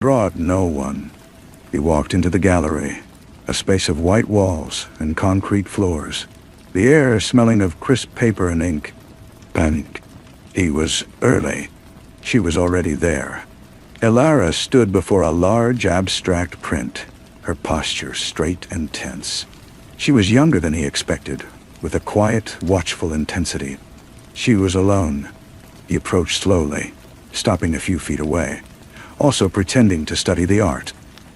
brought no one. He walked into the gallery, a space of white walls and concrete floors, the air smelling of crisp paper and ink. Panic. He was early. She was already there. Elara stood before a large abstract print, her posture straight and tense. She was younger than he expected, with a quiet, watchful intensity. She was alone. He approached slowly, stopping a few feet away, also pretending to study the art.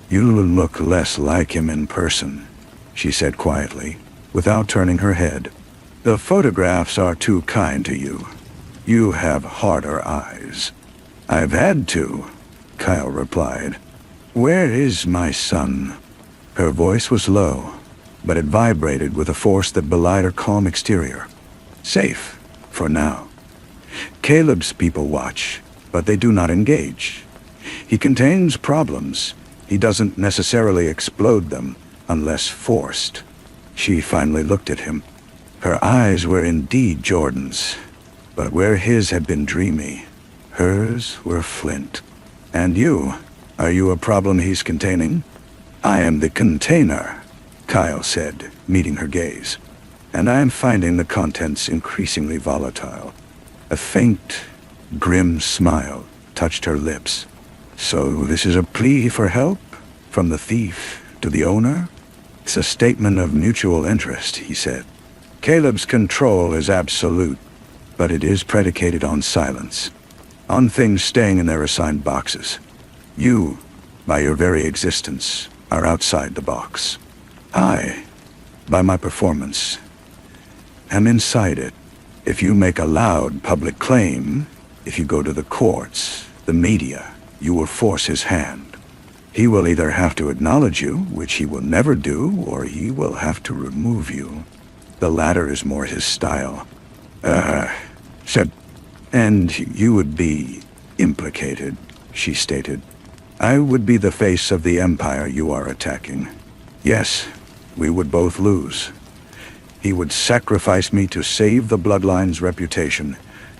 "You look less like him in person," she said quietly, without turning her head. "The photographs are too kind to you. You have harder eyes." "I've had to," Kyle replied. "Where is my son?" Her voice was low, but it vibrated with a force that belied her calm exterior. "Safe, for now. Caleb's people watch, but they do not engage. He contains problems. He doesn't necessarily explode them, unless forced." She finally looked at him. Her eyes were indeed Jordan's, but where his had been dreamy, hers were flint. "And you? Are you a problem he's containing?" "I am the container," Kyle said, meeting her gaze. "And I am finding the contents increasingly volatile." A faint, grim smile touched her lips. "So this is a plea for help? From the thief to the owner?" "It's a statement of mutual interest," he said. "Caleb's control is absolute, but it is predicated on silence, on things staying in their assigned boxes. You, by your very existence, are outside the box. I, by my performance, am inside it. If you make a loud public claim, if you go to the courts, the media, you will force his hand. He will either have to acknowledge you, which he will never do, or he will have to remove you. The latter is more his style." Said, "And you would be implicated," she stated. "I would be the face of the empire you are attacking. Yes, we would both lose. He would sacrifice me to save the bloodline's reputation,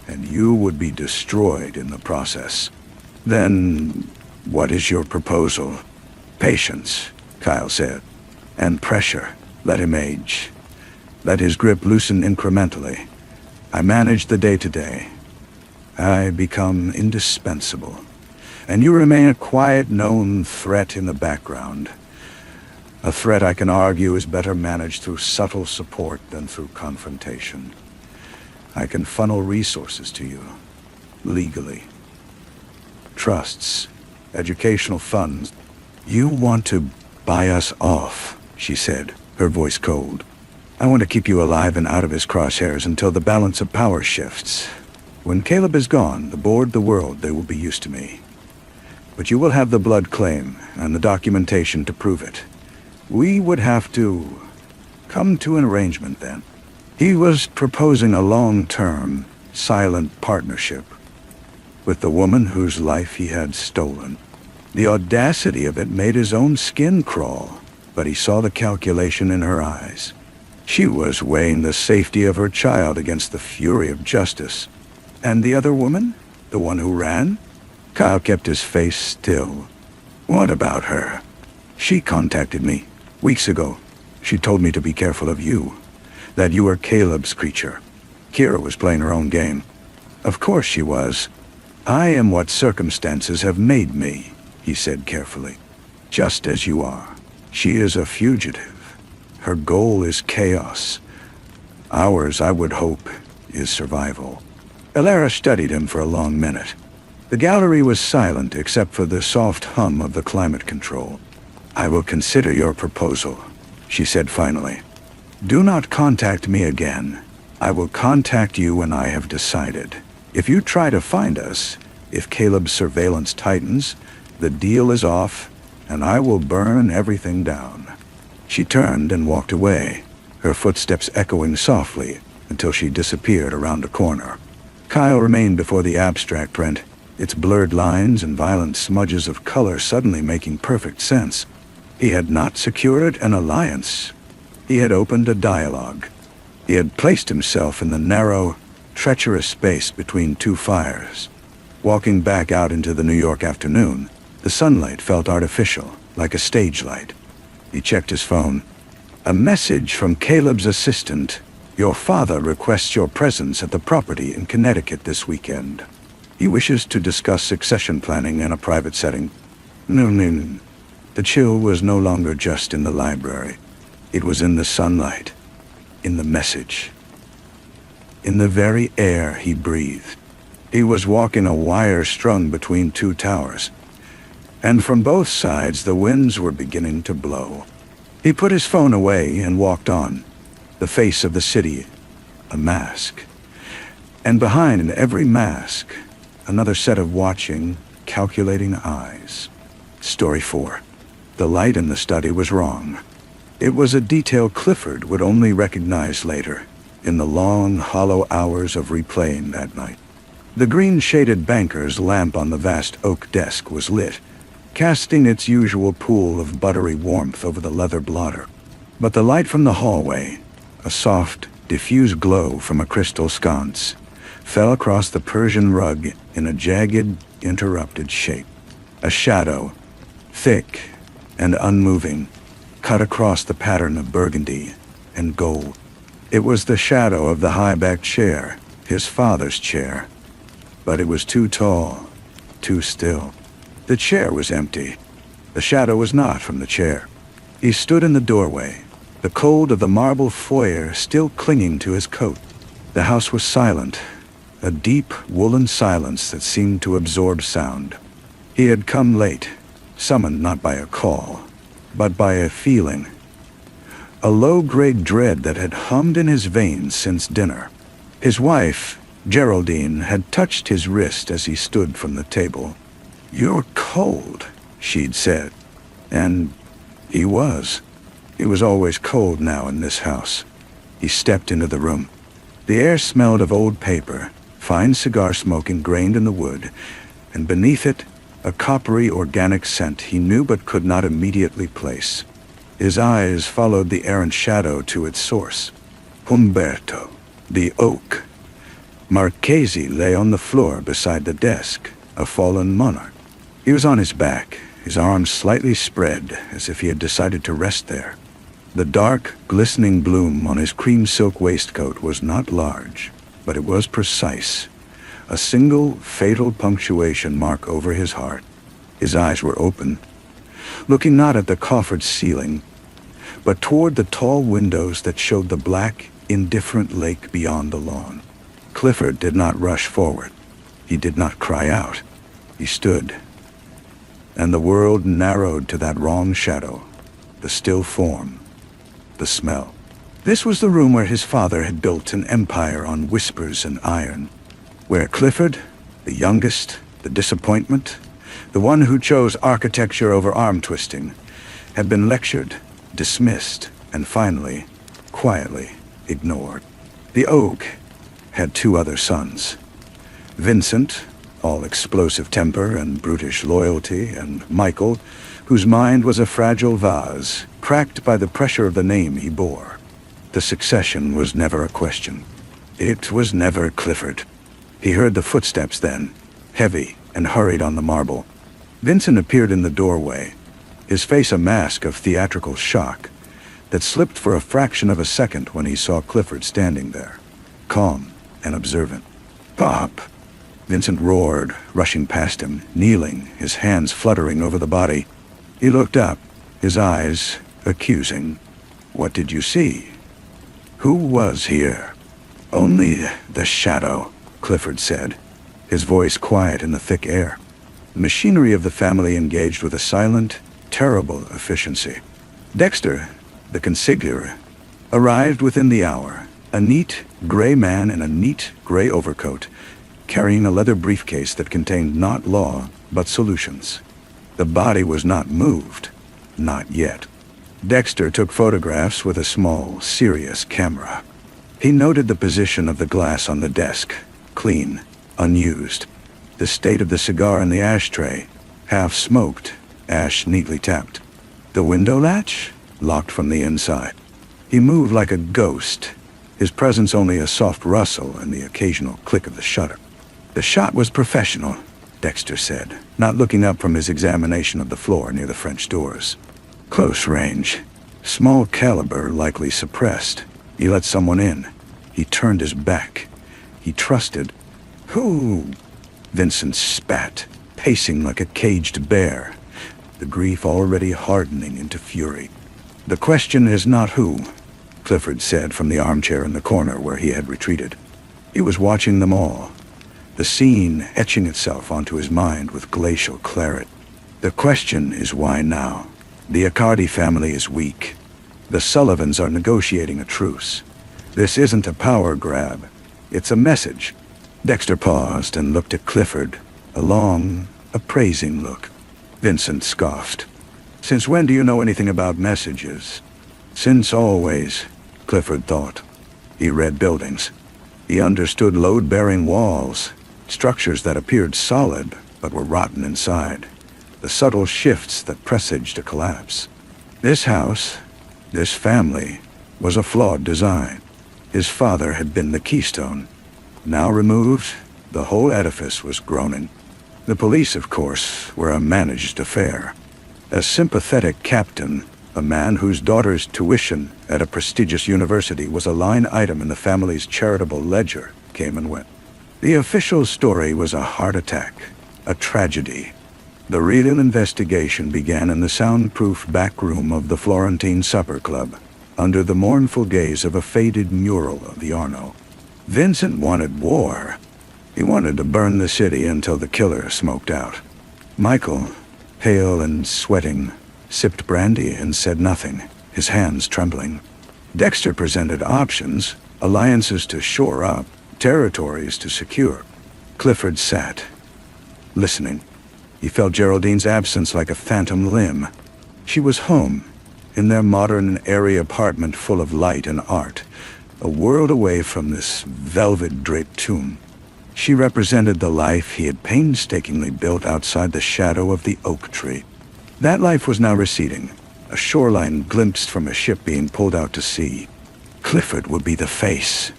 and you would be destroyed in the process. Then, what is your proposal?" "Patience," Kyle said. "And pressure. Let him age. Let his grip loosen incrementally. I manage the day-to-day. I become indispensable. And you remain a quiet, known threat in the background. A threat I can argue is better managed through subtle support than through confrontation. I can funnel resources to you, legally. Trusts, educational funds. You want to buy us off," she said, her voice cold. "I want to keep you alive and out of his crosshairs until the balance of power shifts. When Caleb is gone, the board, the world, they will be used to me. But you will have the blood claim and the documentation to prove it. We would have to come to an arrangement then." He was proposing a long-term, silent partnership with the woman whose life he had stolen. The audacity of it made his own skin crawl, but he saw the calculation in her eyes. She was weighing the safety of her child against the fury of justice. "And the other woman? The one who ran?" Kyle kept his face still. "What about her?" "She contacted me weeks ago. She told me to be careful of you, that you were Caleb's creature." Kira was playing her own game. "Of course she was. I am what circumstances have made me," he said carefully. "Just as you are. She is a fugitive. Her goal is chaos. Ours, I would hope, is survival." Elara studied him for a long minute. The gallery was silent except for the soft hum of the climate control. "I will consider your proposal," she said finally. "Do not contact me again. I will contact you when I have decided. If you try to find us, if Caleb's surveillance tightens, the deal is off, and I will burn everything down." She turned and walked away, her footsteps echoing softly until she disappeared around a corner. Kyle remained before the abstract print, its blurred lines and violent smudges of color suddenly making perfect sense. He had not secured an alliance. He had opened a dialogue. He had placed himself in the narrow, treacherous space between two fires. Walking back out into the New York afternoon, The sunlight felt artificial, like a stage light. He checked his phone. A message from Caleb's assistant. Your father requests your presence at the property in Connecticut this weekend. He wishes to discuss succession planning in a private setting. No. The chill was no longer just in the library. It was in the sunlight, in the message, in the very air he breathed. He was walking a wire strung between two towers, and from both sides the winds were beginning to blow. He put his phone away and walked on, the face of the city, a mask. And behind every mask, another set of watching, calculating eyes. Story 4. The light in the study was wrong. It was a detail Clifford would only recognize later, in the long, hollow hours of replaying that night. The green-shaded banker's lamp on the vast oak desk was lit, casting its usual pool of buttery warmth over the leather blotter. But the light from the hallway, a soft, diffuse glow from a crystal sconce, fell across the Persian rug in a jagged, interrupted shape. A shadow, thick and unmoving, cut across the pattern of burgundy and gold. It was the shadow of the high-backed chair, his father's chair. But it was too tall, too still. The chair was empty. The shadow was not from the chair. He stood in the doorway, the cold of the marble foyer still clinging to his coat. The house was silent, a deep, woolen silence that seemed to absorb sound. He had come late, summoned not by a call, but by a feeling. A low-grade dread that had hummed in his veins since dinner. His wife, Geraldine, had touched his wrist as he stood from the table. "You're cold," she'd said. And he was. It was always cold now in this house. He stepped into the room. The air smelled of old paper, fine cigar smoke ingrained in the wood, and beneath it, a coppery organic scent he knew but could not immediately place. His eyes followed the errant shadow to its source. Umberto, the oak. Marchesi lay on the floor beside the desk, a fallen monarch. He was on his back, his arms slightly spread, as if he had decided to rest there. The dark, glistening bloom on his cream silk waistcoat was not large, but it was precise. A single, fatal punctuation mark over his heart. His eyes were open, looking not at the coffered ceiling, but toward the tall windows that showed the black, indifferent lake beyond the lawn. Clifford did not rush forward. He did not cry out. He stood, and the world narrowed to that wrong shadow, the still form, the smell. This was the room where his father had built an empire on whispers and iron, where Clifford, the youngest, the disappointment, the one who chose architecture over arm-twisting, had been lectured, dismissed, and finally, quietly, ignored. The oak had two other sons. Vincent, all explosive temper and brutish loyalty, and Michael, whose mind was a fragile vase, cracked by the pressure of the name he bore. The succession was never a question. It was never Clifford. He heard the footsteps then, heavy and hurried on the marble. Vincent appeared in the doorway, his face a mask of theatrical shock that slipped for a fraction of a second when he saw Clifford standing there, calm and observant. "Pop!" Vincent roared, rushing past him, kneeling, his hands fluttering over the body. He looked up, his eyes accusing. "What did you see? Who was here?" "Only the shadow," Clifford said, his voice quiet in the thick air. The machinery of the family engaged with a silent, terrible efficiency. Dexter, the consigliere, arrived within the hour, a neat, gray man in a neat, gray overcoat, carrying a leather briefcase that contained not law, but solutions. The body was not moved, not yet. Dexter took photographs with a small, serious camera. He noted the position of the glass on the desk, clean, unused. The state of the cigar in the ashtray, half-smoked, ash neatly tapped. The window latch, locked from the inside. He moved like a ghost, his presence only a soft rustle and the occasional click of the shutter. The shot was professional, Dexter said, not looking up from his examination of the floor near the French doors. Close range. Small caliber, likely suppressed. He let someone in. He turned his back. He trusted. Who? Vincent spat, pacing like a caged bear, the grief already hardening into fury. The question is not who, Clifford said from the armchair in the corner where he had retreated. He was watching them all, the scene etching itself onto his mind with glacial clarity. The question is why now? The Accardi family is weak. The Sullivans are negotiating a truce. This isn't a power grab. It's a message. Dexter paused and looked at Clifford, a long, appraising look. Vincent scoffed. Since when do you know anything about messages? Since always, Clifford thought. He read buildings. He understood load-bearing walls, structures that appeared solid but were rotten inside, the subtle shifts that presaged a collapse. This house, this family, was a flawed design. His father had been the keystone. Now removed, the whole edifice was groaning. The police, of course, were a managed affair. A sympathetic captain, a man whose daughter's tuition at a prestigious university was a line item in the family's charitable ledger, came and went. The official story was a heart attack, a tragedy. The real investigation began in the soundproof back room of the Florentine Supper Club, under the mournful gaze of a faded mural of the Arno. Vincent wanted war. He wanted to burn the city until the killer smoked out. Michael, pale and sweating, sipped brandy and said nothing, his hands trembling. Dexter presented options, alliances to shore up, territories to secure. Clifford sat, listening. He felt Geraldine's absence like a phantom limb. She was home, in their modern and airy apartment full of light and art, a world away from this velvet-draped tomb. She represented the life he had painstakingly built outside the shadow of the oak tree. That life was now receding, a shoreline glimpsed from a ship being pulled out to sea. Clifford would be the face.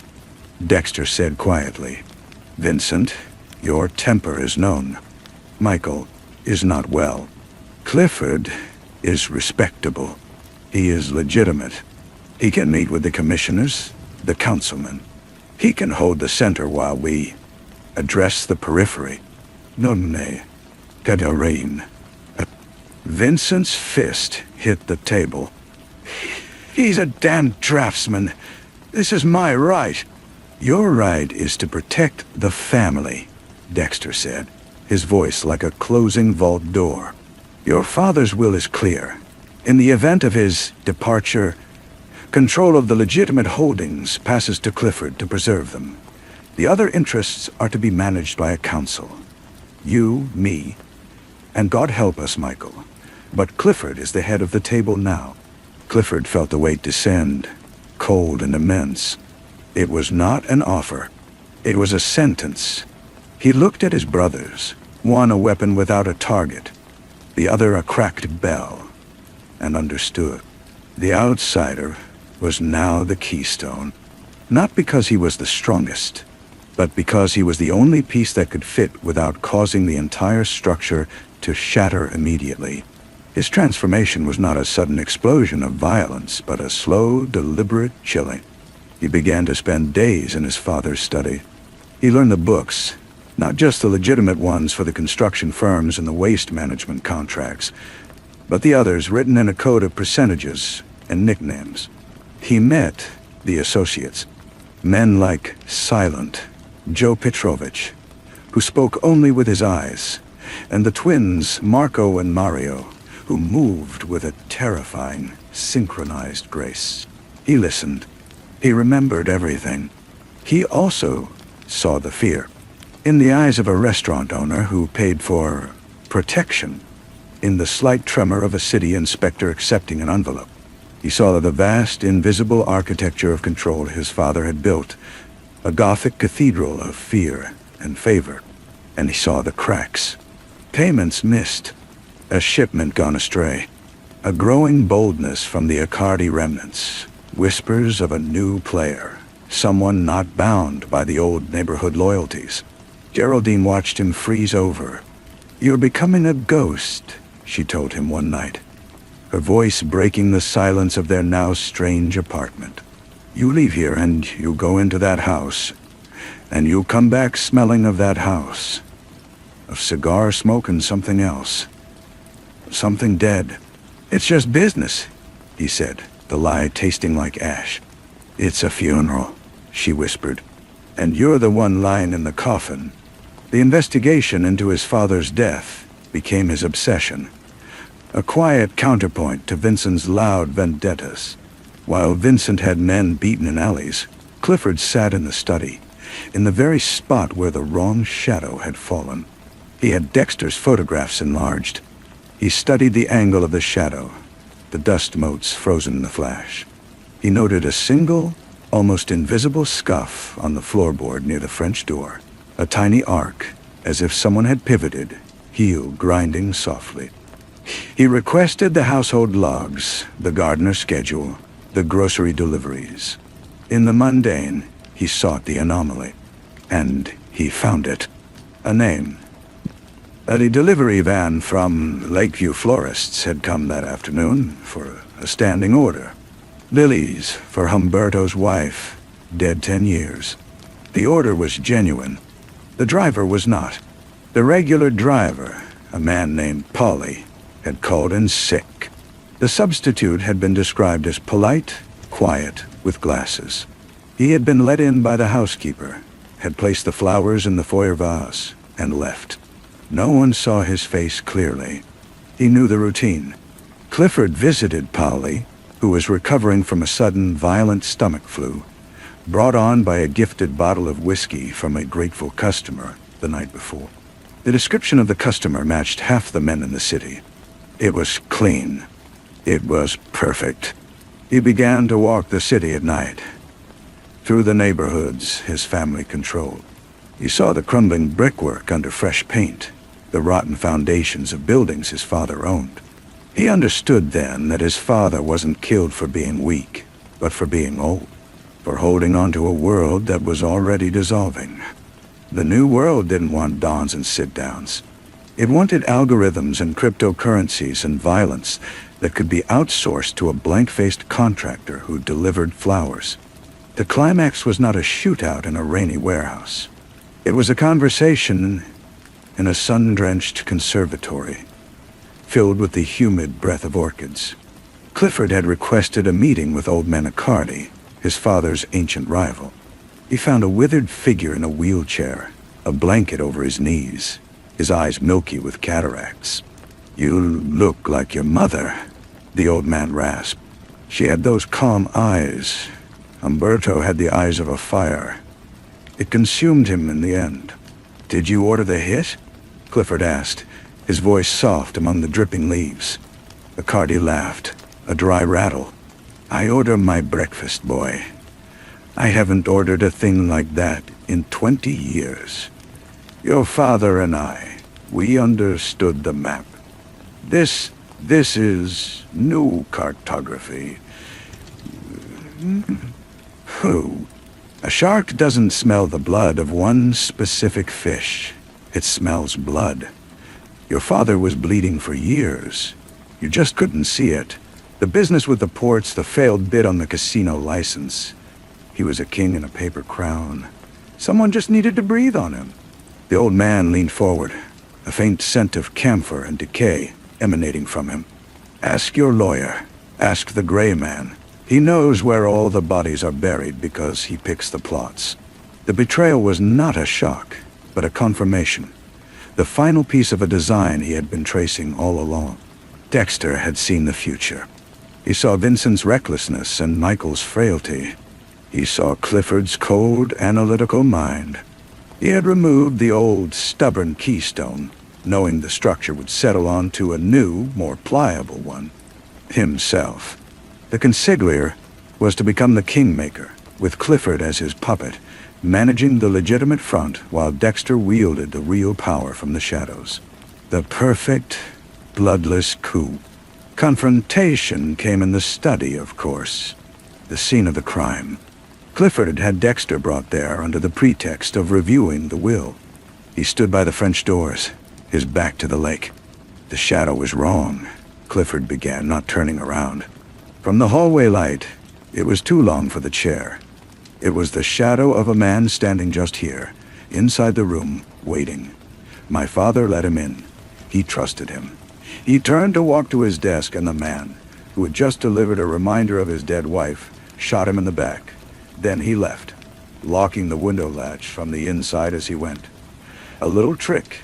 Dexter said quietly, "Vincent, your temper is known. Michael is not well. Clifford is respectable. He is legitimate. He can meet with the commissioners, the councilmen. He can hold the center while we address the periphery. Nonne cadarain." Vincent's fist hit the table. "He's a damned draftsman. This is my right." "Your right is to protect the family," Dexter said, his voice like a closing vault door. "Your father's will is clear. In the event of his departure, control of the legitimate holdings passes to Clifford to preserve them. The other interests are to be managed by a council. You, me, and God help us, Michael. But Clifford is the head of the table now." Clifford felt the weight descend, cold and immense. It was not an offer. It was a sentence. He looked at his brothers, one a weapon without a target, the other a cracked bell, and understood. The outsider was now the keystone, not because he was the strongest, but because he was the only piece that could fit without causing the entire structure to shatter immediately. His transformation was not a sudden explosion of violence, but a slow, deliberate chilling. He began to spend days in his father's study. He learned the books, not just the legitimate ones for the construction firms and the waste management contracts, but the others written in a code of percentages and nicknames. He met the associates, men like Silent, Joe Petrovich, who spoke only with his eyes, and the twins Marco and Mario, who moved with a terrifying, synchronized grace. He listened. He remembered everything. He also saw the fear. In the eyes of a restaurant owner who paid for protection, in the slight tremor of a city inspector accepting an envelope. He saw the vast, invisible architecture of control his father had built, a Gothic cathedral of fear and favor. And he saw the cracks. Payments missed, a shipment gone astray, a growing boldness from the Accardi remnants, whispers of a new player, someone not bound by the old neighborhood loyalties. Geraldine watched him freeze over, "You're becoming a ghost," she told him one night, her voice breaking the silence of their now strange apartment. "You leave here and you go into that house, and you'll come back smelling of that house. Of cigar smoke and something else. Something dead. It's just business," he said, the lie tasting like ash. "It's a funeral," she whispered, "and you're the one lying in the coffin." The investigation into his father's death became his obsession, a quiet counterpoint to Vincent's loud vendettas. While Vincent had men beaten in alleys, Clifford sat in the study, in the very spot where the wrong shadow had fallen. He had Dexter's photographs enlarged. He studied the angle of the shadow, the dust motes frozen in the flash. He noted a single, almost invisible scuff on the floorboard near the French door, a tiny arc, as if someone had pivoted, heel grinding softly. He requested the household logs, the gardener schedule, the grocery deliveries. In the mundane, he sought the anomaly. And he found it. A name. A delivery van from Lakeview Florists had come that afternoon for a standing order. Lilies for Humberto's wife, dead 10 years. The order was genuine. The driver was not. The regular driver, a man named Polly, had called in sick. The substitute had been described as polite, quiet, with glasses. He had been let in by the housekeeper, had placed the flowers in the foyer vase, and left. No one saw his face clearly. He knew the routine. Clifford visited Polly, who was recovering from a sudden violent stomach flu, brought on by a gifted bottle of whiskey from a grateful customer the night before. The description of the customer matched half the men in the city. It was clean. It was perfect. He began to walk the city at night, through the neighborhoods his family controlled. He saw the crumbling brickwork under fresh paint, the rotten foundations of buildings his father owned. He understood then that his father wasn't killed for being weak, but for being old, for holding on to a world that was already dissolving. The new world didn't want dawns and sit-downs. It wanted algorithms and cryptocurrencies and violence that could be outsourced to a blank-faced contractor who delivered flowers. The climax was not a shootout in a rainy warehouse. It was a conversation in a sun-drenched conservatory, filled with the humid breath of orchids. Clifford had requested a meeting with old Manicardi, his father's ancient rival. He found a withered figure in a wheelchair, a blanket over his knees, his eyes milky with cataracts. "You look like your mother," the old man rasped. "She had those calm eyes. Humberto had the eyes of a fire. It consumed him in the end." "Did you order the hit?" Clifford asked, his voice soft among the dripping leaves. Bacardi laughed, a dry rattle. "I order my breakfast, boy. I haven't ordered a thing like that in 20 years. Your father and I, we understood the map. This is new cartography." "Who? A shark doesn't smell the blood of one specific fish. It smells blood. Your father was bleeding for years. You just couldn't see it. The business with the ports, the failed bid on the casino license. He was a king in a paper crown. Someone just needed to breathe on him." The old man leaned forward, a faint scent of camphor and decay emanating from him. "Ask your lawyer. Ask the gray man. He knows where all the bodies are buried because he picks the plots." The betrayal was not a shock, but a confirmation. The final piece of a design he had been tracing all along. Dexter had seen the future. He saw Vincent's recklessness and Michael's frailty. He saw Clifford's cold, analytical mind. He had removed the old, stubborn keystone, knowing the structure would settle onto a new, more pliable one. Himself. The consigliere was to become the kingmaker, with Clifford as his puppet, managing the legitimate front while Dexter wielded the real power from the shadows. The perfect, bloodless coup. Confrontation came in the study, of course, the scene of the crime. Clifford had Dexter brought there under the pretext of reviewing the will. He stood by the French doors, his back to the lake. The shadow was wrong, Clifford began, not turning around. From the hallway light, it was too long for the chair. It was the shadow of a man standing just here, inside the room, waiting. My father let him in. He trusted him. He turned to walk to his desk, and the man, who had just delivered a reminder of his dead wife, shot him in the back. Then he left, locking the window latch from the inside as he went. A little trick.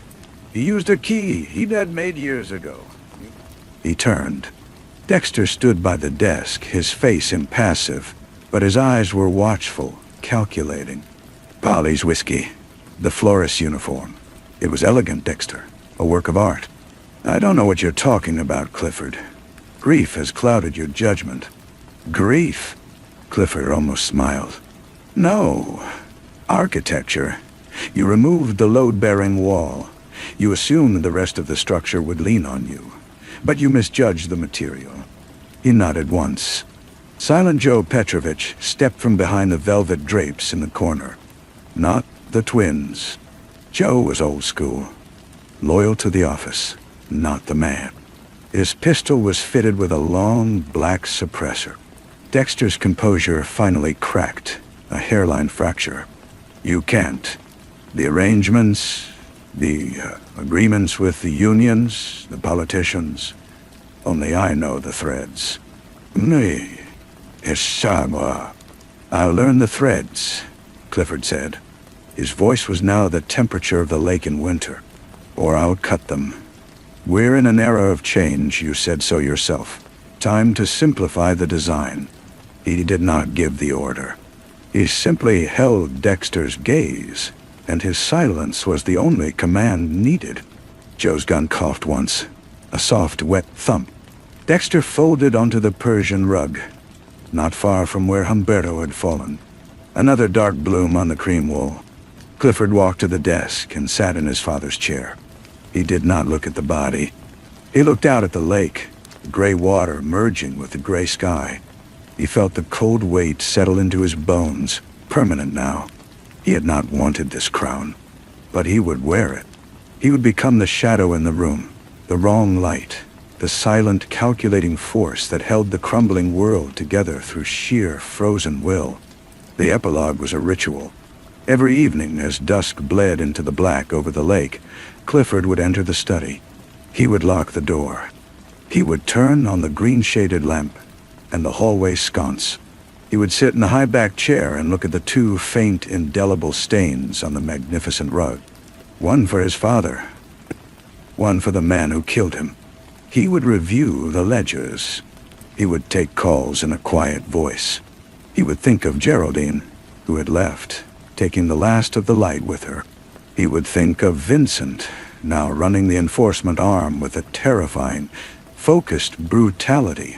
He used a key he'd had made years ago. He turned. Dexter stood by the desk, his face impassive, but his eyes were watchful, calculating. Polly's whiskey. The florist's uniform. It was elegant, Dexter. A work of art. I don't know what you're talking about, Clifford. Grief has clouded your judgment. Grief? Clifford almost smiled. No. Architecture. You removed the load-bearing wall. You assumed the rest of the structure would lean on you. But you misjudged the material. He nodded once. Silent Joe Petrovich stepped from behind the velvet drapes in the corner. Not the twins. Joe was old school. Loyal to the office, not the man. His pistol was fitted with a long black suppressor. Dexter's composure finally cracked, a hairline fracture. You can't. The arrangements, the agreements with the unions, the politicians. Only I know the threads. Me, Ishagwa. I'll learn the threads, Clifford said. His voice was now the temperature of the lake in winter. Or I'll cut them. We're in an era of change, you said so yourself. Time to simplify the design. He did not give the order. He simply held Dexter's gaze, and his silence was the only command needed. Joe's gun coughed once, a soft, wet thump. Dexter folded onto the Persian rug, not far from where Humberto had fallen. Another dark bloom on the cream wool. Clifford walked to the desk and sat in his father's chair. He did not look at the body. He looked out at the lake, the gray water merging with the gray sky. He felt the cold weight settle into his bones, permanent now. He had not wanted this crown, but he would wear it. He would become the shadow in the room, the wrong light, the silent, calculating force that held the crumbling world together through sheer, frozen will. The epilogue was a ritual. Every evening, as dusk bled into the black over the lake, Clifford would enter the study. He would lock the door. He would turn on the green-shaded lamp and the hallway sconce. He would sit in the high-backed chair and look at the two faint, indelible stains on the magnificent rug. One for his father, one for the man who killed him. He would review the ledgers. He would take calls in a quiet voice. He would think of Geraldine, who had left, taking the last of the light with her. He would think of Vincent, now running the enforcement arm with a terrifying, focused brutality,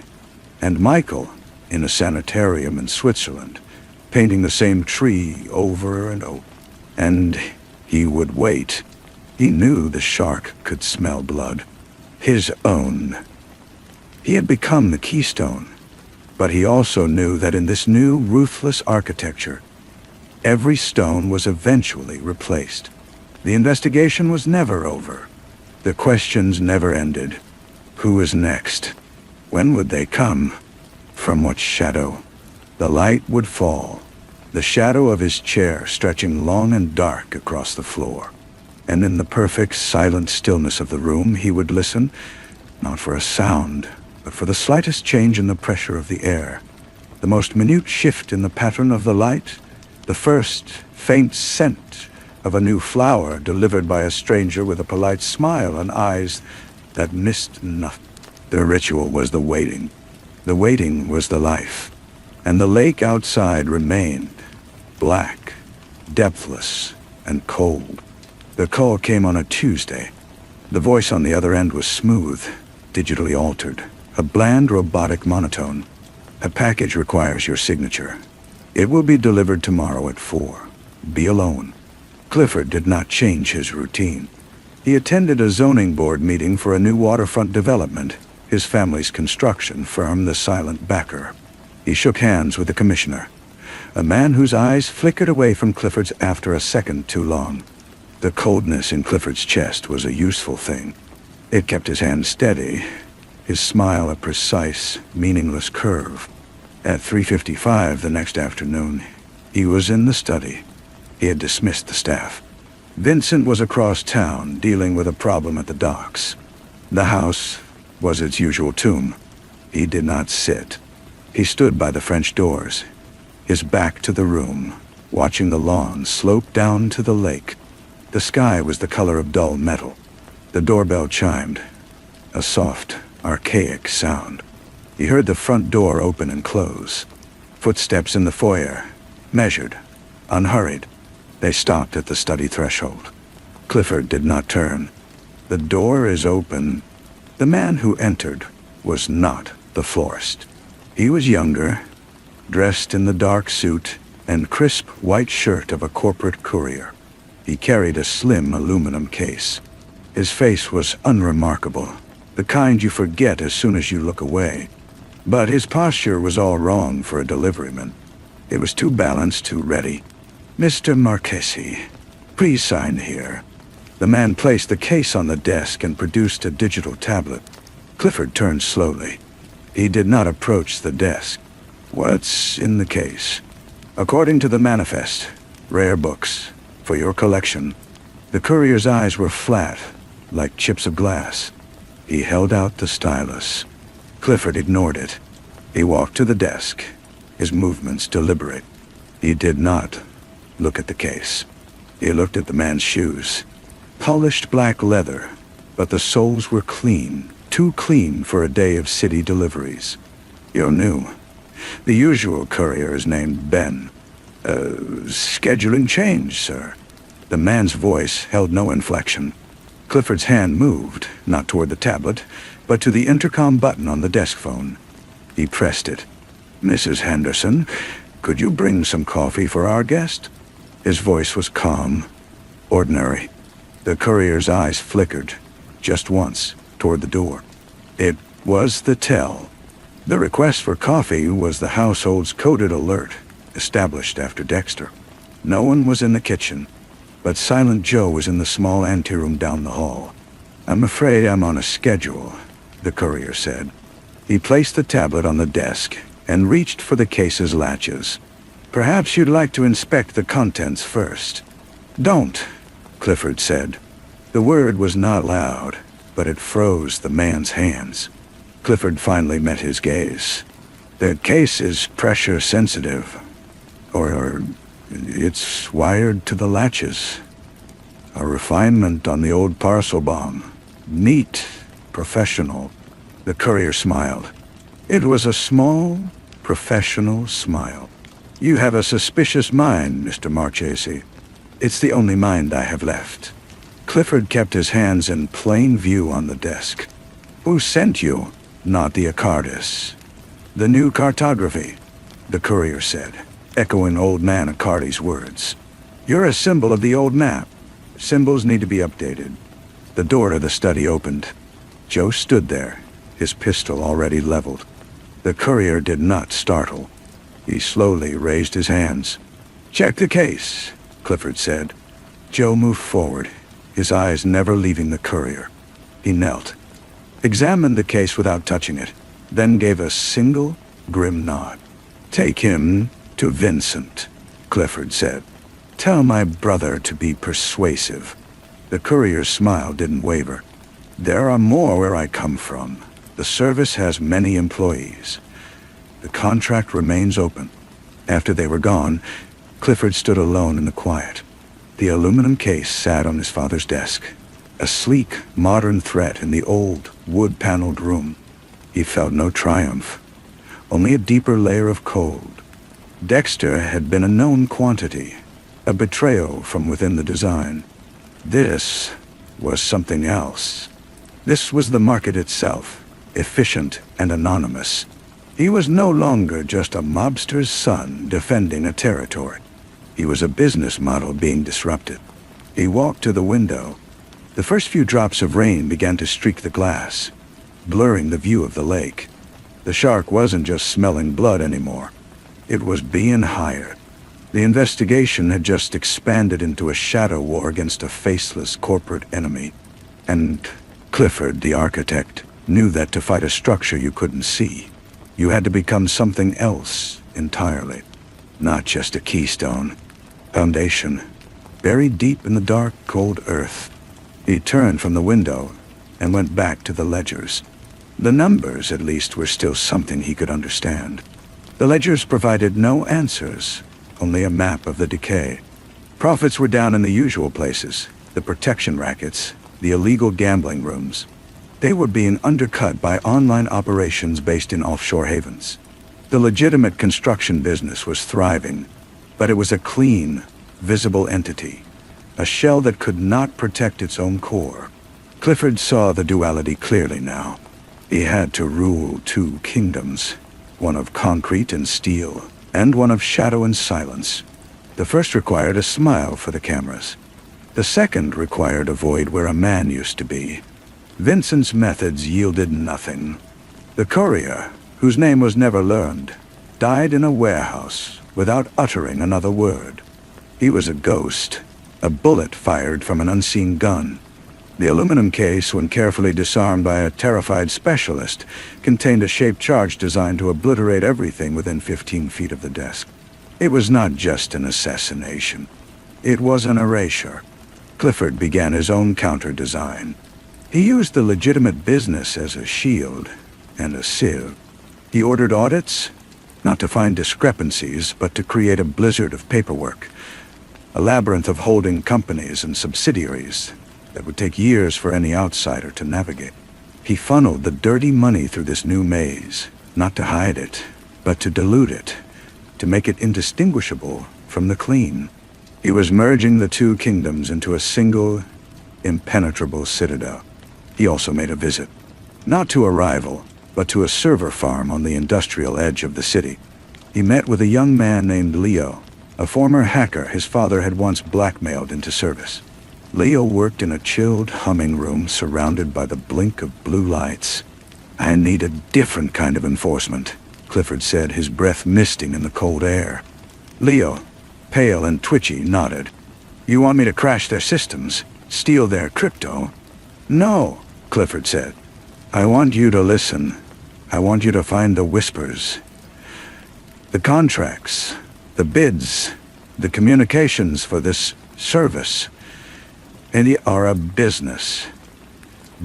and Michael, in a sanitarium in Switzerland, painting the same tree over and over. And he would wait. He knew the shark could smell blood. His own. He had become the keystone, but he also knew that in this new, ruthless architecture, every stone was eventually replaced. The investigation was never over. The questions never ended. Who was next? When would they come? From what shadow? The light would fall, the shadow of his chair stretching long and dark across the floor. And in the perfect, silent stillness of the room, he would listen, not for a sound, but for the slightest change in the pressure of the air, the most minute shift in the pattern of the light, the first faint scent of a new flower delivered by a stranger with a polite smile and eyes that missed nothing. The ritual was the waiting. The waiting was the life. And the lake outside remained black, depthless, and cold. The call came on a Tuesday. The voice on the other end was smooth, digitally altered, a bland robotic monotone. A package requires your signature. It will be delivered tomorrow at 4. Be alone. Clifford did not change his routine. He attended a zoning board meeting for a new waterfront development, his family's construction firm the silent backer. He shook hands with the commissioner, a man whose eyes flickered away from Clifford's after a second too long. The coldness in Clifford's chest was a useful thing. It kept his hand steady, his smile a precise, meaningless curve. At 3:55 the next afternoon, he was in the study. He had dismissed the staff. Vincent was across town, dealing with a problem at the docks. The house was its usual tomb. He did not sit. He stood by the French doors, his back to the room, watching the lawn slope down to the lake. The sky was the color of dull metal. The doorbell chimed, a soft, archaic sound. He heard the front door open and close. Footsteps in the foyer, measured, unhurried. They stopped at the study threshold. Clifford did not turn. The door is open. The man who entered was not the florist. He was younger, dressed in the dark suit and crisp white shirt of a corporate courier. He carried a slim aluminum case. His face was unremarkable, the kind you forget as soon as you look away. But his posture was all wrong for a deliveryman. It was too balanced, too ready. "Mr. Marchesi, please sign here." The man placed the case on the desk and produced a digital tablet. Clifford turned slowly. He did not approach the desk. "What's in the case?" "According to the manifest, rare books, for your collection." The courier's eyes were flat, like chips of glass. He held out the stylus. Clifford ignored it. He walked to the desk, his movements deliberate. He did not look at the case. He looked at the man's shoes. Polished black leather, but the soles were clean, too clean for a day of city deliveries. "You're new. The usual courier is named Ben." Scheduling change, sir." The man's voice held no inflection. Clifford's hand moved, not toward the tablet, but to the intercom button on the desk phone. He pressed it. "Mrs. Henderson, could you bring some coffee for our guest?" His voice was calm, ordinary. The courier's eyes flickered, just once, toward the door. It was the tell. The request for coffee was the household's coded alert, established after Dexter. No one was in the kitchen, but Silent Joe was in the small anteroom down the hall. "I'm afraid I'm on a schedule," the courier said. He placed the tablet on the desk and reached for the case's latches. "Perhaps you'd like to inspect the contents first." "Don't," Clifford said. The word was not loud, but it froze the man's hands. Clifford finally met his gaze. "The case is pressure sensitive, or it's wired to the latches. A refinement on the old parcel bomb. Neat, professional." The courier smiled. It was a small, professional smile. "You have a suspicious mind, Mr. Marchesi. It's the only mind I have left." Clifford kept his hands in plain view on the desk. "Who sent you?" "Not the Accardis. The new cartography," the courier said, echoing old man Accardi's words. "You're a symbol of the old map. Symbols need to be updated." The door to the study opened. Joe stood there, his pistol already leveled. The courier did not startle. He slowly raised his hands. "Check the case," Clifford said. Joe moved forward, his eyes never leaving the courier. He knelt, examined the case without touching it, then gave a single, grim nod. "Take him to Vincent," Clifford said. "Tell my brother to be persuasive." The courier's smile didn't waver. "There are more where I come from. The service has many employees. The contract remains open." After they were gone, Clifford stood alone in the quiet. The aluminum case sat on his father's desk, a sleek, modern threat in the old, wood-paneled room. He felt no triumph, only a deeper layer of cold. Dexter had been a known quantity, a betrayal from within the design. This was something else. This was the market itself, efficient and anonymous. He was no longer just a mobster's son defending a territory. He was a business model being disrupted. He walked to the window. The first few drops of rain began to streak the glass, blurring the view of the lake. The shark wasn't just smelling blood anymore. It was being hired. The investigation had just expanded into a shadow war against a faceless corporate enemy. And Clifford, the architect, knew that to fight a structure you couldn't see, you had to become something else entirely. Not just a keystone. Foundation. Buried deep in the dark, cold earth. He turned from the window and went back to the ledgers. The numbers, at least, were still something he could understand. The ledgers provided no answers, only a map of the decay. Profits were down in the usual places, the protection rackets, the illegal gambling rooms. They were being undercut by online operations based in offshore havens. The legitimate construction business was thriving, but it was a clean, visible entity, a shell that could not protect its own core. Clifford saw the duality clearly now. He had to rule two kingdoms, one of concrete and steel, and one of shadow and silence. The first required a smile for the cameras. The second required a void where a man used to be. Vincent's methods yielded nothing. The courier, whose name was never learned, died in a warehouse without uttering another word. He was a ghost, a bullet fired from an unseen gun. The aluminum case, when carefully disarmed by a terrified specialist, contained a shaped charge designed to obliterate everything within 15 feet of the desk. It was not just an assassination. It was an erasure. Clifford began his own counter-design. He used the legitimate business as a shield and a sieve. He ordered audits, not to find discrepancies, but to create a blizzard of paperwork, a labyrinth of holding companies and subsidiaries that would take years for any outsider to navigate. He funneled the dirty money through this new maze, not to hide it, but to dilute it, to make it indistinguishable from the clean. He was merging the two kingdoms into a single, impenetrable citadel. He also made a visit, not to a rival, but to a server farm on the industrial edge of the city. He met with a young man named Leo, a former hacker his father had once blackmailed into service. Leo worked in a chilled, humming room surrounded by the blink of blue lights. "I need a different kind of enforcement," Clifford said, his breath misting in the cold air. Leo, pale and twitchy, nodded. "You want me to crash their systems? Steal their crypto?" "No," Clifford said. "I want you to listen. I want you to find the whispers. The contracts, the bids, the communications for this service. And they are a business.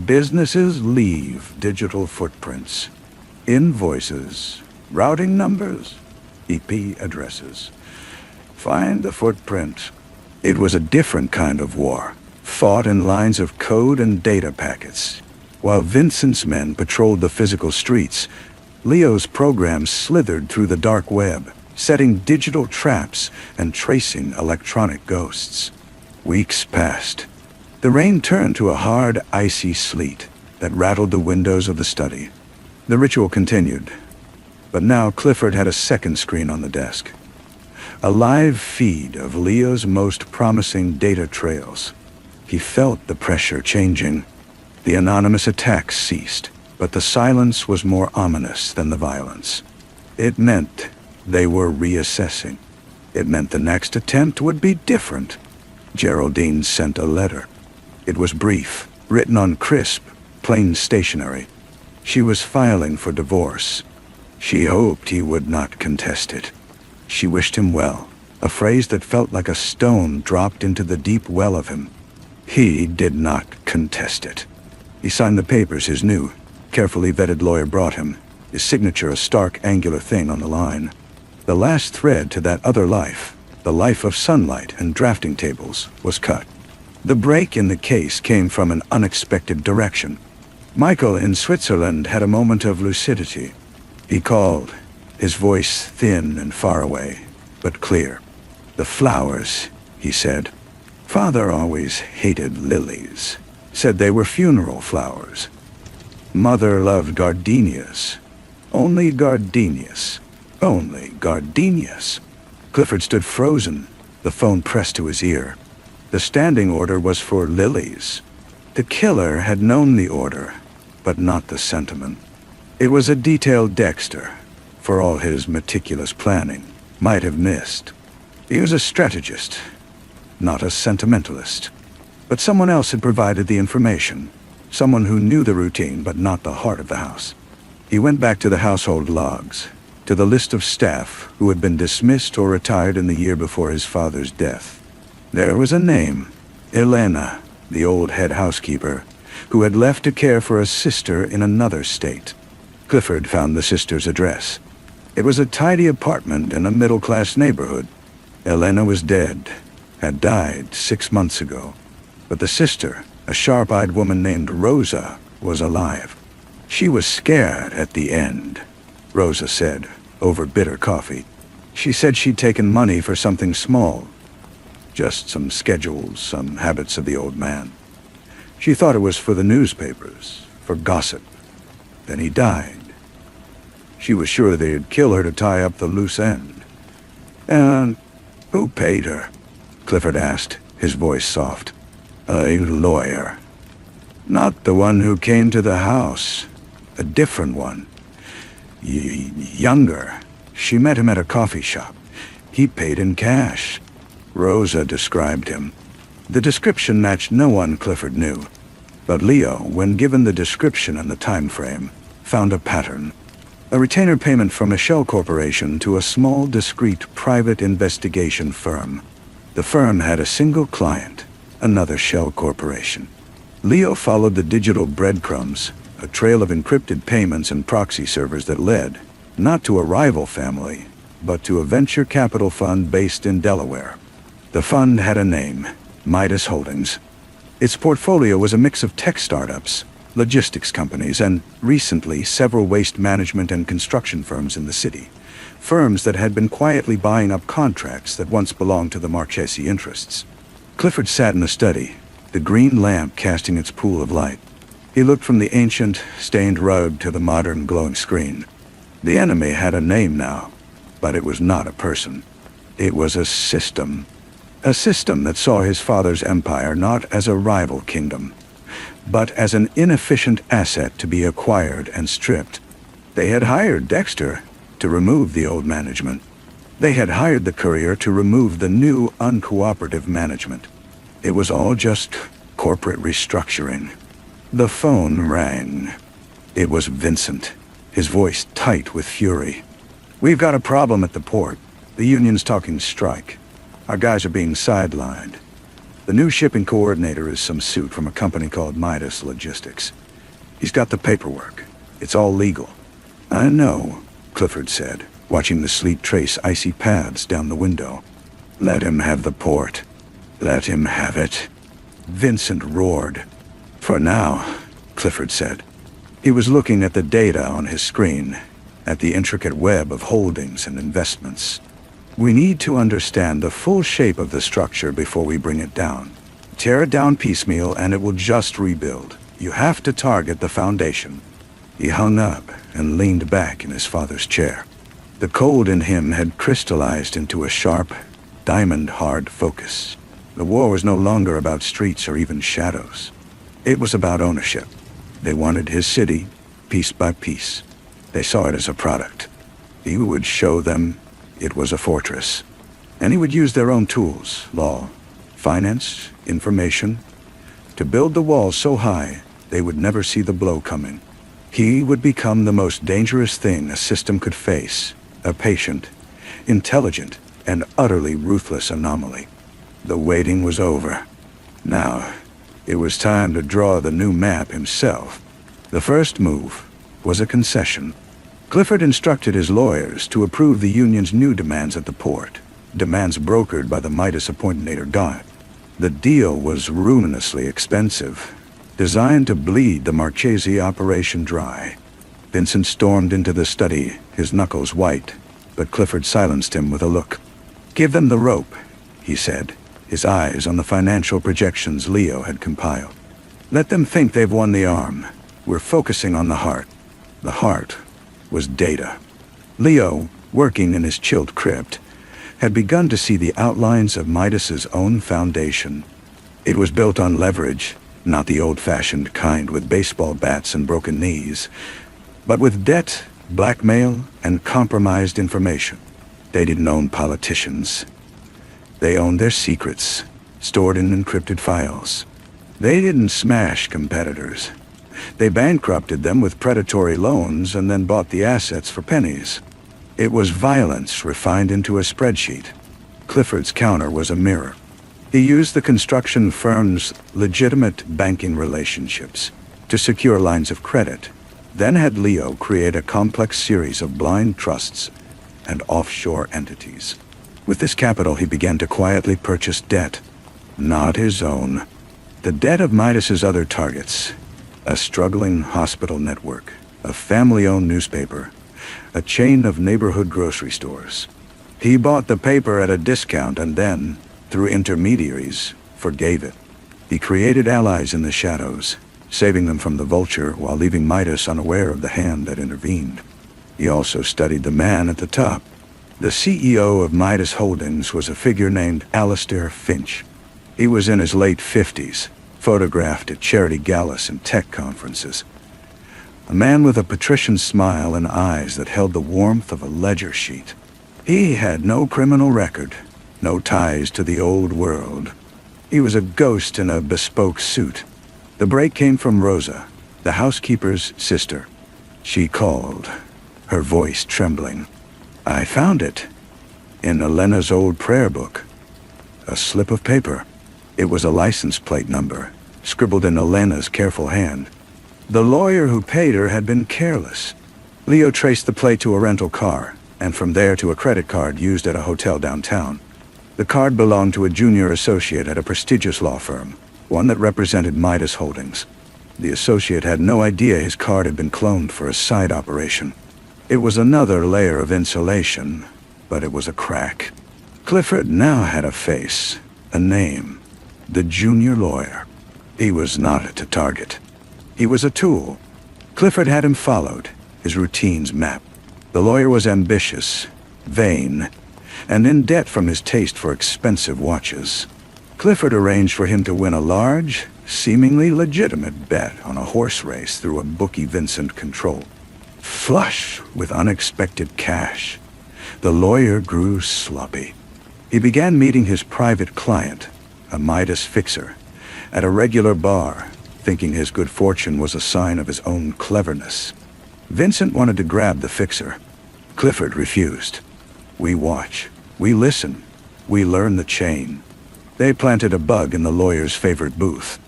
Businesses leave digital footprints, invoices, routing numbers, IP addresses. Find the footprint." It was a different kind of war, fought in lines of code and data packets. While Vincent's men patrolled the physical streets, Leo's programs slithered through the dark web, setting digital traps and tracing electronic ghosts. Weeks passed. The rain turned to a hard, icy sleet that rattled the windows of the study. The ritual continued, but now Clifford had a second screen on the desk. A live feed of Leo's most promising data trails. He felt the pressure changing. The anonymous attacks ceased, but the silence was more ominous than the violence. It meant they were reassessing. It meant the next attempt would be different. Geraldine sent a letter. It was brief, written on crisp, plain stationery. She was filing for divorce. She hoped he would not contest it. She wished him well, a phrase that felt like a stone dropped into the deep well of him. He did not contest it. He signed the papers his new, carefully vetted lawyer brought him, his signature a stark, angular thing on the line. The last thread to that other life, the life of sunlight and drafting tables, was cut. The break in the case came from an unexpected direction. Michael in Switzerland had a moment of lucidity. He called, his voice thin and far away, but clear. "The flowers," he said. "Father always hated lilies, said they were funeral flowers. Mother loved gardenias. Only gardenias. Only gardenias." Clifford stood frozen, the phone pressed to his ear. The standing order was for lilies. The killer had known the order, but not the sentiment. It was a detail Dexter, for all his meticulous planning, might have missed. He was a strategist, not a sentimentalist. But someone else had provided the information. Someone who knew the routine, but not the heart of the house. He went back to the household logs, to the list of staff who had been dismissed or retired in the year before his father's death. There was a name, Elena, the old head housekeeper, who had left to care for a sister in another state. Clifford found the sister's address. It was a tidy apartment in a middle-class neighborhood. Elena was dead, had died 6 months ago. But the sister, a sharp-eyed woman named Rosa, was alive. She was scared at the end, Rosa said, over bitter coffee. She said she'd taken money for something small. Just some schedules, some habits of the old man. She thought it was for the newspapers, for gossip. Then he died. She was sure they'd kill her to tie up the loose end. And who paid her? Clifford asked, his voice soft. A lawyer. Not the one who came to the house. A different one. Younger. She met him at a coffee shop. He paid in cash. Rosa described him. The description matched no one Clifford knew. But Leo, when given the description and the time frame, found a pattern. A retainer payment from a shell corporation to a small, discreet, private investigation firm. The firm had a single client, another shell corporation. Leo followed the digital breadcrumbs, a trail of encrypted payments and proxy servers that led, not to a rival family, but to a venture capital fund based in Delaware. The fund had a name, Midas Holdings. Its portfolio was a mix of tech startups, logistics companies, and, recently, several waste management and construction firms in the city. Firms that had been quietly buying up contracts that once belonged to the Marchesi interests. Clifford sat in the study, the green lamp casting its pool of light. He looked from the ancient, stained rug to the modern, glowing screen. The enemy had a name now, but it was not a person. It was a system. A system that saw his father's empire not as a rival kingdom, but as an inefficient asset to be acquired and stripped. They had hired Dexter to remove the old management. They had hired the courier to remove the new, uncooperative management. It was all just corporate restructuring. The phone rang. It was Vincent, his voice tight with fury. "We've got a problem at the port. The union's talking strike. Our guys are being sidelined. The new shipping coordinator is some suit from a company called Midas Logistics. He's got the paperwork. It's all legal." "I know," Clifford said, watching the sleet trace icy paths down the window. "Let him have the port. Let him have it." Vincent roared. "For now," Clifford said. He was looking at the data on his screen, at the intricate web of holdings and investments. "We need to understand the full shape of the structure before we bring it down. Tear it down piecemeal and it will just rebuild. You have to target the foundation." He hung up and leaned back in his father's chair. The cold in him had crystallized into a sharp, diamond-hard focus. The war was no longer about streets or even shadows. It was about ownership. They wanted his city, piece by piece. They saw it as a product. He would show them it was a fortress. And he would use their own tools, law, finance, information, to build the walls so high they would never see the blow coming. He would become the most dangerous thing a system could face, a patient, intelligent, and utterly ruthless anomaly. The waiting was over. Now, it was time to draw the new map himself. The first move was a concession. Clifford instructed his lawyers to approve the union's new demands at the port, demands brokered by the Midas appointinator God. The deal was ruinously expensive, designed to bleed the Marchesi operation dry. Vincent stormed into the study, his knuckles white, but Clifford silenced him with a look. "Give them the rope," he said, his eyes on the financial projections Leo had compiled. "Let them think they've won the arm. We're focusing on the heart." The heart was data. Leo, working in his chilled crypt, had begun to see the outlines of Midas's own foundation. It was built on leverage, not the old-fashioned kind with baseball bats and broken knees, but with debt, blackmail, and compromised information. They didn't own politicians. They owned their secrets, stored in encrypted files. They didn't smash competitors. They bankrupted them with predatory loans and then bought the assets for pennies. It was violence refined into a spreadsheet. Clifford's counter was a mirror. He used the construction firm's legitimate banking relationships to secure lines of credit, then had Leo create a complex series of blind trusts and offshore entities. With this capital, he began to quietly purchase debt, not his own. The debt of Midas's other targets: a struggling hospital network, a family-owned newspaper, a chain of neighborhood grocery stores. He bought the paper at a discount and then, through intermediaries, forgave it. He created allies in the shadows, saving them from the vulture while leaving Midas unaware of the hand that intervened. He also studied the man at the top. The CEO of Midas Holdings was a figure named Alistair Finch. He was in his late 50s, photographed at charity galas and tech conferences. A man with a patrician smile and eyes that held the warmth of a ledger sheet. He had no criminal record, no ties to the old world. He was a ghost in a bespoke suit. The break came from Rosa, the housekeeper's sister. She called, her voice trembling. I found it, in Elena's old prayer book. A slip of paper. It was a license plate number, scribbled in Elena's careful hand. The lawyer who paid her had been careless. Leo traced the plate to a rental car, and from there to a credit card used at a hotel downtown. The card belonged to a junior associate at a prestigious law firm, one that represented Midas Holdings. The associate had no idea his card had been cloned for a side operation. It was another layer of insulation, but it was a crack. Clifford now had a face, a name: the junior lawyer. He was not a target. He was a tool. Clifford had him followed, his routines mapped. The lawyer was ambitious, vain, and in debt from his taste for expensive watches. Clifford arranged for him to win a large, seemingly legitimate bet on a horse race through a bookie Vincent controlled. Flush with unexpected cash, the lawyer grew sloppy. He began meeting his private client, a Midas fixer, at a regular bar, thinking his good fortune was a sign of his own cleverness. Vincent wanted to grab the fixer. Clifford refused. We watch, we listen, we learn the chain. They planted a bug in the lawyer's favorite booth.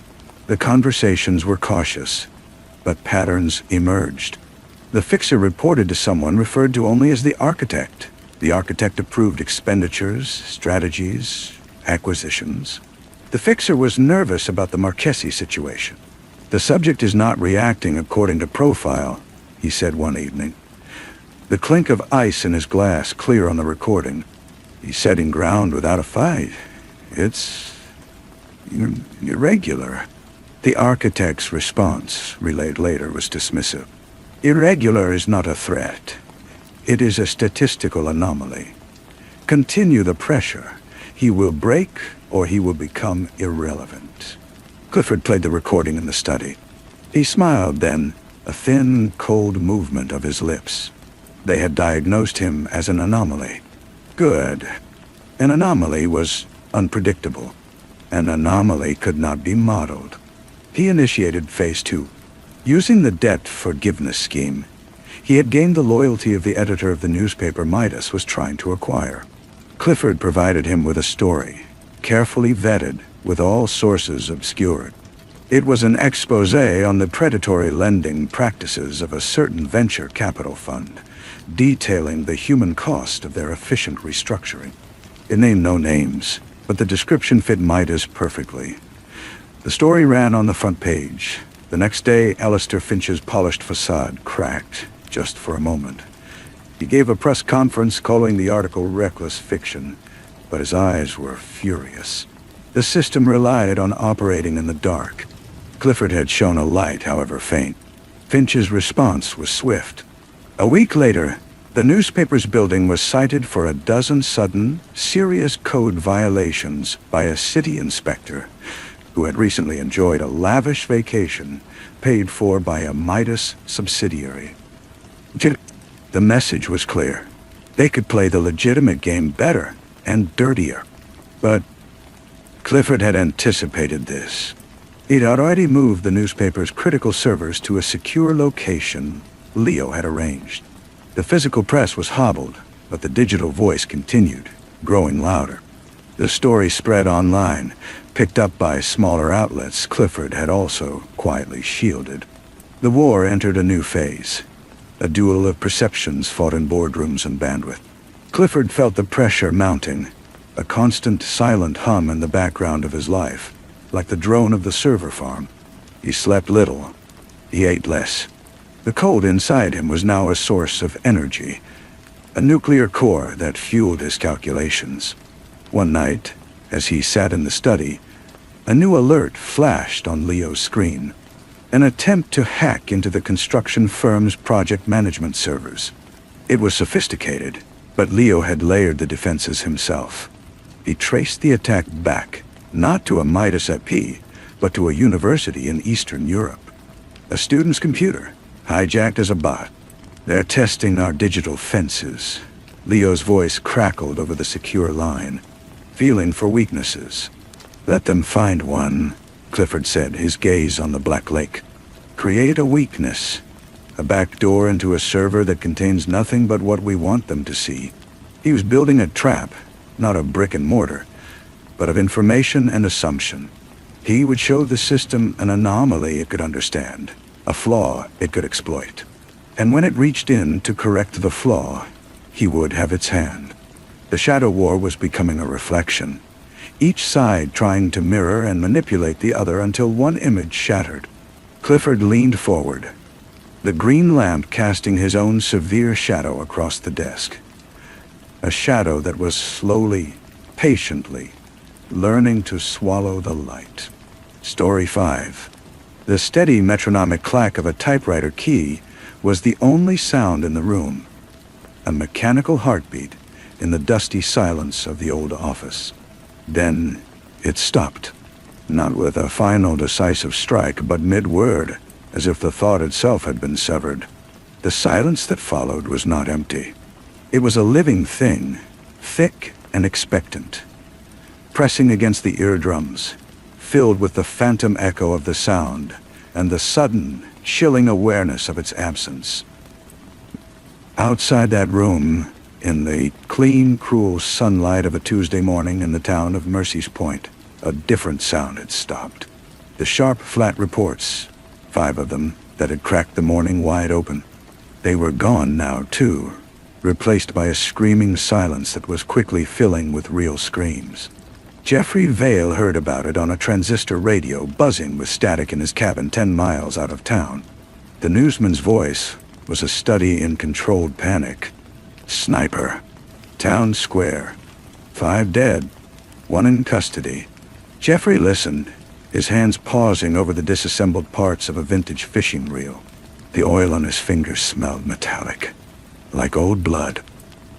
The conversations were cautious, but patterns emerged. The fixer reported to someone referred to only as the architect. The architect approved expenditures, strategies, acquisitions. The fixer was nervous about the Marchesi situation. The subject is not reacting according to profile, he said one evening. The clink of ice in his glass clear on the recording. He's setting ground without a fight. It's irregular. The architect's response, relayed later, was dismissive. Irregular is not a threat. It is a statistical anomaly. Continue the pressure. He will break or he will become irrelevant. Clifford played the recording in the study. He smiled then, a thin, cold movement of his lips. They had diagnosed him as an anomaly. Good. An anomaly was unpredictable. An anomaly could not be modeled. He initiated Phase 2. Using the debt forgiveness scheme, he had gained the loyalty of the editor of the newspaper Midas was trying to acquire. Clifford provided him with a story, carefully vetted, with all sources obscured. It was an expose on the predatory lending practices of a certain venture capital fund, detailing the human cost of their efficient restructuring. It named no names, but the description fit Midas perfectly. The story ran on the front page. The next day, Alistair Finch's polished facade cracked, just for a moment. He gave a press conference calling the article reckless fiction, but his eyes were furious. The system relied on operating in the dark. Clifford had shown a light, however faint. Finch's response was swift. A week later, the newspaper's building was cited for a dozen sudden, serious code violations by a city inspector who had recently enjoyed a lavish vacation paid for by a Midas subsidiary. The message was clear. They could play the legitimate game better and dirtier. But Clifford had anticipated this. He'd already moved the newspaper's critical servers to a secure location Leo had arranged. The physical press was hobbled, but the digital voice continued, growing louder. The story spread online, picked up by smaller outlets Clifford had also quietly shielded. The war entered a new phase. A duel of perceptions fought in boardrooms and bandwidth. Clifford felt the pressure mounting, a constant silent hum in the background of his life, like the drone of the server farm. He slept little. He ate less. The cold inside him was now a source of energy, a nuclear core that fueled his calculations. One night, as he sat in the study, a new alert flashed on Leo's screen. An attempt to hack into the construction firm's project management servers. It was sophisticated, but Leo had layered the defenses himself. He traced the attack back, not to a Midas IP, but to a university in Eastern Europe. A student's computer, hijacked as a bot. They're testing our digital fences. Leo's voice crackled over the secure line, feeling for weaknesses. Let them find one, Clifford said, his gaze on the Black Lake. Create a weakness, a back door into a server that contains nothing but what we want them to see. He was building a trap, not of brick and mortar, but of information and assumption. He would show the system an anomaly it could understand, a flaw it could exploit. And when it reached in to correct the flaw, he would have its hand. The Shadow War was becoming a reflection, each side trying to mirror and manipulate the other until one image shattered. Clifford leaned forward, the green lamp casting his own severe shadow across the desk. A shadow that was slowly, patiently, learning to swallow the light. Story 5. The steady metronomic clack of a typewriter key was the only sound in the room, a mechanical heartbeat in the dusty silence of the old office. Then it stopped, not with a final decisive strike, but mid-word, as if the thought itself had been severed. The silence that followed was not empty. It was a living thing, thick and expectant, pressing against the eardrums, filled with the phantom echo of the sound and the sudden, chilling awareness of its absence. Outside that room, in the clean, cruel sunlight of a Tuesday morning in the town of Mercy's Point, a different sound had stopped. The sharp, flat reports, 5 of them, that had cracked the morning wide open. They were gone now, too, replaced by a screaming silence that was quickly filling with real screams. Jeffrey Vale heard about it on a transistor radio buzzing with static in his cabin 10 miles out of town. The newsman's voice was a study in controlled panic. Sniper. Town square. 5 dead. 1 in custody. Jeffrey listened, his hands pausing over the disassembled parts of a vintage fishing reel. The oil on his fingers smelled metallic, like old blood.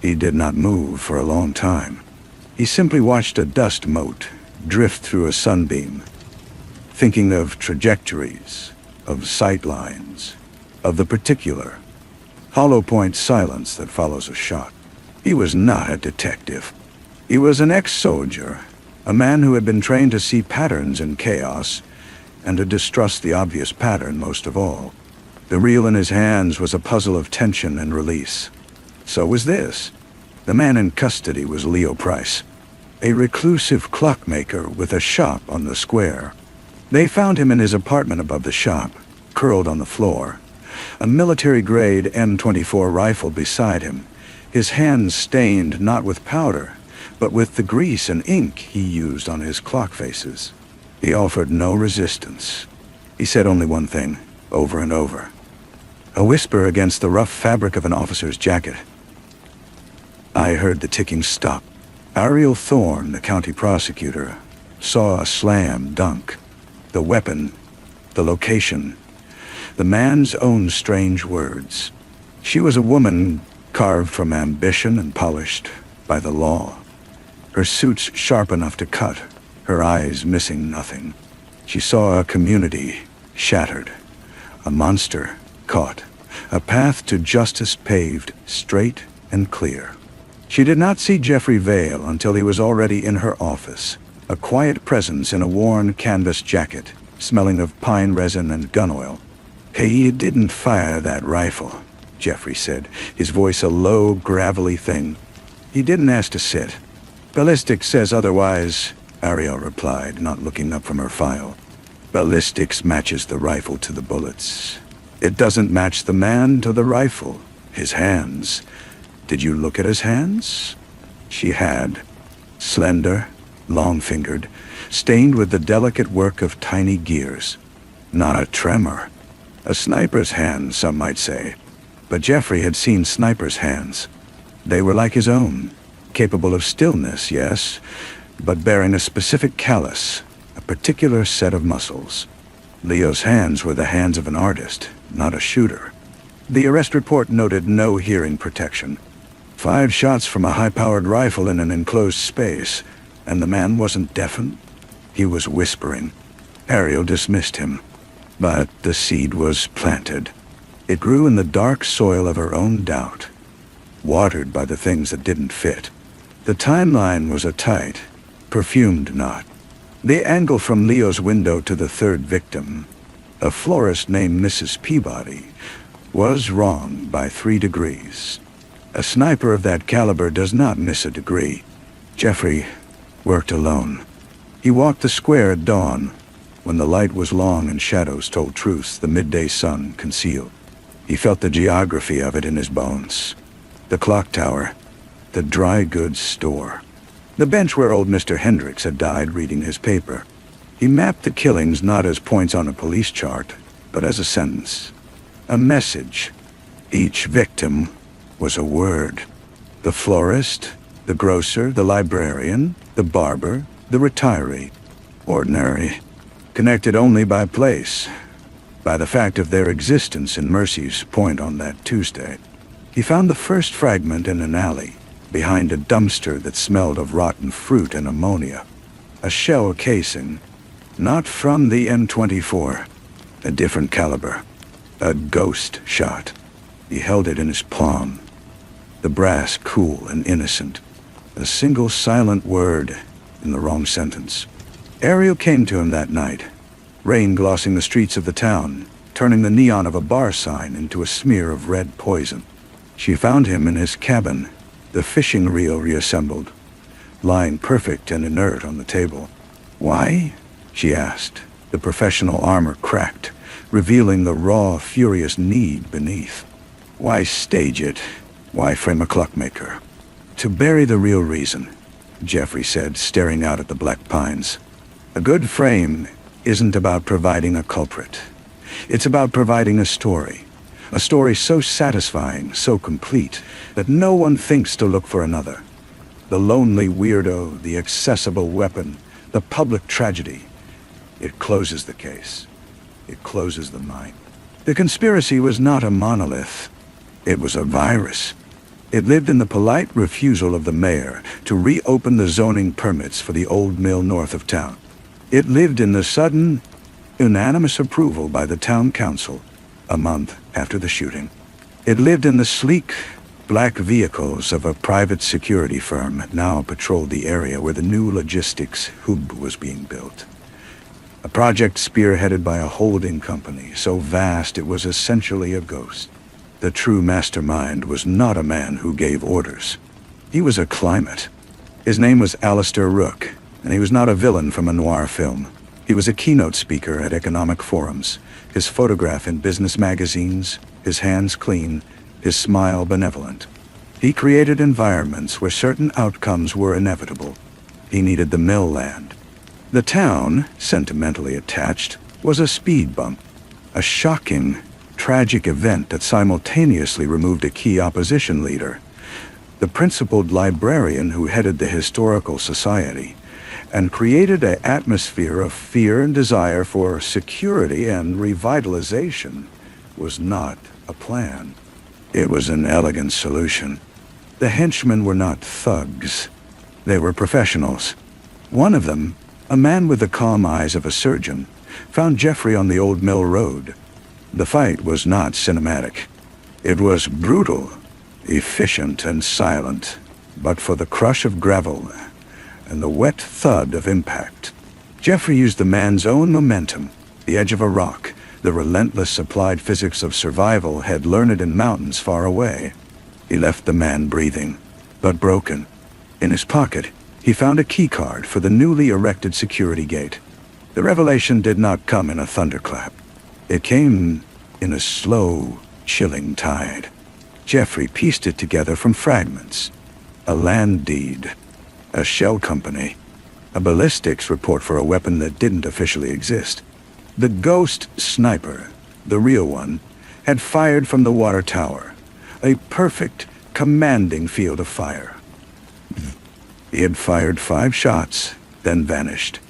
He did not move for a long time. He simply watched a dust mote drift through a sunbeam, thinking of trajectories, of sight lines, of the particular, hollow point silence that follows a shot. He was not a detective. He was an ex-soldier, a man who had been trained to see patterns in chaos and to distrust the obvious pattern most of all. The reel in his hands was a puzzle of tension and release. So was this. The man in custody was Leo Price, a reclusive clockmaker with a shop on the square. They found him in his apartment above the shop, curled on the floor, a military-grade M24 rifle beside him, his hands stained not with powder, but with the grease and ink he used on his clock faces. He offered no resistance. He said only one thing, over and over. A whisper against the rough fabric of an officer's jacket. I heard the ticking stop. Ariel Thorne, the county prosecutor, saw a slam dunk. The weapon, the location, the man's own strange words. She was a woman carved from ambition and polished by the law. Her suits sharp enough to cut, her eyes missing nothing. She saw a community shattered, a monster caught, a path to justice paved straight and clear. She did not see Geoffrey Vale until he was already in her office, a quiet presence in a worn canvas jacket, smelling of pine resin and gun oil. "He didn't fire that rifle," Geoffrey said, his voice a low, gravelly thing. "He didn't ask to sit." "Ballistics says otherwise," Ariel replied, not looking up from her file. "Ballistics matches the rifle to the bullets. It doesn't match the man to the rifle. His hands. Did you look at his hands?" She had. Slender, long-fingered, stained with the delicate work of tiny gears. Not a tremor. A sniper's hands, some might say. But Geoffrey had seen snipers' hands. They were like his own, capable of stillness, yes, but bearing a specific callus, a particular set of muscles. Leo's hands were the hands of an artist, not a shooter. The arrest report noted no hearing protection. 5 shots from a high-powered rifle in an enclosed space, and the man wasn't deafened. He was whispering. Ariel dismissed him. But the seed was planted. It grew in the dark soil of her own doubt, watered by the things that didn't fit. The timeline was a tight, perfumed knot. The angle from Leo's window to the third victim, a florist named Mrs. Peabody, was wrong by 3 degrees. A sniper of that caliber does not miss a degree. Geoffrey worked alone. He walked the square at dawn, when the light was long and shadows told truths the midday sun concealed. He felt the geography of it in his bones. The clock tower, the dry goods store, the bench where old Mr. Hendricks had died reading his paper. He mapped the killings not as points on a police chart, but as a sentence, a message. Each victim was a word. The florist, the grocer, the librarian, the barber, the retiree. Ordinary, connected only by place, by the fact of their existence in Mercy's Point on that Tuesday. He found the first fragment in an alley, behind a dumpster that smelled of rotten fruit and ammonia. A shell casing, not from the M24, a different caliber, a ghost shot. He held it in his palm, the brass cool and innocent, a single silent word in the wrong sentence. Ariel came to him that night, rain glossing the streets of the town, turning the neon of a bar sign into a smear of red poison. She found him in his cabin, the fishing reel reassembled, lying perfect and inert on the table. "Why?" she asked. The professional armor cracked, revealing the raw, furious need beneath. "Why stage it? Why frame a clockmaker?" "To bury the real reason," Geoffrey said, staring out at the black pines. "A good frame isn't about providing a culprit. It's about providing a story so satisfying, so complete, that no one thinks to look for another. The lonely weirdo, the accessible weapon, the public tragedy. It closes the case. It closes the mind." The conspiracy was not a monolith. It was a virus. It lived in the polite refusal of the mayor to reopen the zoning permits for the old mill north of town. It lived in the sudden, unanimous approval by the town council a month after the shooting. It lived in the sleek, black vehicles of a private security firm that now patrolled the area where the new logistics hub was being built. A project spearheaded by a holding company so vast it was essentially a ghost. The true mastermind was not a man who gave orders. He was a climate. His name was Alistair Rook, and he was not a villain from a noir film. He was a keynote speaker at economic forums, his photograph in business magazines, his hands clean, his smile benevolent. He created environments where certain outcomes were inevitable. He needed the mill land. The town, sentimentally attached, was a speed bump, a shocking, tragic event that simultaneously removed a key opposition leader, the principled librarian who headed the Historical Society, and created an atmosphere of fear and desire for security and revitalization. Was not a plan. It was an elegant solution. The henchmen were not thugs. They were professionals. One of them, a man with the calm eyes of a surgeon, found Geoffrey on the Old Mill Road. The fight was not cinematic. It was brutal, efficient, and silent. but for the crush of gravel and the wet thud of impact. Jeffrey used the man's own momentum, the edge of a rock, the relentless applied physics of survival had learned in mountains far away. He left the man breathing, but broken. In his pocket, he found a keycard for the newly erected security gate. The revelation did not come in a thunderclap. It came in a slow, chilling tide. Jeffrey pieced it together from fragments. A land deed, a shell company, a ballistics report for a weapon that didn't officially exist. The ghost sniper, the real one, had fired from the water tower, a perfect, commanding field of fire. He had fired 5 shots, then vanished,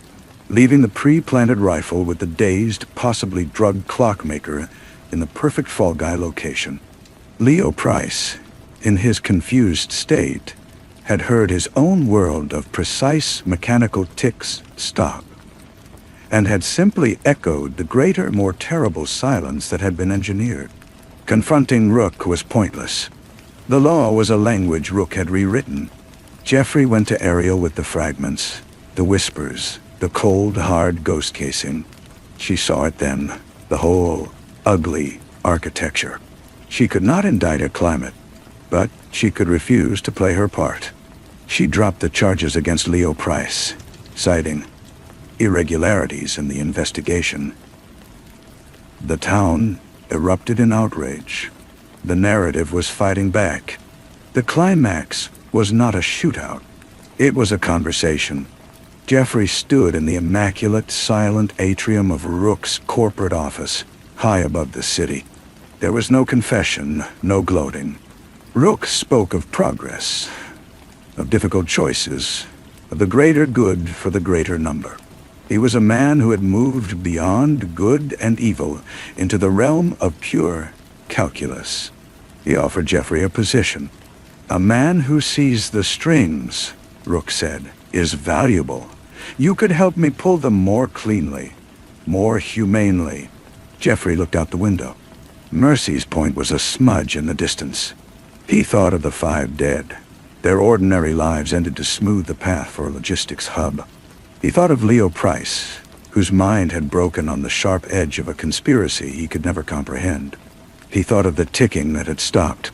leaving the pre-planted rifle with the dazed, possibly drugged clockmaker in the perfect fall guy location. Leo Price, in his confused state, had heard his own world of precise mechanical ticks stop, and had simply echoed the greater, more terrible silence that had been engineered. Confronting Rook was pointless. The law was a language Rook had rewritten. Jeffrey went to Ariel with the fragments, the whispers, the cold, hard ghost casing. She saw it then, the whole ugly architecture. She could not indict a climate, but she could refuse to play her part. She dropped the charges against Leo Price, citing irregularities in the investigation. The town erupted in outrage. The narrative was fighting back. The climax was not a shootout. It was a conversation. Jeffrey stood in the immaculate, silent atrium of Rook's corporate office, high above the city. There was no confession, no gloating. Rook spoke of progress, of difficult choices, of the greater good for the greater number. He was a man who had moved beyond good and evil into the realm of pure calculus. He offered Jeffrey a position. A man who sees the strings, Rook said, is valuable. You could help me pull them more cleanly, more humanely. Jeffrey looked out the window. Mercy's Point was a smudge in the distance. He thought of the 5 dead. Their ordinary lives ended to smooth the path for a logistics hub. He thought of Leo Price, whose mind had broken on the sharp edge of a conspiracy he could never comprehend. He thought of the ticking that had stopped.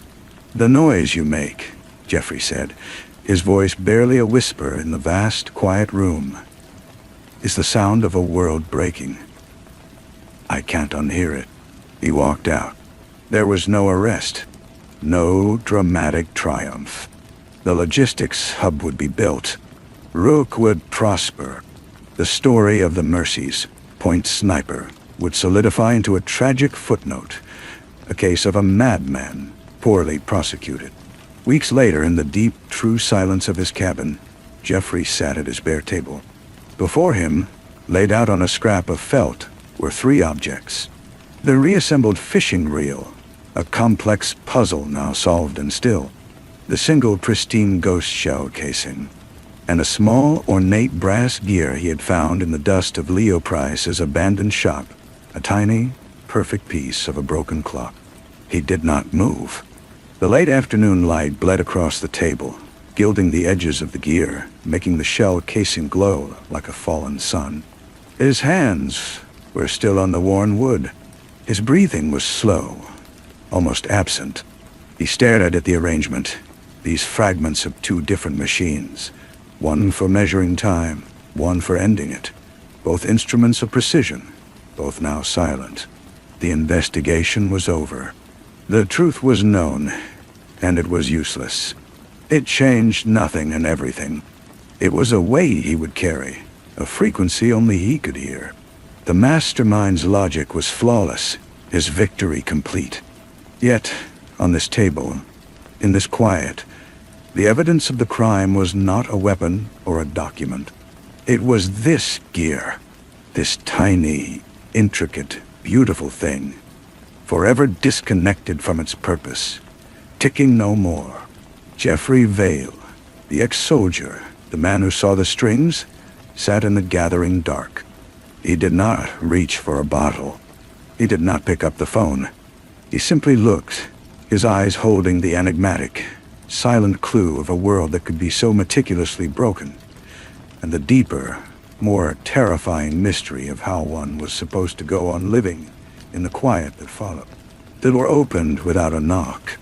"The noise you make," Jeffrey said, his voice barely a whisper in the vast, quiet room, "is the sound of a world breaking. I can't unhear it." He walked out. There was no arrest, no dramatic triumph. The logistics hub would be built. Rook would prosper. The story of the Mercy's Point sniper would solidify into a tragic footnote, a case of a madman poorly prosecuted. Weeks later, in the deep, true silence of his cabin, Jeffrey sat at his bare table. Before him, laid out on a scrap of felt, were 3 objects. The reassembled fishing reel, a complex puzzle now solved and still. The single pristine ghost shell casing, and a small, ornate brass gear he had found in the dust of Leo Price's abandoned shop, a tiny, perfect piece of a broken clock. He did not move. The late afternoon light bled across the table, gilding the edges of the gear, making the shell casing glow like a fallen sun. His hands were still on the worn wood. His breathing was slow, almost absent. He stared at the arrangement, these fragments of 2 different machines, one for measuring time, one for ending it. Both instruments of precision, both now silent. The investigation was over. The truth was known, and it was useless. It changed nothing and everything. It was a weight he would carry, a frequency only he could hear. The mastermind's logic was flawless, his victory complete. Yet, on this table, in this quiet, the evidence of the crime was not a weapon or a document. It was this gear, this tiny, intricate, beautiful thing, forever disconnected from its purpose, ticking no more. Jeffrey Vale, the ex-soldier, the man who saw the strings, sat in the gathering dark. He did not reach for a bottle. He did not pick up the phone. He simply looked, his eyes holding the enigmatic, silent clue of a world that could be so meticulously broken, and the deeper, more terrifying mystery of how one was supposed to go on living in the quiet that followed. The door opened without a knock.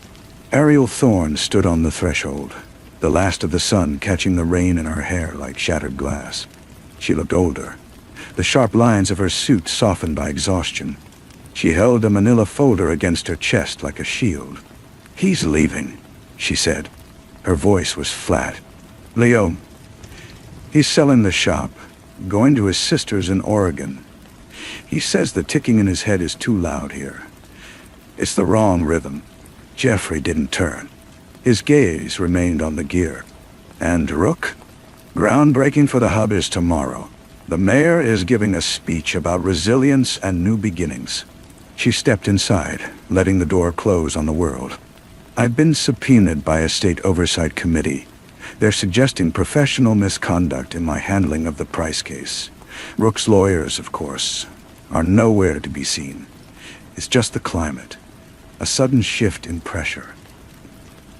Ariel Thorne stood on the threshold, the last of the sun catching the rain in her hair like shattered glass. She looked older, the sharp lines of her suit softened by exhaustion. She held a manila folder against her chest like a shield. "He's leaving," she said. Her voice was flat. "Leo, he's selling the shop, going to his sister's in Oregon. He says the ticking in his head is too loud here. It's the wrong rhythm." Jeffrey didn't turn. His gaze remained on the gear. "And Rook? Groundbreaking for the hub is tomorrow. The mayor is giving a speech about resilience and new beginnings." She stepped inside, letting the door close on the world. "I've been subpoenaed by a state oversight committee. They're suggesting professional misconduct in my handling of the Price case. Rook's lawyers, of course, are nowhere to be seen. It's just the climate. A sudden shift in pressure."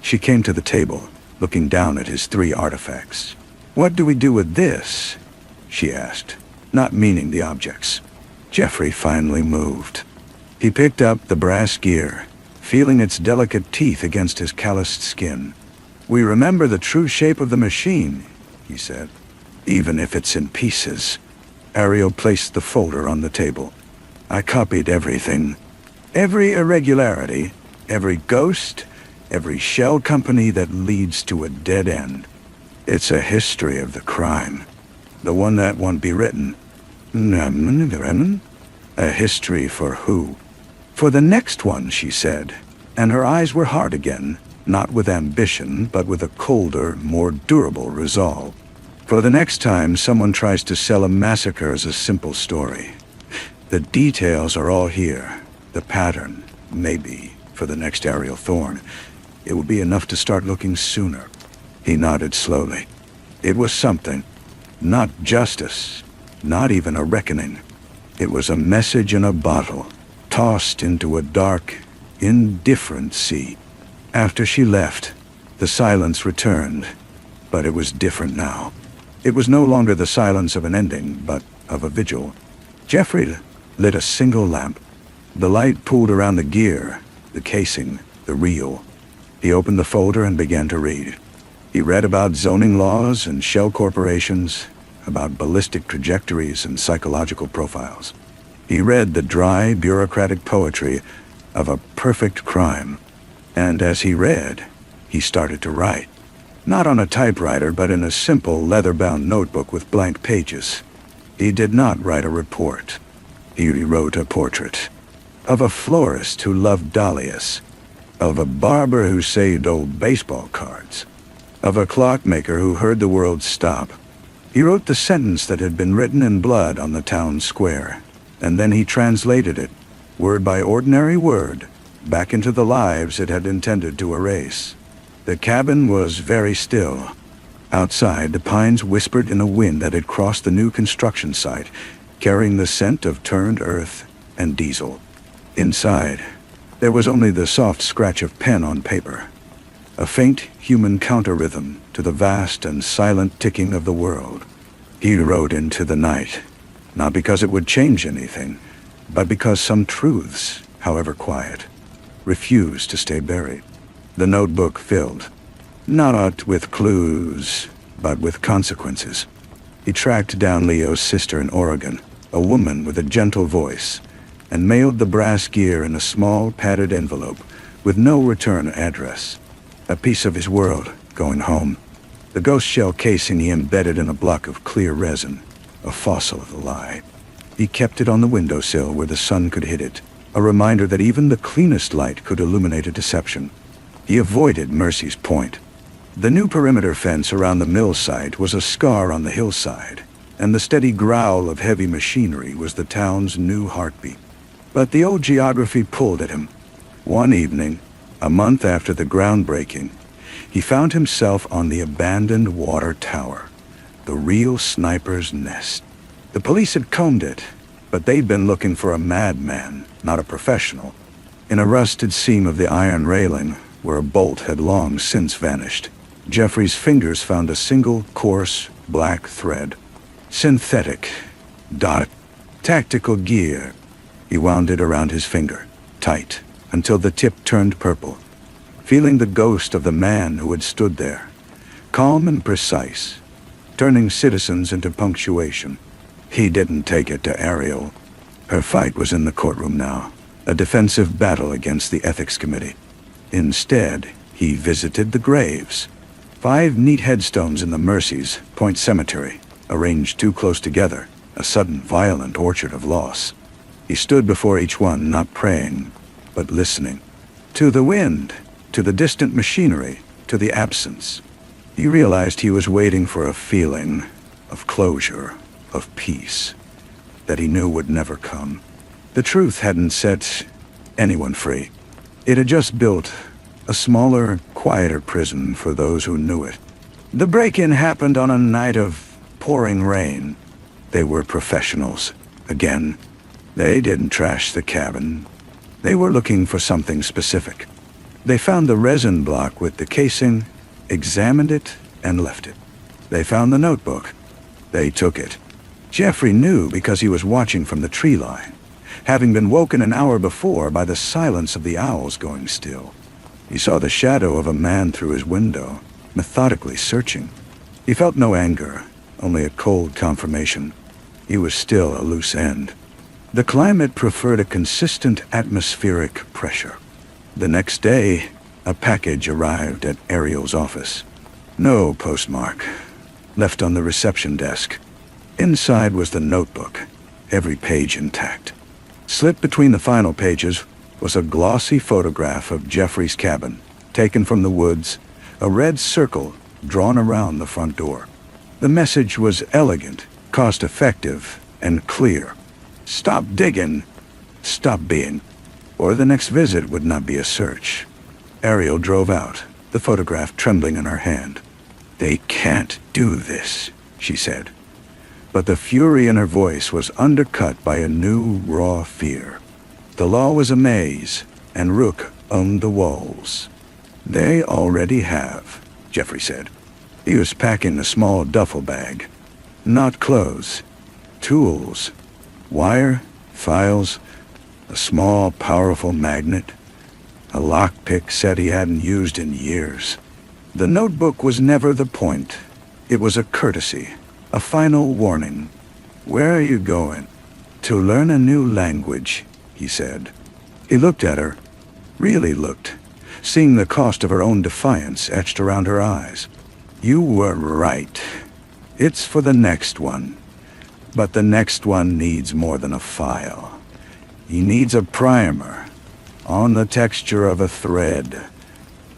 She came to the table, looking down at his 3 artifacts. "What do we do with this?" she asked, not meaning the objects. Jeffrey finally moved. He picked up the brass gear, feeling its delicate teeth against his calloused skin. "We remember the true shape of the machine," he said, "even if it's in pieces." Ariel placed the folder on the table. "I copied everything. Every irregularity, every ghost, every shell company that leads to a dead end. It's a history of the crime. The one that won't be written. A history for who?" "For the next one," she said, and her eyes were hard again, not with ambition, but with a colder, more durable resolve. "For the next time someone tries to sell a massacre as a simple story. The details are all here. The pattern, maybe, for the next Ariel Thorne. It will be enough to start looking sooner." He nodded slowly. It was something. Not justice, not even a reckoning. It was a message in a bottle, tossed into a dark, indifferent sea. After she left, the silence returned, but it was different now. It was no longer the silence of an ending, but of a vigil. Jeffrey lit a single lamp. The light pooled around the gear, the casing, the reel. He opened the folder and began to read. He read about zoning laws and shell corporations, about ballistic trajectories and psychological profiles. He read the dry, bureaucratic poetry of a perfect crime. And as he read, he started to write. Not on a typewriter, but in a simple, leather-bound notebook with blank pages. He did not write a report. He wrote a portrait. Of a florist who loved dahlias. Of a barber who saved old baseball cards. Of a clockmaker who heard the world stop. He wrote the sentence that had been written in blood on the town square, and then he translated it, word by ordinary word, back into the lives it had intended to erase. The cabin was very still. Outside, the pines whispered in a wind that had crossed the new construction site, carrying the scent of turned earth and diesel. Inside, there was only the soft scratch of pen on paper, a faint human counter-rhythm to the vast and silent ticking of the world. He wrote into the night, not because it would change anything, but because some truths, however quiet, refused to stay buried. The notebook filled, not with clues, but with consequences. He tracked down Leo's sister in Oregon, a woman with a gentle voice, and mailed the brass gear in a small, padded envelope with no return address. A piece of his world going home. The ghost shell casing he embedded in a block of clear resin, a fossil of the lie. He kept it on the windowsill where the sun could hit it, a reminder that even the cleanest light could illuminate a deception. He avoided Mercy's Point. The new perimeter fence around the mill site was a scar on the hillside, and the steady growl of heavy machinery was the town's new heartbeat. But the old geography pulled at him. One evening, a month after the groundbreaking, he found himself on the abandoned water tower, the real sniper's nest. The police had combed it, but they'd been looking for a madman, not a professional. In a rusted seam of the iron railing where a bolt had long since vanished. Jeffrey's fingers found a single, coarse, black thread. Synthetic. Dot. Tactical gear. He wound it around his finger, tight, until the tip turned purple. Feeling the ghost of the man who had stood there, calm and precise, turning citizens into punctuation. He didn't take it to Ariel. Her fight was in the courtroom now, a defensive battle against the ethics committee. Instead, he visited the graves. 5 neat headstones in the Mercies Point Cemetery, arranged too close together, a sudden violent orchard of loss. He stood before each one, not praying, but listening. To the wind, to the distant machinery, to the absence. He realized he was waiting for a feeling of closure, of peace, that he knew would never come. The truth hadn't set anyone free. It had just built a smaller, quieter prison for those who knew it. The break-in happened on a night of pouring rain. They were professionals. Again, they didn't trash the cabin. They were looking for something specific. They found the resin block with the casing, examined it, and left it. They found the notebook. They took it. Jeffrey knew because he was watching from the tree line, having been woken an hour before by the silence of the owls going still. He saw the shadow of a man through his window, methodically searching. He felt no anger, only a cold confirmation. He was still a loose end. The climate preferred a consistent atmospheric pressure. The next day, a package arrived at Ariel's office. No postmark, left on the reception desk. Inside was the notebook, every page intact. Slipped between the final pages was a glossy photograph of Jeffrey's cabin, taken from the woods, a red circle drawn around the front door. The message was elegant, cost-effective, and clear. Stop digging, stop being, or the next visit would not be a search. Ariel drove out, the photograph trembling in her hand. "They can't do this," she said. But the fury in her voice was undercut by a new, raw fear. The law was a maze, and Rook owned the walls. "They already have," Jeffrey said. He was packing a small duffel bag. Not clothes. Tools. Wire, files, a small, powerful magnet, a lockpick set he hadn't used in years. The notebook was never the point. It was a courtesy, a final warning. "Where are you going?" "To learn a new language," he said. He looked at her, really looked, seeing the cost of her own defiance etched around her eyes. "You were right. It's for the next one. But the next one needs more than a file. He needs a primer, on the texture of a thread,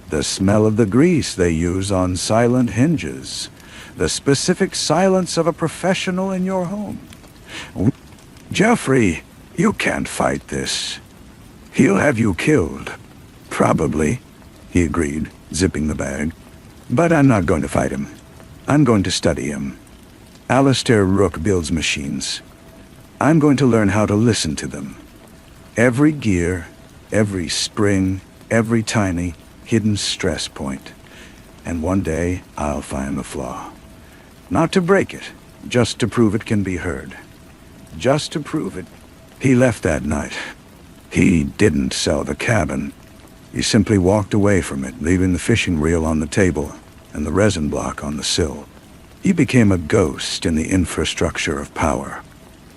the smell of the grease they use on silent hinges, the specific silence of a professional in your home. Jeffrey, you can't fight this. He'll have you killed." "Probably," he agreed, zipping the bag. "But I'm not going to fight him. I'm going to study him. Alistair Rook builds machines. I'm going to learn how to listen to them. Every gear, every spring, every tiny, hidden stress point. And one day, I'll find the flaw. Not to break it, just to prove it can be heard. Just to prove it." He left that night. He didn't sell the cabin. He simply walked away from it, leaving the fishing reel on the table and the resin block on the sill. He became a ghost in the infrastructure of power.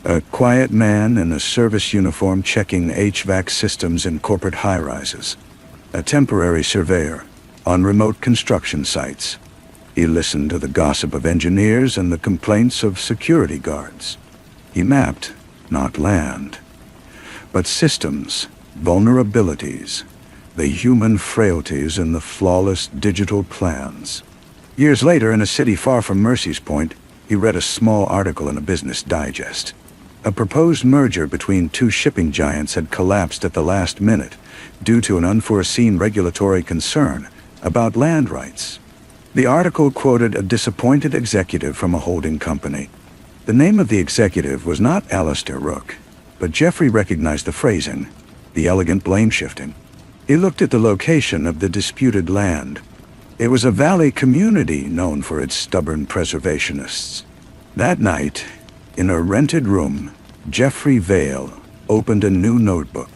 A quiet man in a service uniform checking HVAC systems in corporate high-rises. A temporary surveyor on remote construction sites. He listened to the gossip of engineers and the complaints of security guards. He mapped, not land, but systems, vulnerabilities, the human frailties in the flawless digital plans. Years later, in a city far from Mercy's Point, he read a small article in a Business Digest. A proposed merger between 2 shipping giants had collapsed at the last minute due to an unforeseen regulatory concern about land rights. The article quoted a disappointed executive from a holding company. The name of the executive was not Alistair Rook, but Jeffrey recognized the phrasing, the elegant blame-shifting. He looked at the location of the disputed land. It was a valley community known for its stubborn preservationists. That night, in a rented room, Jeffrey Vale opened a new notebook.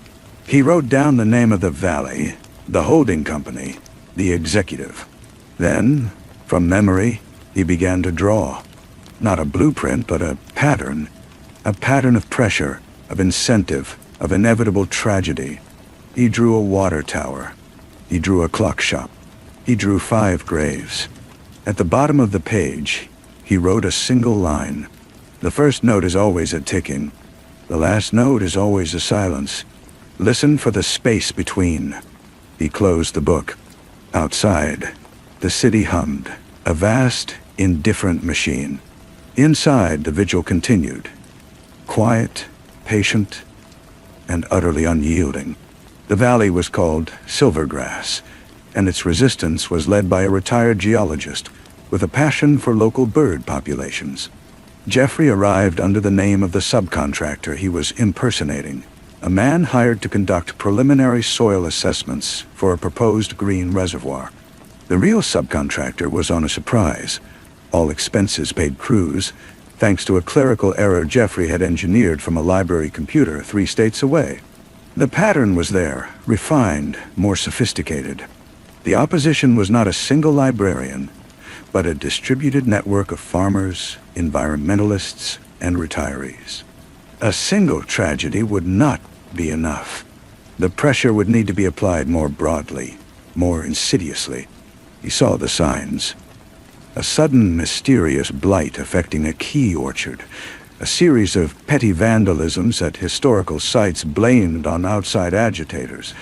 He wrote down the name of the valley, the holding company, the executive. Then, from memory, he began to draw. Not a blueprint, but a pattern. A pattern of pressure, of incentive, of inevitable tragedy. He drew a water tower. He drew a clock shop. He drew 5 graves. At the bottom of the page, he wrote a single line. The first note is always a ticking. The last note is always a silence. Listen for the space between. He closed the book. Outside, the city hummed, a vast, indifferent machine. Inside, the vigil continued. Quiet, patient, and utterly unyielding. The valley was called Silvergrass, and its resistance was led by a retired geologist with a passion for local bird populations. Jeffrey arrived under the name of the subcontractor he was impersonating, a man hired to conduct preliminary soil assessments for a proposed green reservoir. The real subcontractor was on a surprise. All expenses paid crews, thanks to a clerical error Jeffrey had engineered from a library computer 3 states away. The pattern was there, refined, more sophisticated. The opposition was not a single librarian, but a distributed network of farmers, environmentalists, and retirees. A single tragedy would not be enough. The pressure would need to be applied more broadly, more insidiously. He saw the signs. A sudden, mysterious blight affecting a key orchard, a series of petty vandalisms at historical sites blamed on outside agitators,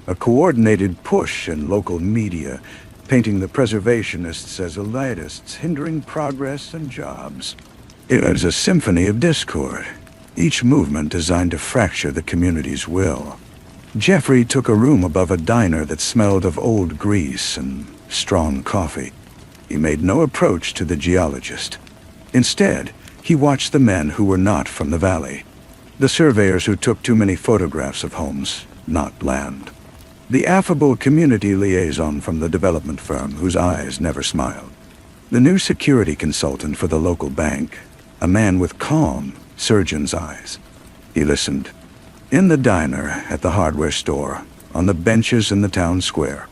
a coordinated push in local media, painting the preservationists as elitists, hindering progress and jobs. It was a symphony of discord, each movement designed to fracture the community's will. Jeffrey took a room above a diner that smelled of old grease and strong coffee. He made no approach to the geologist. Instead, he watched the men who were not from the valley, the surveyors who took too many photographs of homes, not land. The affable community liaison from the development firm whose eyes never smiled. The new security consultant for the local bank, a man with calm, surgeon's eyes. He listened. In the diner, at the hardware store, on the benches in the town square,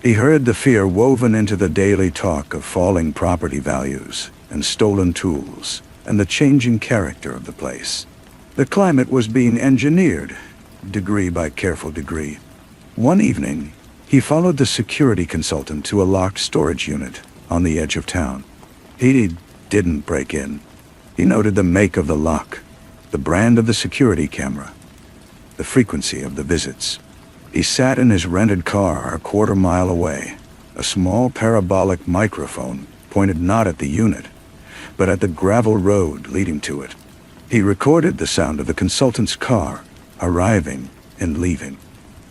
he heard the fear woven into the daily talk of falling property values and stolen tools and the changing character of the place. The climate was being engineered, degree by careful degree. One evening, he followed the security consultant to a locked storage unit on the edge of town. He didn't break in. He noted the make of the lock, the brand of the security camera, the frequency of the visits. He sat in his rented car a quarter-mile away, a small parabolic microphone pointed not at the unit, but at the gravel road leading to it. He recorded the sound of the consultant's car arriving and leaving.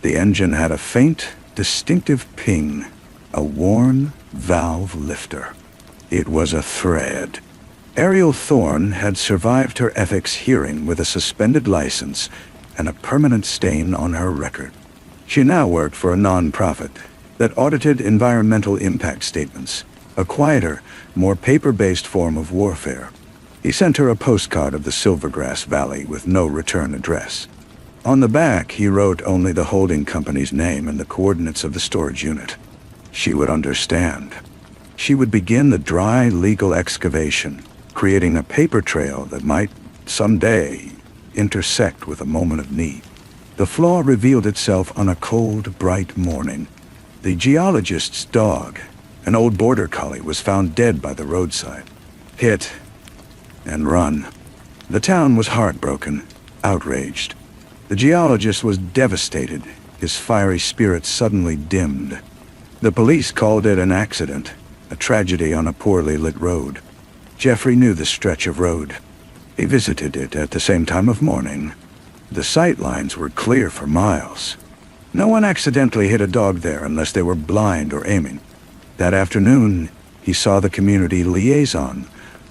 The engine had a faint, distinctive ping, a worn valve lifter. It was a thread. Ariel Thorne had survived her ethics hearing with a suspended license and a permanent stain on her record. She now worked for a non-profit that audited environmental impact statements, a quieter, more paper-based form of warfare. He sent her a postcard of the Silvergrass Valley with no return address. On the back, he wrote only the holding company's name and the coordinates of the storage unit. She would understand. She would begin the dry, legal excavation, creating a paper trail that might, someday, intersect with a moment of need. The flaw revealed itself on a cold, bright morning. The geologist's dog, an old border collie, was found dead by the roadside. Hit and run. The town was heartbroken, outraged. The geologist was devastated, his fiery spirit suddenly dimmed. The police called it an accident, a tragedy on a poorly lit road. Jeffrey knew the stretch of road. He visited it at the same time of morning. The sight lines were clear for miles. No one accidentally hit a dog there unless they were blind or aiming. That afternoon, he saw the community liaison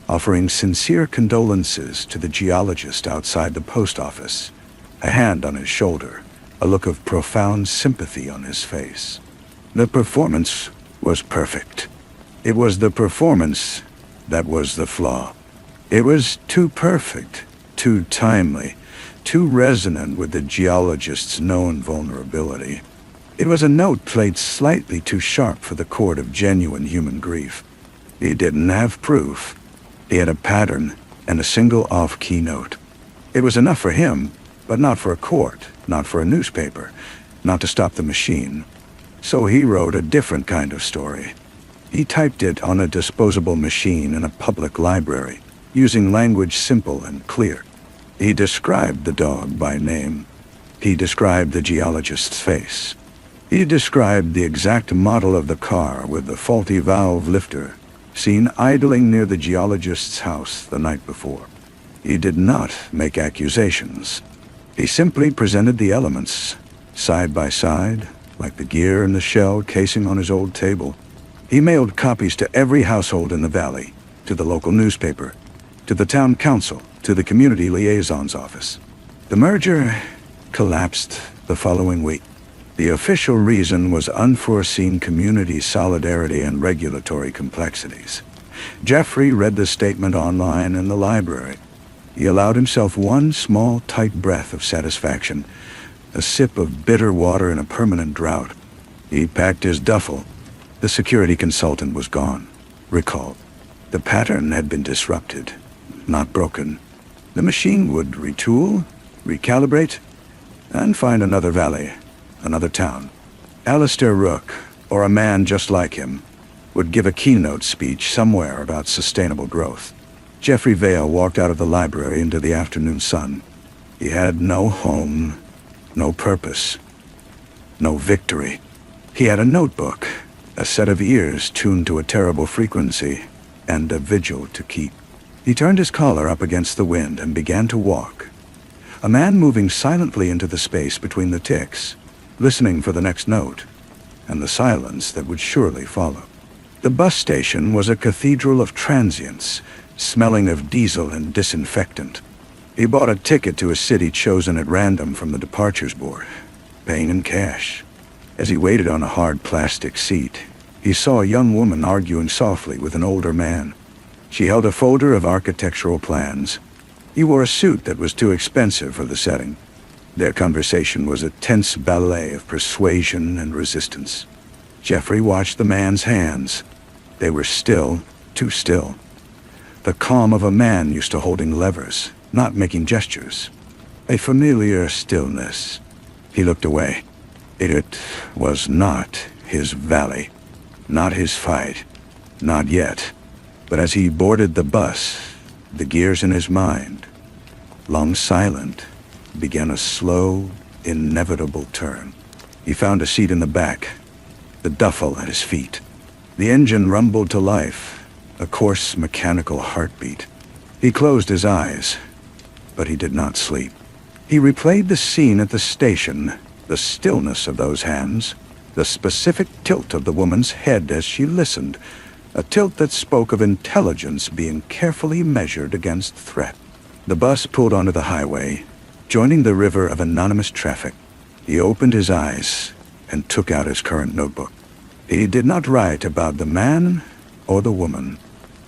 offering sincere condolences to the geologist outside the post office, a hand on his shoulder, a look of profound sympathy on his face. The performance was perfect. It was the performance that was the flaw. It was too perfect, too timely, too resonant with the geologist's known vulnerability. It was a note played slightly too sharp for the chord of genuine human grief. He didn't have proof. He had a pattern and a single off-key note. It was enough for him, but not for a court, not for a newspaper, not to stop the machine. So he wrote a different kind of story. He typed it on a disposable machine in a public library, using language simple and clear. He described the dog by name. He described the geologist's face. He described the exact model of the car with the faulty valve lifter, seen idling near the geologist's house the night before. He did not make accusations. He simply presented the elements, side by side, like the gear and the shell casing on his old table. He mailed copies to every household in the valley, to the local newspaper, to the town council, to the community liaison's office. The merger collapsed the following week. The official reason was unforeseen community solidarity and regulatory complexities. Jeffrey read the statement online in the library. He allowed himself one small, tight breath of satisfaction, a sip of bitter water in a permanent drought. He packed his duffel. The security consultant was gone, recalled. The pattern had been disrupted, not broken. The machine would retool, recalibrate, and find another valley, another town. Alistair Rook, or a man just like him, would give a keynote speech somewhere about sustainable growth. Jeffrey Vale walked out of the library into the afternoon sun. He had no home, no purpose, no victory. He had a notebook, a set of ears tuned to a terrible frequency, and a vigil to keep. He turned his collar up against the wind and began to walk. A man moving silently into the space between the ticks, listening for the next note, and the silence that would surely follow. The bus station was a cathedral of transients, smelling of diesel and disinfectant. He bought a ticket to a city chosen at random from the departures board, paying in cash. As he waited on a hard plastic seat, he saw a young woman arguing softly with an older man. She held a folder of architectural plans. He wore a suit that was too expensive for the setting. Their conversation was a tense ballet of persuasion and resistance. Jeffrey watched the man's hands. They were still, too still. The calm of a man used to holding levers, not making gestures. A familiar stillness. He looked away. It was not his valley, not his fight, not yet. But as he boarded the bus, the gears in his mind, long silent, began a slow, inevitable turn. He found a seat in the back, the duffel at his feet. The engine rumbled to life, a coarse mechanical heartbeat. He closed his eyes, but he did not sleep. He replayed the scene at the station, the stillness of those hands, the specific tilt of the woman's head as she listened, a tilt that spoke of intelligence being carefully measured against threat. The bus pulled onto the highway, joining the river of anonymous traffic. He opened his eyes and took out his current notebook. He did not write about the man or the woman.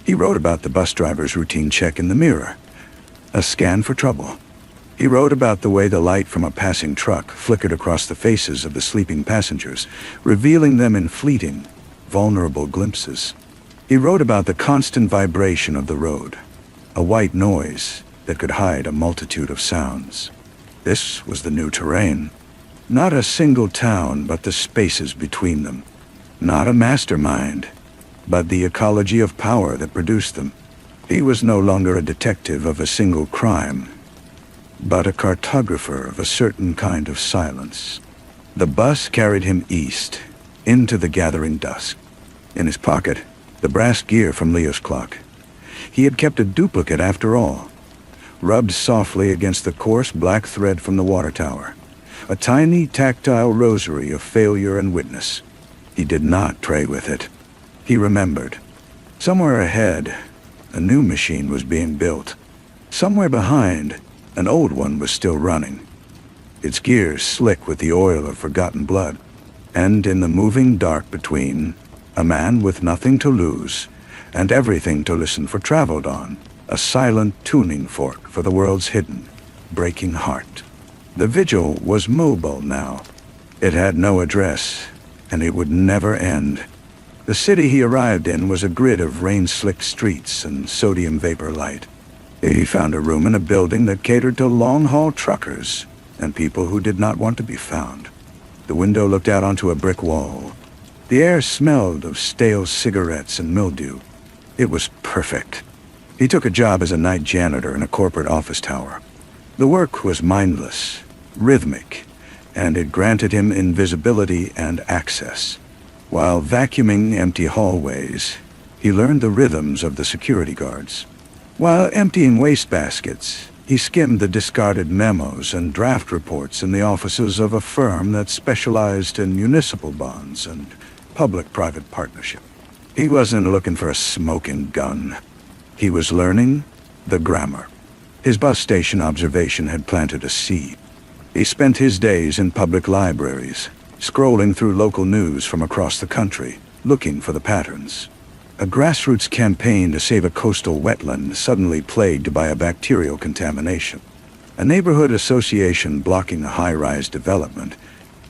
He wrote about the bus driver's routine check in the mirror, a scan for trouble. He wrote about the way the light from a passing truck flickered across the faces of the sleeping passengers, revealing them in fleeting, vulnerable glimpses. He wrote about the constant vibration of the road, a white noise that could hide a multitude of sounds. This was the new terrain. Not a single town, but the spaces between them. Not a mastermind, but the ecology of power that produced them. He was no longer a detective of a single crime, but a cartographer of a certain kind of silence. The bus carried him east, into the gathering dusk. In his pocket, the brass gear from Leo's clock. He had kept a duplicate after all, rubbed softly against the coarse black thread from the water tower, a tiny tactile rosary of failure and witness. He did not pray with it. He remembered. Somewhere ahead, a new machine was being built. Somewhere behind, an old one was still running. its gears slick with the oil of forgotten blood. And in the moving dark between, a man with nothing to lose and everything to listen for traveled on, a silent tuning fork for the world's hidden, breaking heart. The vigil was mobile now. It had no address, and it would never end. The city he arrived in was a grid of rain-slicked streets and sodium vapor light. He found a room in a building that catered to long-haul truckers and people who did not want to be found. The window looked out onto a brick wall. The air smelled of stale cigarettes and mildew. It was perfect. He took a job as a night janitor in a corporate office tower. The work was mindless, rhythmic, and it granted him invisibility and access. While vacuuming empty hallways, he learned the rhythms of the security guards. While emptying wastebaskets, he skimmed the discarded memos and draft reports in the offices of a firm that specialized in municipal bonds and public-private partnership. He wasn't looking for a smoking gun. He was learning the grammar. His bus station observation had planted a seed. He spent his days in public libraries, scrolling through local news from across the country, looking for the patterns. A grassroots campaign to save a coastal wetland suddenly plagued by a bacterial contamination. A neighborhood association blocking a high-rise development,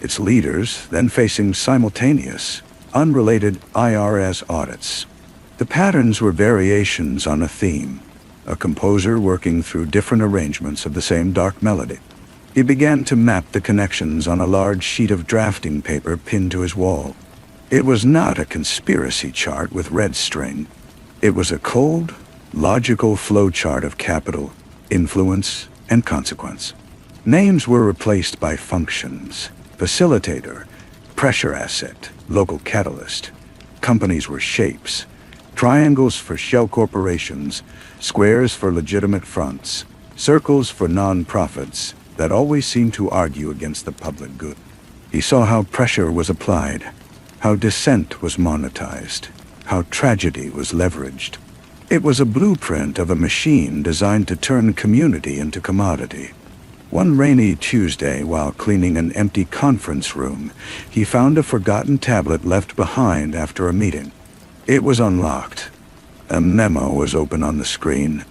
its leaders then facing simultaneous, unrelated IRS audits. The patterns were variations on a theme, a composer working through different arrangements of the same dark melody. He began to map the connections on a large sheet of drafting paper pinned to his wall. It was not a conspiracy chart with red string. It was a cold, logical flowchart of capital, influence, and consequence. Names were replaced by functions: facilitator, pressure asset, local catalyst. Companies were shapes: triangles for shell corporations, squares for legitimate fronts, circles for non-profits that always seemed to argue against the public good. He saw how pressure was applied, how dissent was monetized, how tragedy was leveraged. It was a blueprint of a machine designed to turn community into commodity. One rainy Tuesday, while cleaning an empty conference room, he found a forgotten tablet left behind after a meeting. It was unlocked. A memo was open on the screen.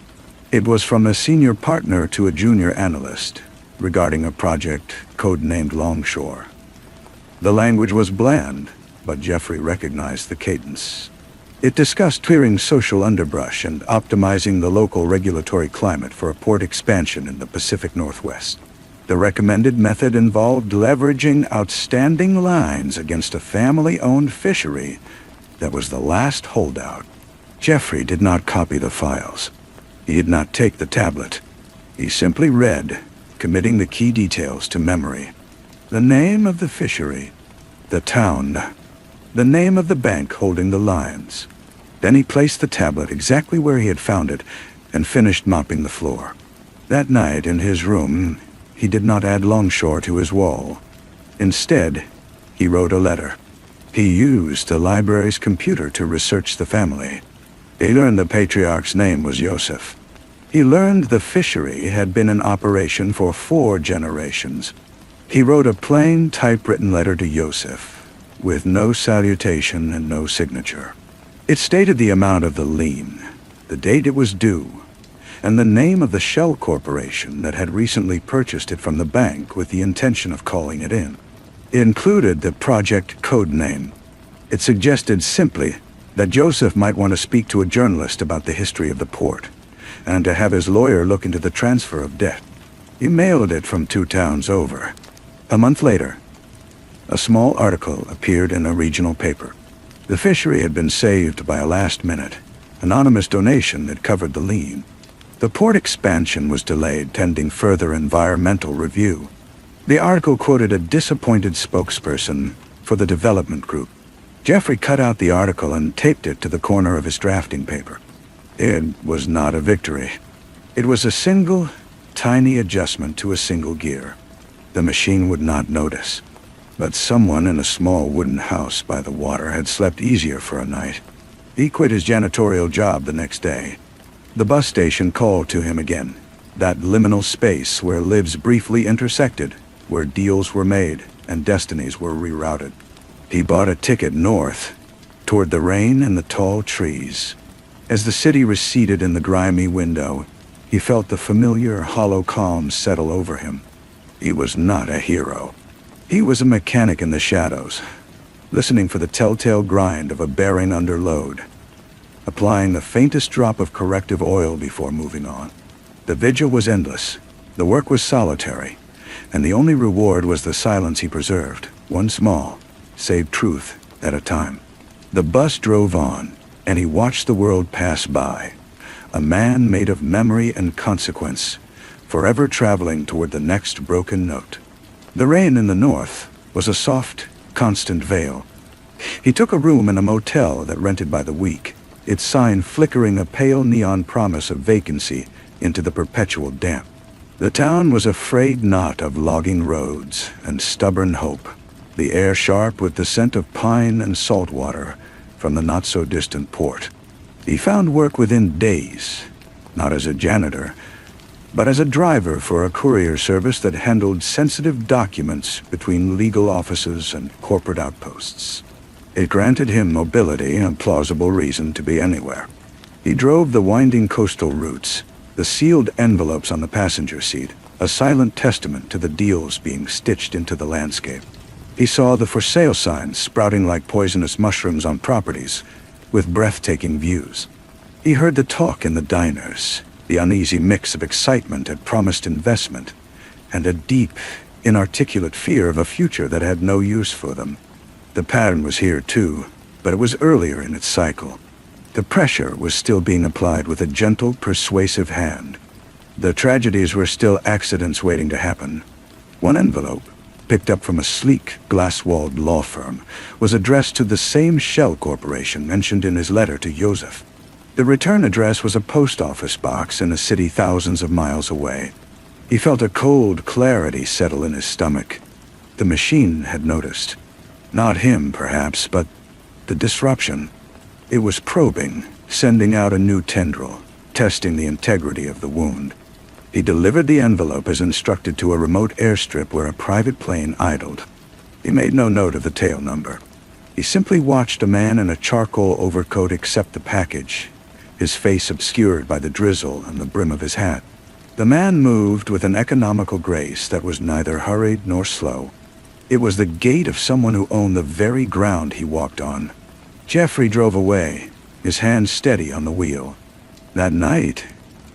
It was from a senior partner to a junior analyst regarding a project codenamed Longshore. The language was bland, but Jeffrey recognized the cadence. It discussed clearing social underbrush and optimizing the local regulatory climate for a port expansion in the Pacific Northwest. The recommended method involved leveraging outstanding lines against a family-owned fishery that was the last holdout. Jeffrey did not copy the files. He did not take the tablet. He simply read, committing the key details to memory. The name of the fishery, the town, the name of the bank holding the lines. Then he placed the tablet exactly where he had found it and finished mopping the floor. That night in his room, he did not add Longshore to his wall. Instead, he wrote a letter. He used the library's computer to research the family. He learned the patriarch's name was Joseph. He learned the fishery had been in operation for 4 generations. He wrote a plain typewritten letter to Joseph, with no salutation and no signature. It stated the amount of the lien, the date it was due, and the name of the shell corporation that had recently purchased it from the bank with the intention of calling it in. It included the project code name. It suggested simply that Joseph might want to speak to a journalist about the history of the port, and to have his lawyer look into the transfer of debt. He mailed it from 2 towns over. A month later, a small article appeared in a regional paper. The fishery had been saved by a last-minute, anonymous donation that covered the lien. The port expansion was delayed pending further environmental review. The article quoted a disappointed spokesperson for the development group. Jeffrey cut out the article and taped it to the corner of his drafting paper. It was not a victory. It was a single, tiny adjustment to a single gear. The machine would not notice. But someone in a small wooden house by the water had slept easier for a night. He quit his janitorial job the next day. The bus station called to him again, that liminal space where lives briefly intersected, where deals were made and destinies were rerouted. He bought a ticket north, toward the rain and the tall trees. As the city receded in the grimy window, he felt the familiar, hollow calm settle over him. He was not a hero. He was a mechanic in the shadows, listening for the telltale grind of a bearing under load, applying the faintest drop of corrective oil before moving on. The vigil was endless, the work was solitary, and the only reward was the silence he preserved, one small, saved truth at a time. The bus drove on, and he watched the world pass by, a man made of memory and consequence, forever traveling toward the next broken note. The rain in the north was a soft, constant veil. He took a room in a motel that rented by the week, its sign flickering a pale neon promise of vacancy into the perpetual damp. The town was a frayed knot of logging roads and stubborn hope, the air sharp with the scent of pine and salt water from the not-so-distant port. He found work within days, not as a janitor, but as a driver for a courier service that handled sensitive documents between legal offices and corporate outposts. It granted him mobility and a plausible reason to be anywhere. He drove the winding coastal routes, the sealed envelopes on the passenger seat, a silent testament to the deals being stitched into the landscape. He saw the for sale signs sprouting like poisonous mushrooms on properties, with breathtaking views. He heard the talk in the diners, the uneasy mix of excitement at promised investment, and a deep, inarticulate fear of a future that had no use for them. The pattern was here too, but it was earlier in its cycle. The pressure was still being applied with a gentle, persuasive hand. The tragedies were still accidents waiting to happen. One envelope, picked up from a sleek, glass-walled law firm, was addressed to the same shell corporation mentioned in his letter to Joseph. The return address was a post office box in a city thousands of miles away. He felt a cold clarity settle in his stomach. The machine had noticed. Not him, perhaps, but the disruption. It was probing, sending out a new tendril, testing the integrity of the wound. He delivered the envelope as instructed to a remote airstrip where a private plane idled. He made no note of the tail number. He simply watched a man in a charcoal overcoat accept the package, his face obscured by the drizzle and the brim of his hat. The man moved with an economical grace that was neither hurried nor slow. It was the gait of someone who owned the very ground he walked on. Jeffrey drove away, his hand steady on the wheel. That night,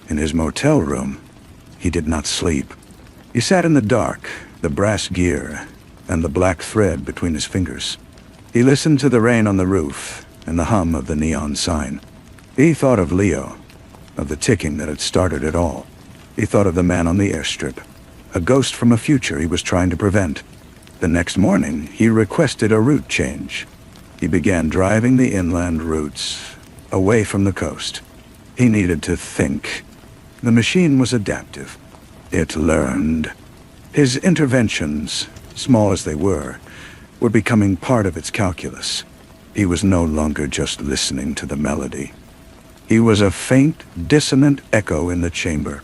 in his motel room, he did not sleep. He sat in the dark, the brass gear, and the black thread between his fingers. He listened to the rain on the roof and the hum of the neon sign. He thought of Leo, of the ticking that had started it all. He thought of the man on the airstrip, a ghost from a future he was trying to prevent. The next morning, he requested a route change. He began driving the inland routes, away from the coast. He needed to think. The machine was adaptive. It learned. His interventions, small as they were becoming part of its calculus. He was no longer just listening to the melody. He was a faint, dissonant echo in the chamber.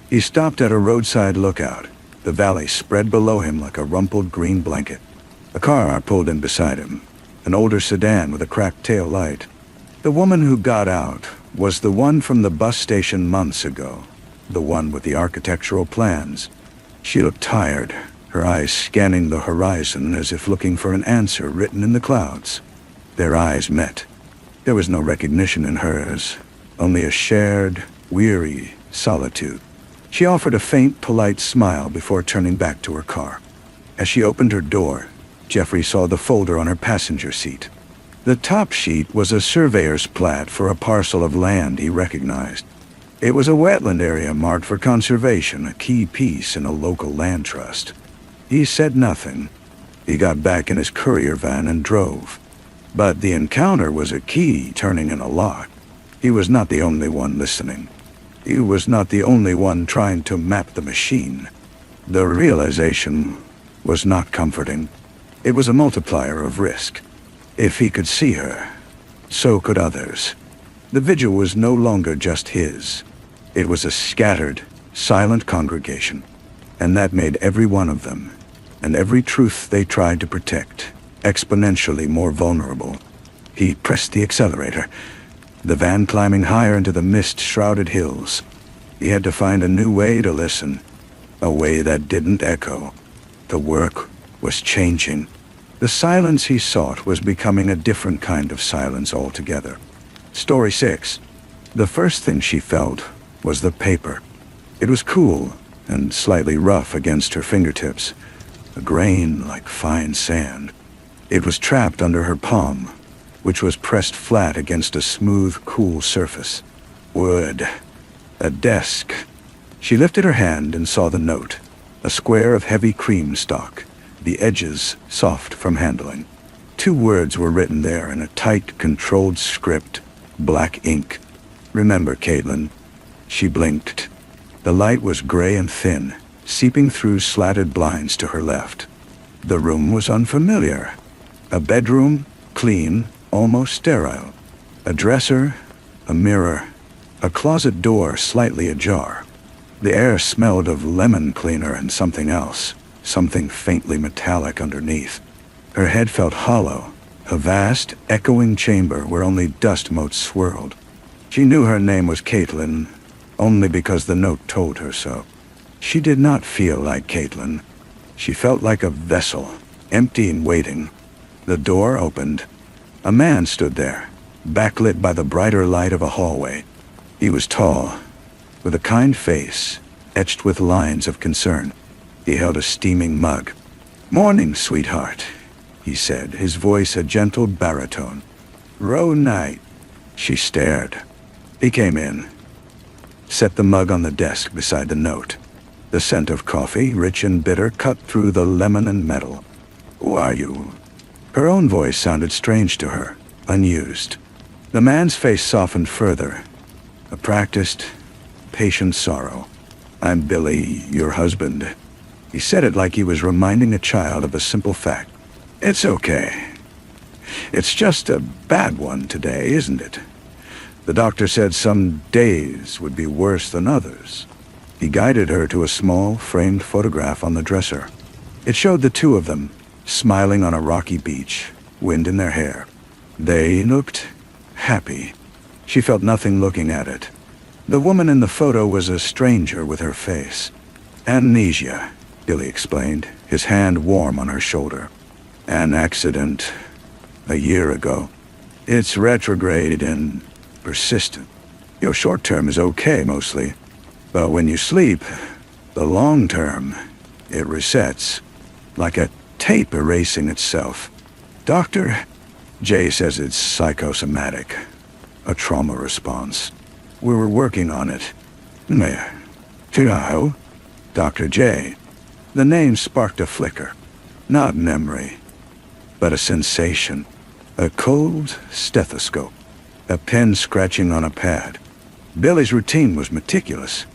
He stopped at a roadside lookout. The valley spread below him like a rumpled green blanket. A car pulled in beside him, an older sedan with a cracked tail light. The woman who got out was the one from the bus station months ago, the one with the architectural plans. She looked tired, her eyes scanning the horizon as if looking for an answer written in the clouds. Their eyes met. There was no recognition in hers, only a shared, weary solitude. She offered a faint, polite smile before turning back to her car. As she opened her door, Jeffrey saw the folder on her passenger seat. The top sheet was a surveyor's plat for a parcel of land he recognized. It was a wetland area marked for conservation, a key piece in a local land trust. He said nothing. He got back in his courier van and drove. But the encounter was a key turning in a lock. He was not the only one listening. He was not the only one trying to map the machine. The realization was not comforting. It was a multiplier of risk. If he could see her, so could others. The vigil was no longer just his. It was a scattered, silent congregation, and that made every one of them and every truth they tried to protect, exponentially more vulnerable. He pressed the accelerator, the van climbing higher into the mist-shrouded hills. He had to find a new way to listen, a way that didn't echo. The work was changing. The silence he sought was becoming a different kind of silence altogether. Story 6. The first thing she felt was the paper. It was cool and slightly rough against her fingertips, a grain like fine sand. It was trapped under her palm, which was pressed flat against a smooth, cool surface. Wood. A desk. She lifted her hand and saw the note, a square of heavy cream stock, the edges soft from handling. 2 words were written there in a tight, controlled script, black ink. "Remember, Caitlin." She blinked. The light was gray and thin, seeping through slatted blinds to her left. The room was unfamiliar. A bedroom, clean, almost sterile. A dresser, a mirror, a closet door slightly ajar. The air smelled of lemon cleaner and something else, something faintly metallic underneath. Her head felt hollow, a vast, echoing chamber where only dust motes swirled. She knew her name was Caitlin, only because the note told her so. She did not feel like Caitlin. She felt like a vessel, empty and waiting. The door opened. A man stood there, backlit by the brighter light of a hallway. He was tall, with a kind face, etched with lines of concern. He held a steaming mug. "Morning, sweetheart," he said, his voice a gentle baritone. "Row night." She stared. He came in, set the mug on the desk beside the note. The scent of coffee, rich and bitter, cut through the lemon and metal. "Who are you?" Her own voice sounded strange to her, unused. The man's face softened further, a practiced, patient sorrow. "I'm Billy, your husband." He said it like he was reminding a child of a simple fact. "It's okay. It's just a bad one today, isn't it? The doctor said some days would be worse than others." He guided her to a small, framed photograph on the dresser. It showed the 2 of them, smiling on a rocky beach, wind in their hair. They looked happy. She felt nothing looking at it. The woman in the photo was a stranger with her face. "Amnesia," Billy explained, his hand warm on her shoulder. "An accident a year ago. It's retrograde and persistent. Your short term is okay, mostly. But when you sleep, the long term, it resets, like a tape erasing itself. Dr. J says it's psychosomatic, a trauma response. We were working on it." "Hello? Dr. J." The name sparked a flicker. Not memory, but a sensation. A cold stethoscope. A pen scratching on a pad. Billy's routine was meticulous.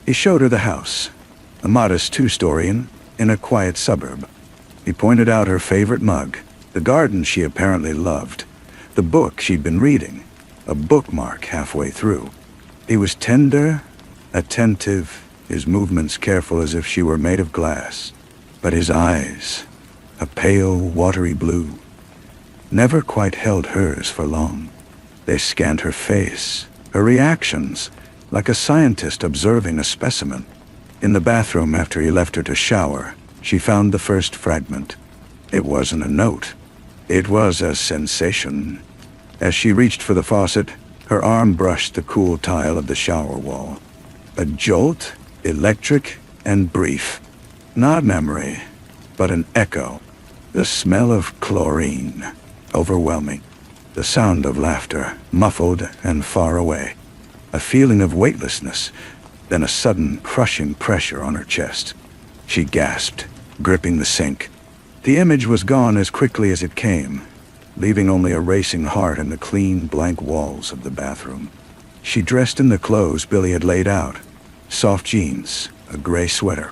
He showed her the house, a modest 2-story in a quiet suburb. He pointed out her favorite mug, the garden she apparently loved, the book she'd been reading, a bookmark halfway through. He was tender, attentive, his movements careful as if she were made of glass. But his eyes, a pale, watery blue, never quite held hers for long. They scanned her face, her reactions, like a scientist observing a specimen. In the bathroom after he left her to shower, she found the first fragment. It wasn't a note. It was a sensation. As she reached for the faucet, her arm brushed the cool tile of the shower wall. A jolt, electric and brief. Not memory, but an echo. The smell of chlorine, overwhelming. The sound of laughter, muffled and far away. A feeling of weightlessness, then a sudden crushing pressure on her chest. She gasped, gripping the sink. The image was gone as quickly as it came, leaving only a racing heart and the clean, blank walls of the bathroom. She dressed in the clothes Billy had laid out. Soft jeans, a gray sweater.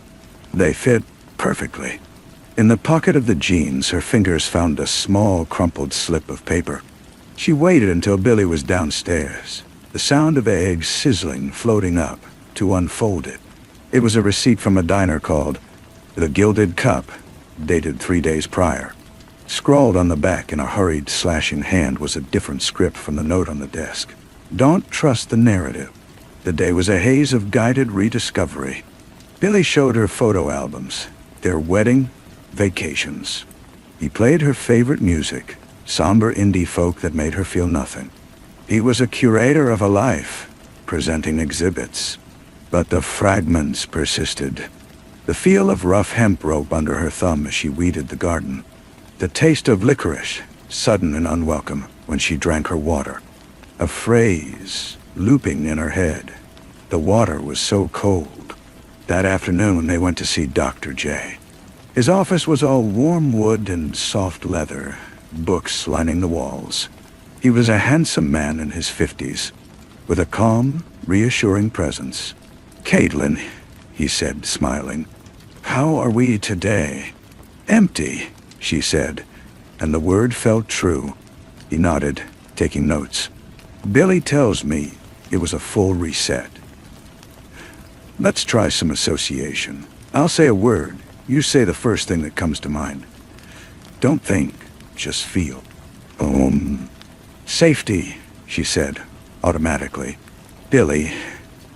They fit perfectly. In the pocket of the jeans, her fingers found a small, crumpled slip of paper. She waited until Billy was downstairs, the sound of eggs sizzling floating up, to unfold it. It was a receipt from a diner called The Gilded Cup, dated 3 days prior. Scrawled on the back in a hurried, slashing hand was a different script from the note on the desk. Don't trust the narrative. The day was a haze of guided rediscovery. Billy showed her photo albums, their wedding, vacations. He played her favorite music, somber indie folk that made her feel nothing. He was a curator of a life, presenting exhibits. But the fragments persisted. The feel of rough hemp rope under her thumb as she weeded the garden. The taste of licorice, sudden and unwelcome, when she drank her water. A phrase looping in her head. The water was so cold. That afternoon they went to see Dr. J. His office was all warm wood and soft leather, books lining the walls. He was a handsome man in his 50s, with a calm, reassuring presence. "Caitlin," he said, smiling, "how are we today?" "Empty," she said, and the word felt true. He nodded, taking notes. "Billy tells me it was a full reset. Let's try some association. I'll say a word. You say the first thing that comes to mind. Don't think, just feel." "Safety," she said, automatically. Billy,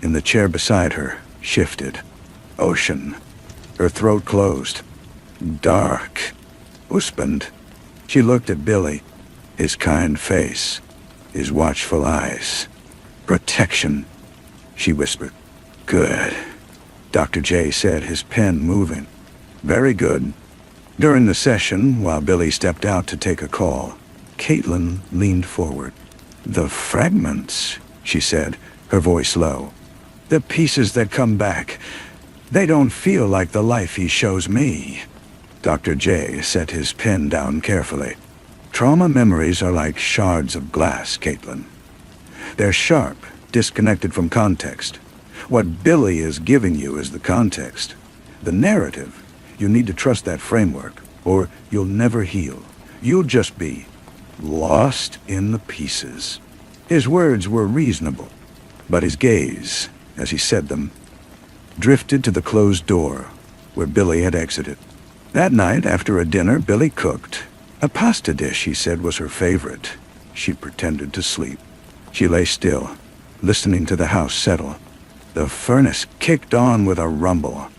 in the chair beside her, shifted. "Ocean." Her throat closed. "Dark." "Husband." She looked at Billy, his kind face, his watchful eyes. "Protection," she whispered. "Good," Dr. J said, his pen moving. "Very good." During the session, while Billy stepped out to take a call, Caitlin leaned forward. "The fragments," she said, her voice low. "The pieces that come back, they don't feel like the life he shows me." Dr. J set his pen down carefully. "Trauma memories are like shards of glass, Caitlin. They're sharp, disconnected from context. What Billy is giving you is the context. The narrative, you need to trust that framework, or you'll never heal. You'll just be lost in the pieces." His words were reasonable, but his gaze, as he said them, drifted to the closed door where Billy had exited. That night, after a dinner Billy cooked, a pasta dish he said was her favorite, she pretended to sleep. She lay still, listening to the house settle. The furnace kicked on with a rumble.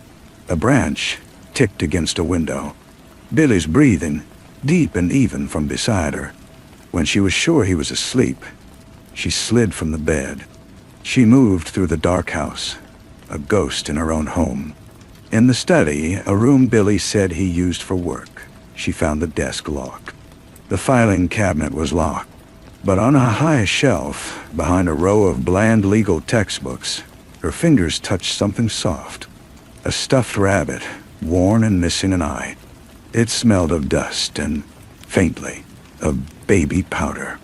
A branch ticked against a window. Billy's breathing, deep and even from beside her. When she was sure he was asleep, she slid from the bed. She moved through the dark house, a ghost in her own home. In the study, a room Billy said he used for work, she found the desk locked. The filing cabinet was locked, but on a high shelf, behind a row of bland legal textbooks, her fingers touched something soft. A stuffed rabbit, worn and missing an eye. It smelled of dust and, faintly, of baby powder.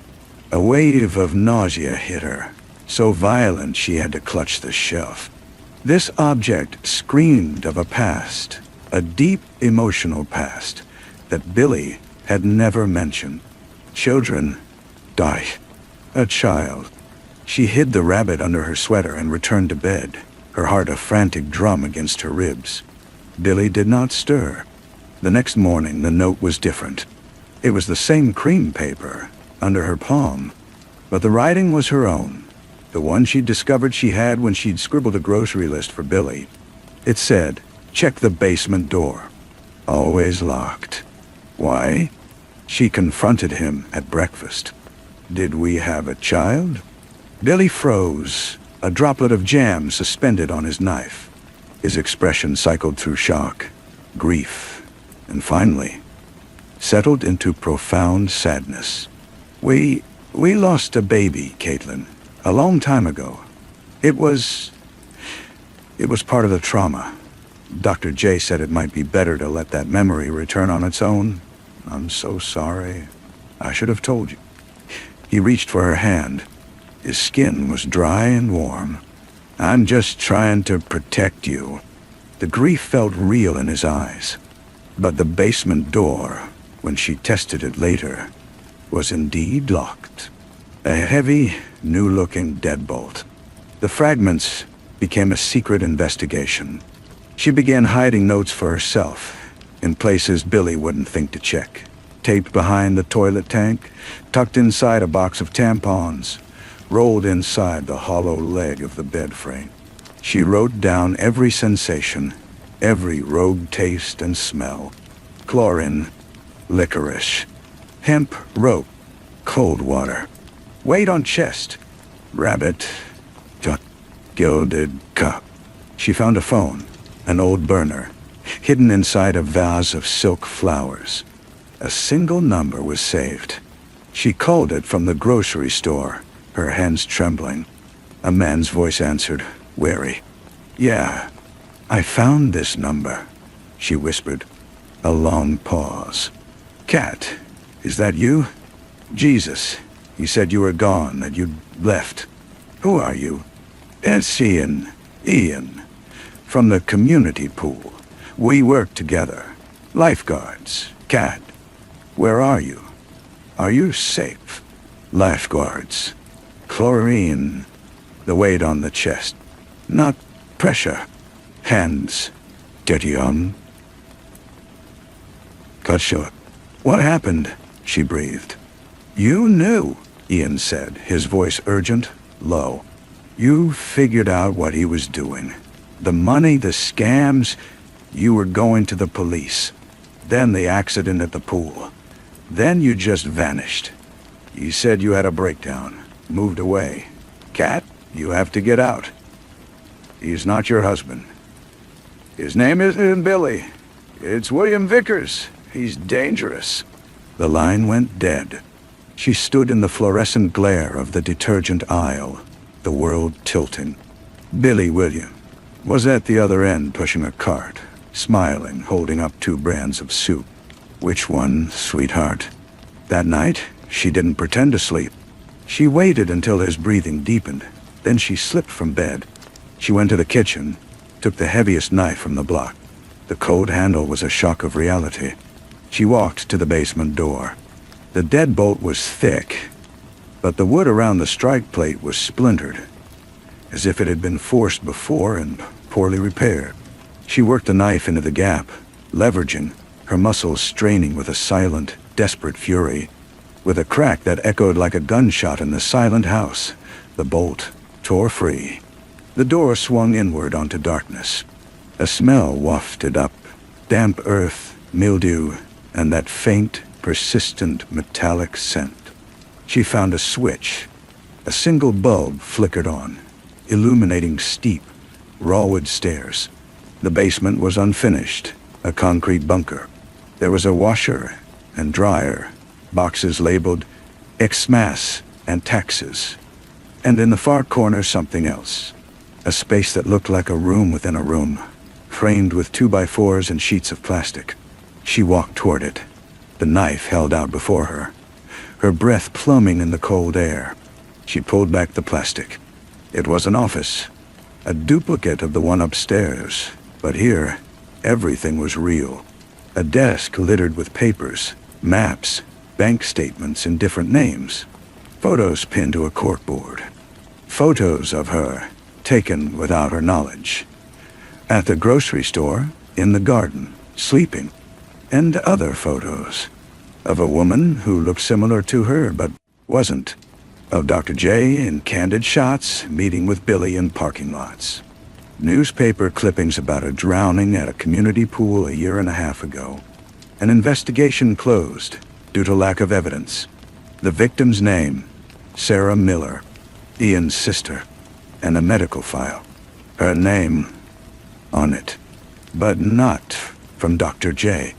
A wave of nausea hit her, so violent she had to clutch the shelf. This object screamed of a past, a deep emotional past, that Billy had never mentioned. Children die. A child. She hid the rabbit under her sweater and returned to bed, her heart a frantic drum against her ribs. Billy did not stir. The next morning the note was different. It was the same cream paper, under her palm, but the writing was her own, the one she'd discovered she had when she'd scribbled a grocery list for Billy. It said, "Check the basement door. Always locked." Why? She confronted him at breakfast. Did we have a child? Billy froze, a droplet of jam suspended on his knife. His expression cycled through shock, grief, and finally settled into profound sadness. We lost a baby, Caitlin, a long time ago. It was part of the trauma. Dr. J said it might be better to let that memory return on its own. I'm so sorry. I should have told you. He reached for her hand. His skin was dry and warm. "I'm just trying to protect you." The grief felt real in his eyes. But the basement door, when she tested it later, was indeed locked. A heavy, new-looking deadbolt. The fragments became a secret investigation. She began hiding notes for herself, in places Billy wouldn't think to check. Taped behind the toilet tank, tucked inside a box of tampons, rolled inside the hollow leg of the bed frame. She wrote down every sensation, every rogue taste and smell. Chlorine, licorice, hemp rope, cold water, weight on chest, rabbit, gilded cup. She found a phone, an old burner, hidden inside a vase of silk flowers. A single number was saved. She called it from the grocery store, her hands trembling. A man's voice answered, wary. "Yeah, I found this number," she whispered. A long pause. "Cat, is that you? Jesus, he said you were gone, that you'd left. Who are you?" "It's Ian. Ian. From the community pool. We work together. Lifeguards. Cat. Where are you? Are you safe?" "Lifeguards. Chlorine. The weight on the chest. Not pressure. Hands. Dirty on." Cut short. "What happened?" she breathed. "You knew," Ian said, his voice urgent, low. "You figured out what he was doing. The money, the scams. You were going to the police. Then the accident at the pool. Then you just vanished. You said you had a breakdown, moved away. Cat, you have to get out. He's not your husband. His name isn't Billy. It's William Vickers. He's dangerous." The line went dead. She stood in the fluorescent glare of the detergent aisle, the world tilting. Billy William was at the other end pushing a cart, smiling, holding up 2 brands of soup. "Which one, sweetheart?" That night, she didn't pretend to sleep. She waited until his breathing deepened. Then she slipped from bed. She went to the kitchen, took the heaviest knife from the block. The cold handle was a shock of reality. She walked to the basement door. The deadbolt was thick, but the wood around the strike plate was splintered, as if it had been forced before and poorly repaired. She worked the knife into the gap, leveraging, her muscles straining with a silent, desperate fury. With a crack that echoed like a gunshot in the silent house, the bolt tore free. The door swung inward onto darkness. A smell wafted up, damp earth, mildew, and that faint, persistent metallic scent. She found a switch. A single bulb flickered on, illuminating steep, rawwood stairs. The basement was unfinished, a concrete bunker. There was a washer and dryer, boxes labeled Xmas and taxes. And in the far corner something else. A space that looked like a room within a room, framed with 2x4s and sheets of plastic. She walked toward it, the knife held out before her, her breath plumbing in the cold air. She pulled back the plastic. It was an office, a duplicate of the one upstairs, but here, everything was real. A desk littered with papers, maps, bank statements in different names, photos pinned to a corkboard. Photos of her, taken without her knowledge. At the grocery store, in the garden, sleeping. And other photos. Of a woman who looked similar to her, but wasn't. Of Dr. J in candid shots, meeting with Billy in parking lots. Newspaper clippings about a drowning at a community pool a year and a half ago. An investigation closed, due to lack of evidence. The victim's name, Sarah Miller, Ian's sister, and a medical file. Her name on it, but not from Dr. J.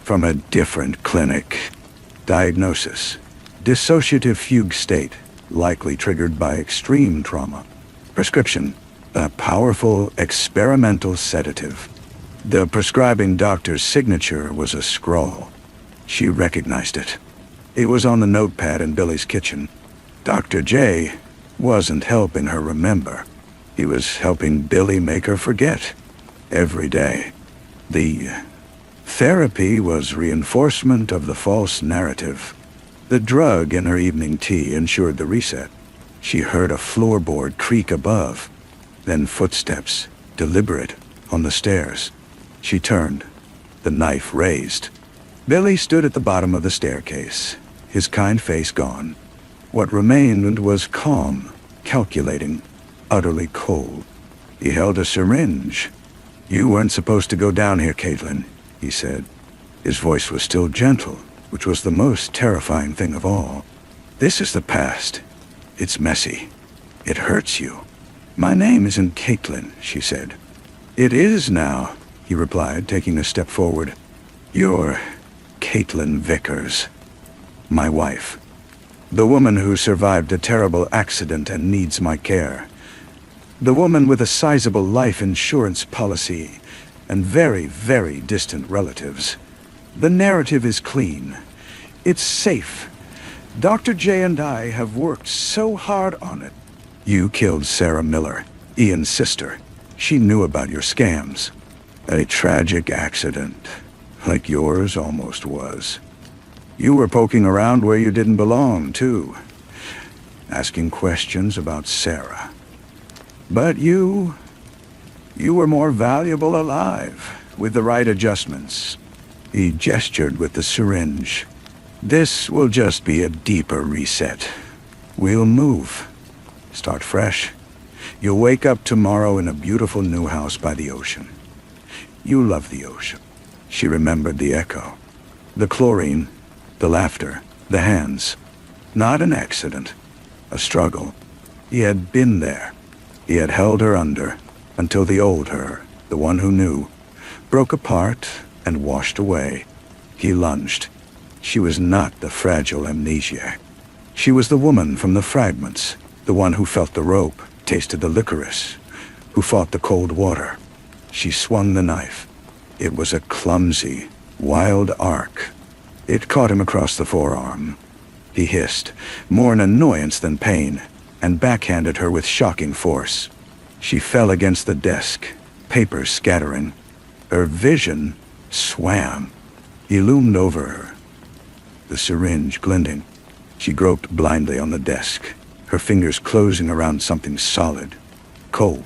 From a different clinic. Diagnosis: dissociative fugue state, likely triggered by extreme trauma. Prescription: a powerful experimental sedative. The prescribing doctor's signature was a scrawl. She recognized it. It was on the notepad in Billy's kitchen. Dr. J wasn't helping her remember. He was helping Billy make her forget. Every day. The therapy was reinforcement of the false narrative. The drug in her evening tea ensured the reset. She heard a floorboard creak above, then footsteps, deliberate, on the stairs. She turned. the knife raised. Billy stood at the bottom of the staircase, his kind face gone. What remained was calm, calculating, utterly cold. He held a syringe. "You weren't supposed to go down here, Caitlin," he said. His voice was still gentle, which was the most terrifying thing of all. "This is the past. It's messy. It hurts you." "My name isn't Caitlin," she said. "It is now," he replied, taking a step forward. "You're Caitlin Vickers, my wife. The woman who survived a terrible accident and needs my care. The woman with a sizable life insurance policy and very, very distant relatives. The narrative is clean. It's safe. Dr. J and I have worked so hard on it. You killed Sarah Miller, Ian's sister. She knew about your scams. A tragic accident, like yours almost was. You were poking around where you didn't belong, too. Asking questions about Sarah. But you were more valuable alive, with the right adjustments." He gestured with the syringe. "This will just be a deeper reset. We'll move. Start fresh. You'll wake up tomorrow in a beautiful new house by the ocean. You love the ocean." She remembered the echo. The chlorine, the laughter, the hands. Not an accident. A struggle. He had been there. He had held her under, until the old her, the one who knew, broke apart and washed away. He lunged. She was not the fragile amnesiac. She was the woman from the fragments, the one who felt the rope, tasted the licorice, who fought the cold water. She swung the knife. It was a clumsy, wild arc. It caught him across the forearm. He hissed, more in annoyance than pain, and backhanded her with shocking force. She fell against the desk, papers scattering. Her vision swam. He loomed over her, the syringe glinting. She groped blindly on the desk, her fingers closing around something solid, cold.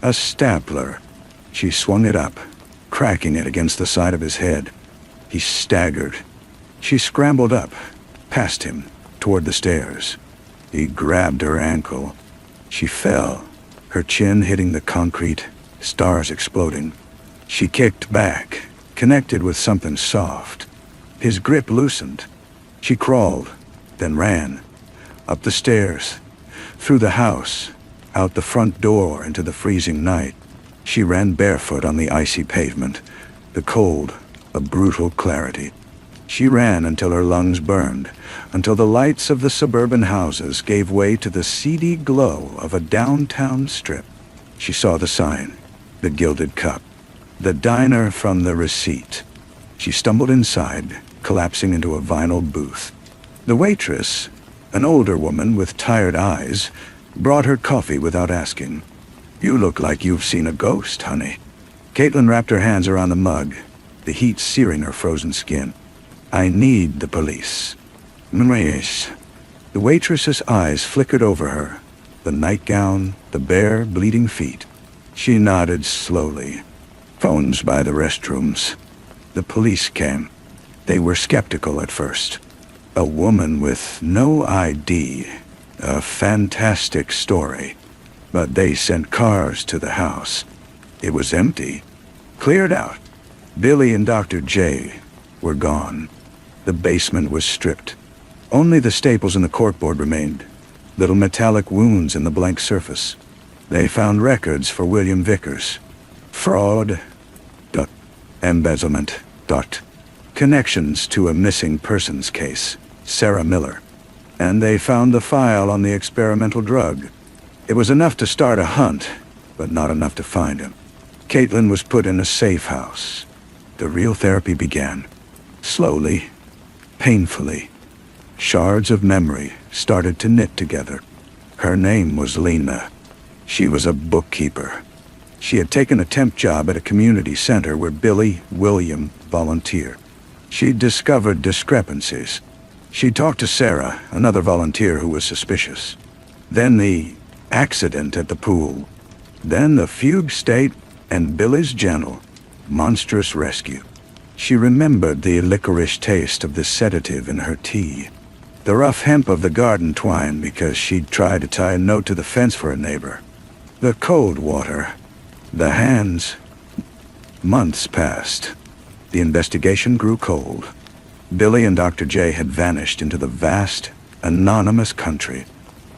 A stapler. She swung it up, cracking it against the side of his head. He staggered. She scrambled up, past him, toward the stairs. He grabbed her ankle. She fell, her chin hitting the concrete, stars exploding. She kicked back, connected with something soft. His grip loosened. She crawled, then ran, up the stairs, through the house, out the front door into the freezing night. She ran barefoot on the icy pavement, the cold, a brutal clarity. She ran until her lungs burned, until the lights of the suburban houses gave way to the seedy glow of a downtown strip. She saw the sign, the gilded cup, the diner from the receipt. She stumbled inside, collapsing into a vinyl booth. The waitress, an older woman with tired eyes, brought her coffee without asking. "You look like you've seen a ghost, honey." Caitlin wrapped her hands around the mug, the heat searing her frozen skin. "I need the police." "Yes." The waitress's eyes flickered over her, the nightgown, the bare, bleeding feet. She nodded slowly. "Phones by the restrooms." The police came. They were skeptical at first. A woman with no ID. A fantastic story. But they sent cars to the house. It was empty. Cleared out. Billy and Dr. J were gone. The basement was stripped. Only the staples in the corkboard remained. Little metallic wounds in the blank surface. They found records for William Vickers. Fraud. Embezzlement. Connections to a missing persons case. Sarah Miller. And they found the file on the experimental drug. It was enough to start a hunt, but not enough to find him. Caitlin was put in a safe house. The real therapy began. Slowly, painfully. Shards of memory started to knit together. Her name was Lena. She was a bookkeeper. She had taken a temp job at a community center where Billy William volunteered. She'd discovered discrepancies. She talked to Sarah, another volunteer who was suspicious. Then the accident at the pool. Then the fugue state and Billy's gentle, monstrous rescue. She remembered the licorice taste of the sedative in her tea, the rough hemp of the garden twine because she'd tried to tie a note to the fence for a neighbor, the cold water, the hands. Months passed. The investigation grew cold. Billy and Dr. J had vanished into the vast, anonymous country.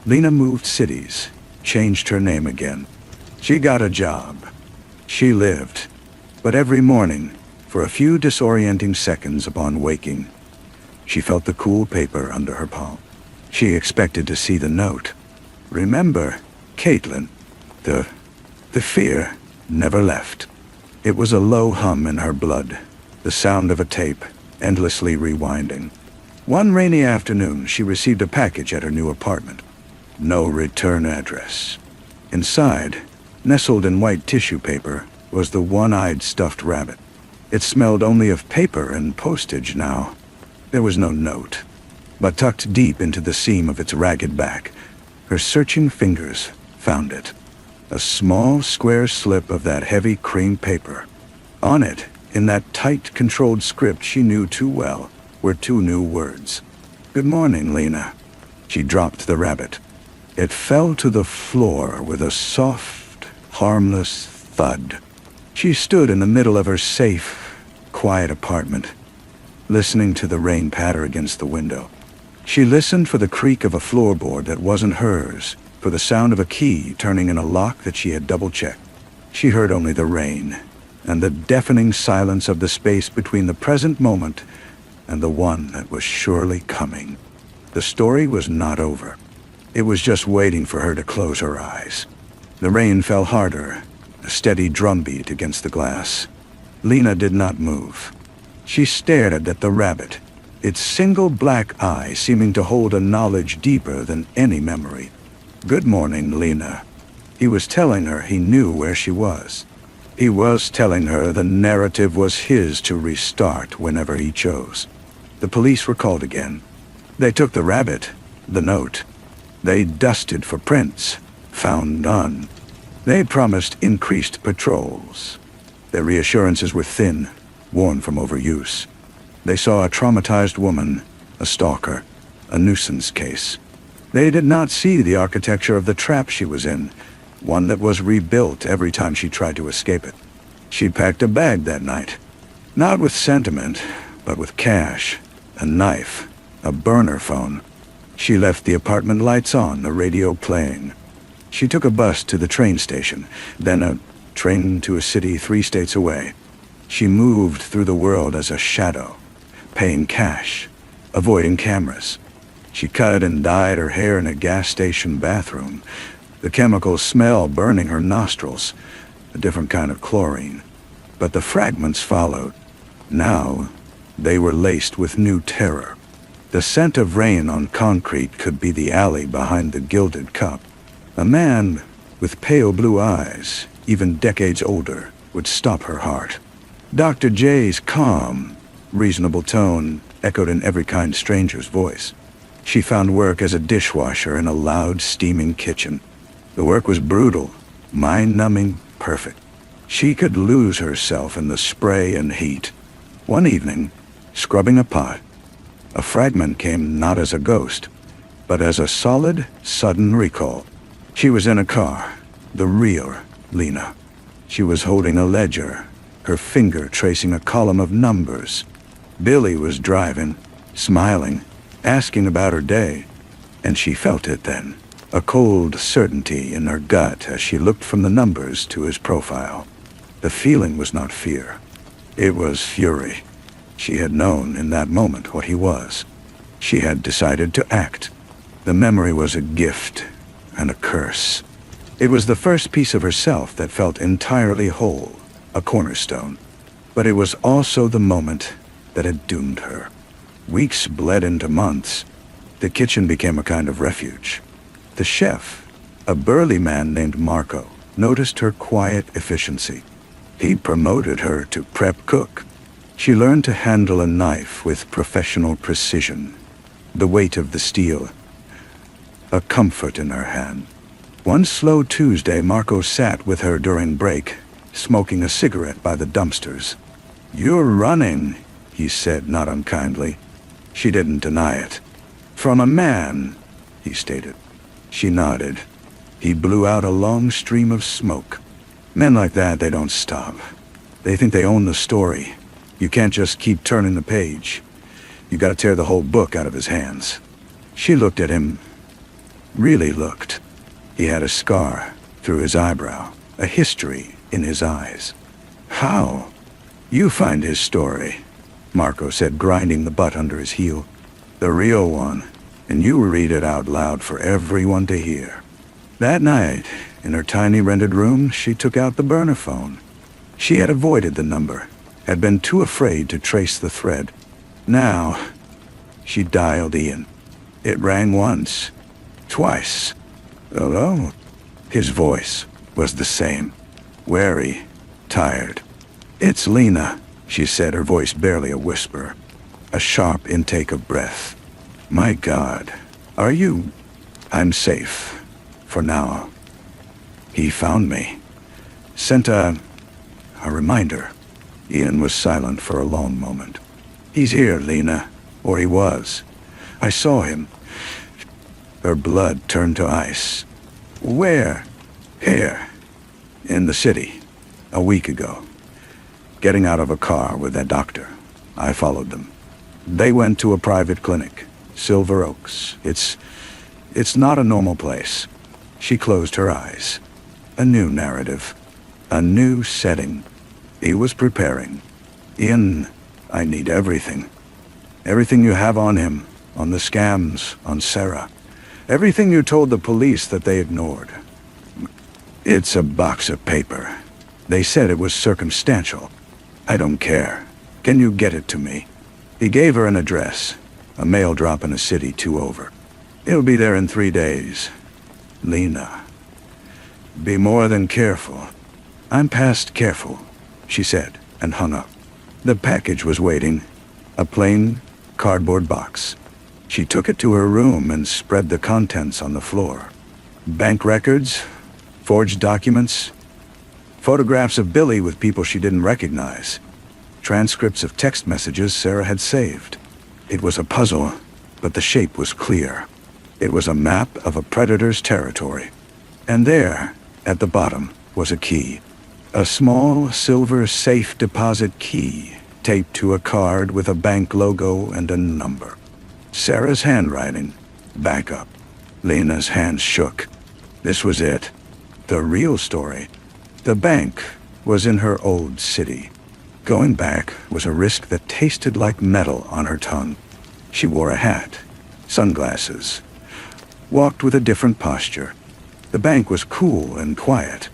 Lena moved cities, changed her name again. She got a job. She lived. But every morning, for a few disorienting seconds upon waking, she felt the cool paper under her palm. She expected to see the note. Remember, Caitlin. The fear never left. It was a low hum in her blood, the sound of a tape, endlessly rewinding. One rainy afternoon, she received a package at her new apartment. No return address. Inside, nestled in white tissue paper, was the one-eyed stuffed rabbit. It smelled only of paper and postage now. There was no note, but tucked deep into the seam of its ragged back, her searching fingers found it. A small, square slip of that heavy cream paper. On it, in that tight, controlled script she knew too well, were two new words. "Good morning, Lena." She dropped the rabbit. It fell to the floor with a soft, harmless thud. She stood in the middle of her safe, quiet apartment, listening to the rain patter against the window. She listened for the creak of a floorboard that wasn't hers, for the sound of a key turning in a lock that she had double-checked. She heard only the rain, and the deafening silence of the space between the present moment and the one that was surely coming. The story was not over. It was just waiting for her to close her eyes. The rain fell harder, a steady drumbeat against the glass. Lena did not move. She stared at the rabbit, its single black eye seeming to hold a knowledge deeper than any memory. "Good morning, Lena." He was telling her he knew where she was. He was telling her the narrative was his to restart whenever he chose. The police were called again. They took the rabbit, the note. They dusted for prints, found none. They promised increased patrols. Their reassurances were thin, worn from overuse. They saw a traumatized woman, a stalker, a nuisance case. They did not see the architecture of the trap she was in, one that was rebuilt every time she tried to escape it. She packed a bag that night, not with sentiment, but with cash, a knife, a burner phone. She left the apartment lights on, the radio playing. She took a bus to the train station, then a train to a city 3 states away. She moved through the world as a shadow, paying cash, avoiding cameras. She cut and dyed her hair in a gas station bathroom, the chemical smell burning her nostrils, a different kind of chlorine. But the fragments followed. Now, they were laced with new terror. The scent of rain on concrete could be the alley behind the gilded cup. A man with pale blue eyes, even decades older, would stop her heart. Dr. J's calm, reasonable tone echoed in every kind stranger's voice. She found work as a dishwasher in a loud, steaming kitchen. The work was brutal, mind-numbing, perfect. She could lose herself in the spray and heat. One evening, scrubbing a pot, a fragment came not as a ghost, but as a solid, sudden recall. She was in a car, the real Lena. She was holding a ledger, her finger tracing a column of numbers. Billy was driving, smiling, asking about her day, and she felt it then, a cold certainty in her gut as she looked from the numbers to his profile. The feeling was not fear. It was fury. She had known in that moment what he was. She had decided to act. The memory was a gift and a curse. It was the first piece of herself that felt entirely whole, a cornerstone. But it was also the moment that had doomed her. Weeks bled into months. The kitchen became a kind of refuge. The chef, a burly man named Marco, noticed her quiet efficiency. He promoted her to prep cook. She learned to handle a knife with professional precision, the weight of the steel, a comfort in her hand. One slow Tuesday, Marco sat with her during break, smoking a cigarette by the dumpsters. "You're running," he said, not unkindly. She didn't deny it. "From a man," he stated. She nodded. He blew out a long stream of smoke. Men like that, they don't stop. They think they own the story. You can't just keep turning the page. You gotta tear the whole book out of his hands. She looked at him. Really looked. He had a scar through his eyebrow, a history in his eyes. "How? You find his story," Marco said, grinding the butt under his heel. "The real one, and you read it out loud for everyone to hear." That night, in her tiny rented room, she took out the burner phone. She had avoided the number, had been too afraid to trace the thread. Now, she dialed Ian. It rang once, twice. "Hello?" His voice was the same, wary, tired. "It's Lena," she said, her voice barely a whisper, a sharp intake of breath. "My God, are you—" "I'm safe. For now." He found me. Sent a reminder. Ian was silent for a long moment. "He's here, Lena. Or he was. I saw him." Her blood turned to ice. "Where?" "Here. In the city. A week ago. Getting out of a car with that doctor. I followed them. They went to a private clinic. Silver Oaks. It's not a normal place." She closed her eyes. A new narrative. A new setting. He was preparing. "Ian, I need everything. Everything you have on him, on the scams, on Sarah. Everything you told the police that they ignored." "It's a box of paper. They said it was circumstantial. I don't care. Can you get it to me?" He gave her an address. A mail drop in a city 2 over. "It'll be there in 3 days. Lena, be more than careful." "I'm past careful," she said, and hung up. The package was waiting. A plain cardboard box. She took it to her room and spread the contents on the floor. Bank records, forged documents, photographs of Billy with people she didn't recognize, transcripts of text messages Sarah had saved. It was a puzzle, but the shape was clear. It was a map of a predator's territory. And there, at the bottom, was a key. A small silver safe deposit key, taped to a card with a bank logo and a number. Sarah's handwriting. Back up. Lena's hands shook. This was it. The real story. The bank was in her old city. Going back was a risk that tasted like metal on her tongue. She wore a hat, sunglasses, walked with a different posture. The bank was cool and quiet.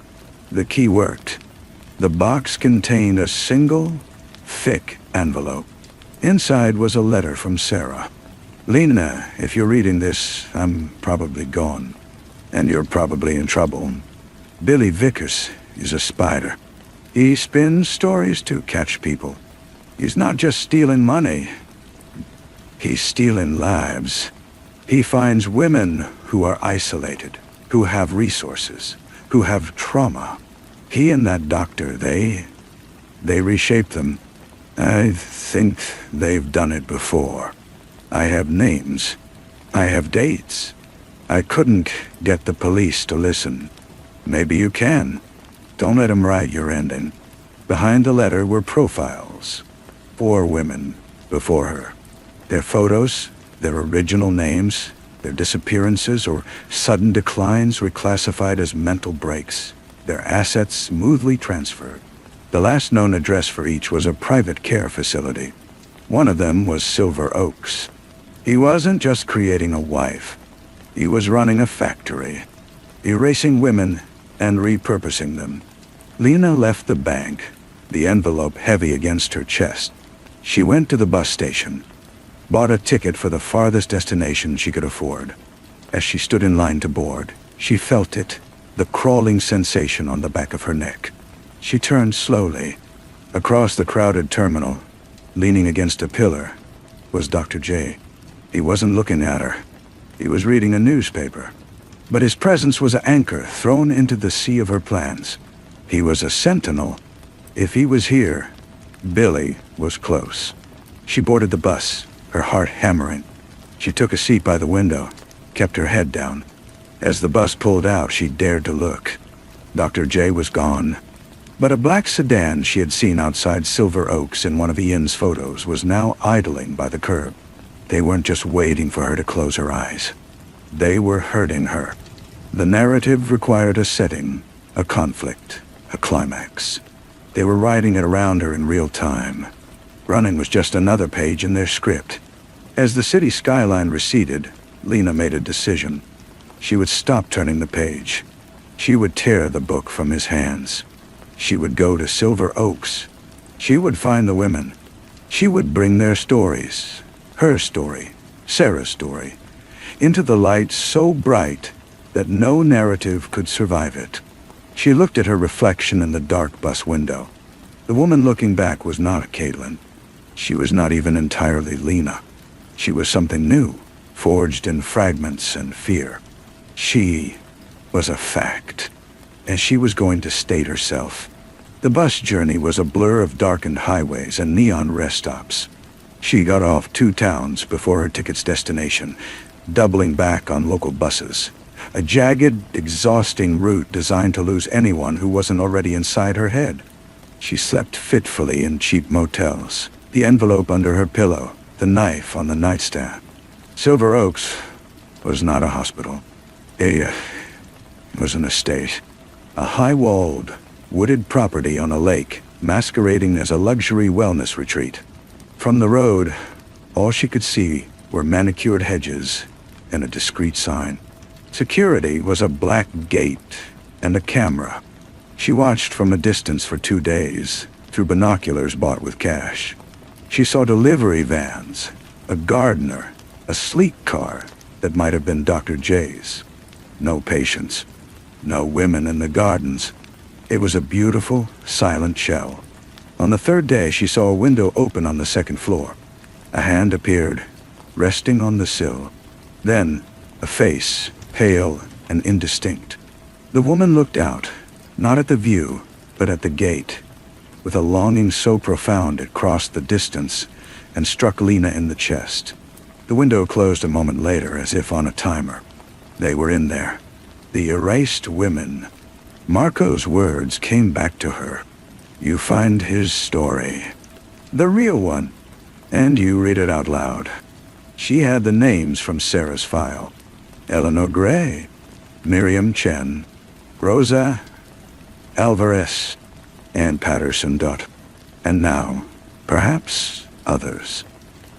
The key worked. The box contained a single, thick envelope. Inside was a letter from Sarah. "Lena, if you're reading this, I'm probably gone. And you're probably in trouble. Billy Vickers is a spider. He spins stories to catch people. He's not just stealing money. He's stealing lives. He finds women who are isolated, who have resources, who have trauma. He and that doctor, they reshape them. I think they've done it before. I have names. I have dates. I couldn't get the police to listen. Maybe you can. Don't let them write your ending." Behind the letter were profiles. 4 women before her. Their photos, their original names, their disappearances or sudden declines reclassified as mental breaks, their assets smoothly transferred. The last known address for each was a private care facility. One of them was Silver Oaks. He wasn't just creating a wife. He was running a factory, erasing women and repurposing them. Lena left the bank, the envelope heavy against her chest. She went to the bus station, bought a ticket for the farthest destination she could afford. As she stood in line to board, she felt it, the crawling sensation on the back of her neck. She turned slowly. Across the crowded terminal, leaning against a pillar, was Dr. J. He wasn't looking at her. He was reading a newspaper. But his presence was an anchor thrown into the sea of her plans. He was a sentinel. If he was here, Billy was close. She boarded the bus, her heart hammering. She took a seat by the window, kept her head down. As the bus pulled out, she dared to look. Dr. J was gone, but a black sedan she had seen outside Silver Oaks in one of Ian's photos was now idling by the curb. They weren't just waiting for her to close her eyes. They were hurting her. The narrative required a setting, a conflict, a climax. They were writing it around her in real time. Running was just another page in their script. As the city skyline receded, Lena made a decision. She would stop turning the page. She would tear the book from his hands. She would go to Silver Oaks. She would find the women. She would bring their stories, her story, Sarah's story, into the light so bright that no narrative could survive it. She looked at her reflection in the dark bus window. The woman looking back was not Caitlin. She was not even entirely Lena. She was something new, forged in fragments and fear. She was a fact, and she was going to state herself. The bus journey was a blur of darkened highways and neon rest stops. She got off 2 towns before her ticket's destination, doubling back on local buses. A jagged, exhausting route designed to lose anyone who wasn't already inside her head. She slept fitfully in cheap motels, the envelope under her pillow, the knife on the nightstand. Silver Oaks was not a hospital. It was an estate. A high-walled, wooded property on a lake, masquerading as a luxury wellness retreat. From the road, all she could see were manicured hedges and a discreet sign. Security was a black gate and a camera. She watched from a distance for 2 days, through binoculars bought with cash. She saw delivery vans, a gardener, a sleek car that might have been Dr. J's. No patients, no women in the gardens. It was a beautiful, silent shell. On the 3rd day, she saw a window open on the 2nd floor. A hand appeared, resting on the sill. Then, a face, pale and indistinct. The woman looked out, not at the view, but at the gate, with a longing so profound it crossed the distance and struck Lena in the chest. The window closed a moment later, as if on a timer. They were in there. The erased women. Marco's words came back to her. You find his story. The real one. And you read it out loud. She had the names from Sarah's file. Eleanor Gray, Miriam Chen, Rosa Alvarez, Ann Patterson. And now, perhaps others.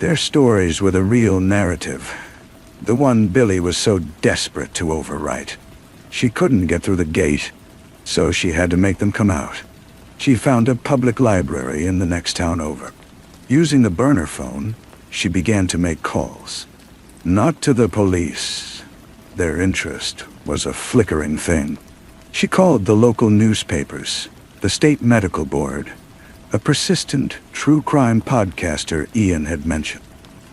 Their stories were the real narrative. The one Billy was so desperate to overwrite. She couldn't get through the gate, so she had to make them come out. She found a public library in the next town over. Using the burner phone, she began to make calls. Not to the police. Their interest was a flickering thing. She called the local newspapers, the state medical board, a persistent true crime podcaster Ian had mentioned.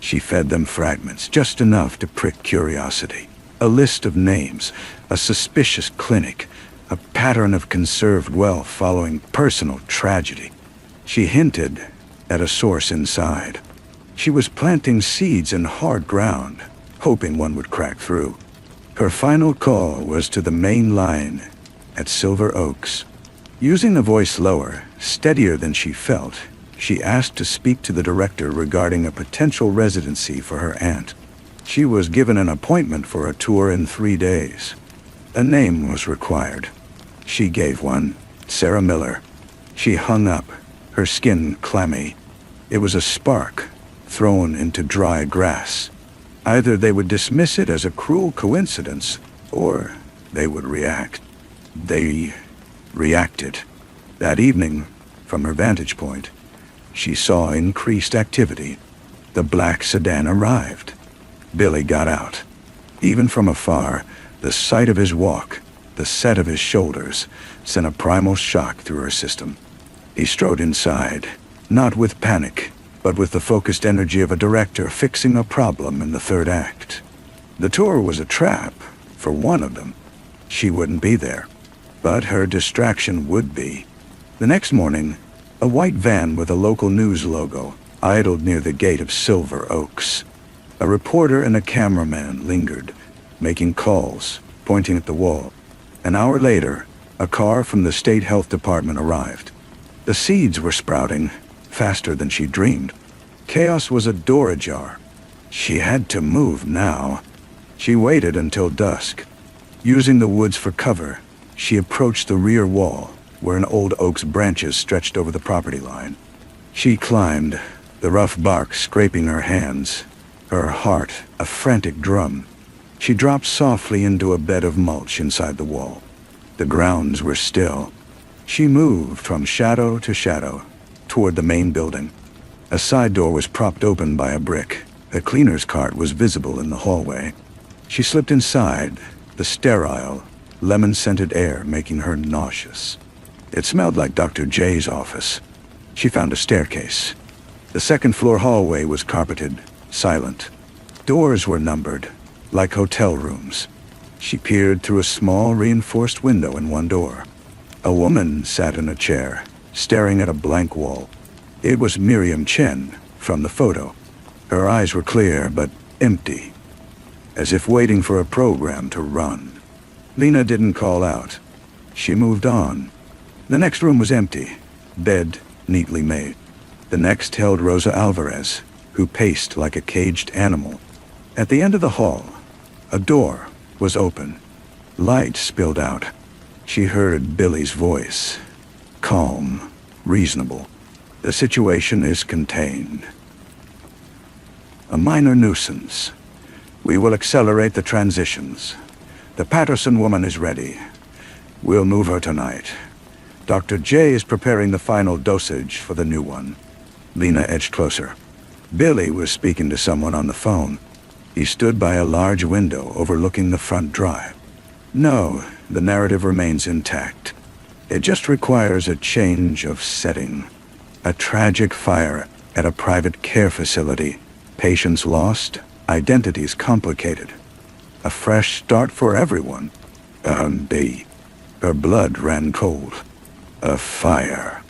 She fed them fragments, just enough to prick curiosity. A list of names, a suspicious clinic, a pattern of conserved wealth following personal tragedy. She hinted at a source inside. She was planting seeds in hard ground, hoping one would crack through. Her final call was to the main line at Silver Oaks. Using a voice lower, steadier than she felt, she asked to speak to the director regarding a potential residency for her aunt. She was given an appointment for a tour in 3 days. A name was required. She gave one, Sarah Miller. She hung up, her skin clammy. It was a spark thrown into dry grass. Either they would dismiss it as a cruel coincidence, or they would react. They reacted. That evening, from her vantage point, she saw increased activity. The black sedan arrived. Billy got out. Even from afar, the sight of his walk, the set of his shoulders, sent a primal shock through her system. He strode inside, not with panic, but with the focused energy of a director fixing a problem in the 3rd act. The tour was a trap, for one of them. She wouldn't be there, but her distraction would be. The next morning, A white van with a local news logo idled near the gate of Silver Oaks. A reporter and a cameraman lingered, making calls, pointing at the wall. An hour later, a car from the state health department arrived. The seeds were sprouting faster than she dreamed. Chaos was a door ajar. She had to move now. She waited until dusk. Using the woods for cover, she approached the rear wall, where an old oak's branches stretched over the property line. She climbed, the rough bark scraping her hands, her heart a frantic drum. She dropped softly into a bed of mulch inside the wall. The grounds were still. She moved from shadow to shadow, toward the main building. A side door was propped open by a brick. A cleaner's cart was visible in the hallway. She slipped inside, the sterile, lemon-scented air making her nauseous. It smelled like Dr. J's office. She found a staircase. The second-floor hallway was carpeted, silent. Doors were numbered, like hotel rooms. She peered through a small, reinforced window in one door. A woman sat in a chair, staring at a blank wall. It was Miriam Chen, from the photo. Her eyes were clear, but empty, as if waiting for a program to run. Lena didn't call out. She moved on. The next room was empty, bed neatly made. The next held Rosa Alvarez, who paced like a caged animal. At the end of the hall, a door was open. Light spilled out. She heard Billy's voice, calm, reasonable. The situation is contained. A minor nuisance. We will accelerate the transitions. The Patterson woman is ready. We'll move her tonight. Dr. J is preparing the final dosage for the new one. Lena edged closer. Billy was speaking to someone on the phone. He stood by a large window overlooking the front drive. No, the narrative remains intact. It just requires a change of setting. A tragic fire at a private care facility. Patients lost, identities complicated. A fresh start for everyone. Her blood ran cold. A fire.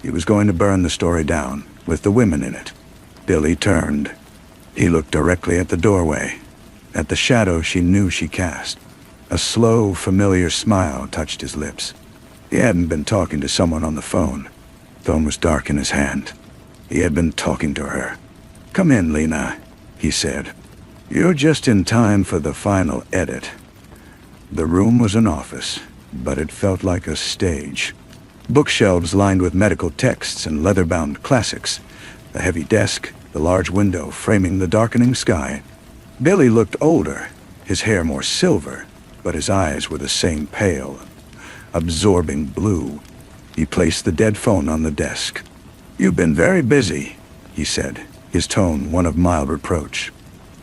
He was going to burn the story down, with the women in it. Billy turned. He looked directly at the doorway, at the shadow she knew she cast. A slow, familiar smile touched his lips. He hadn't been talking to someone on the phone. The phone was dark in his hand. He had been talking to her. "Come in, Lena," he said. "You're just in time for the final edit." The room was an office, but it felt like a stage. Bookshelves lined with medical texts and leather-bound classics. A heavy desk, the large window framing the darkening sky. Billy looked older, his hair more silver, but his eyes were the same pale, absorbing blue. He placed the dead phone on the desk. "You've been very busy," he said, his tone one of mild reproach.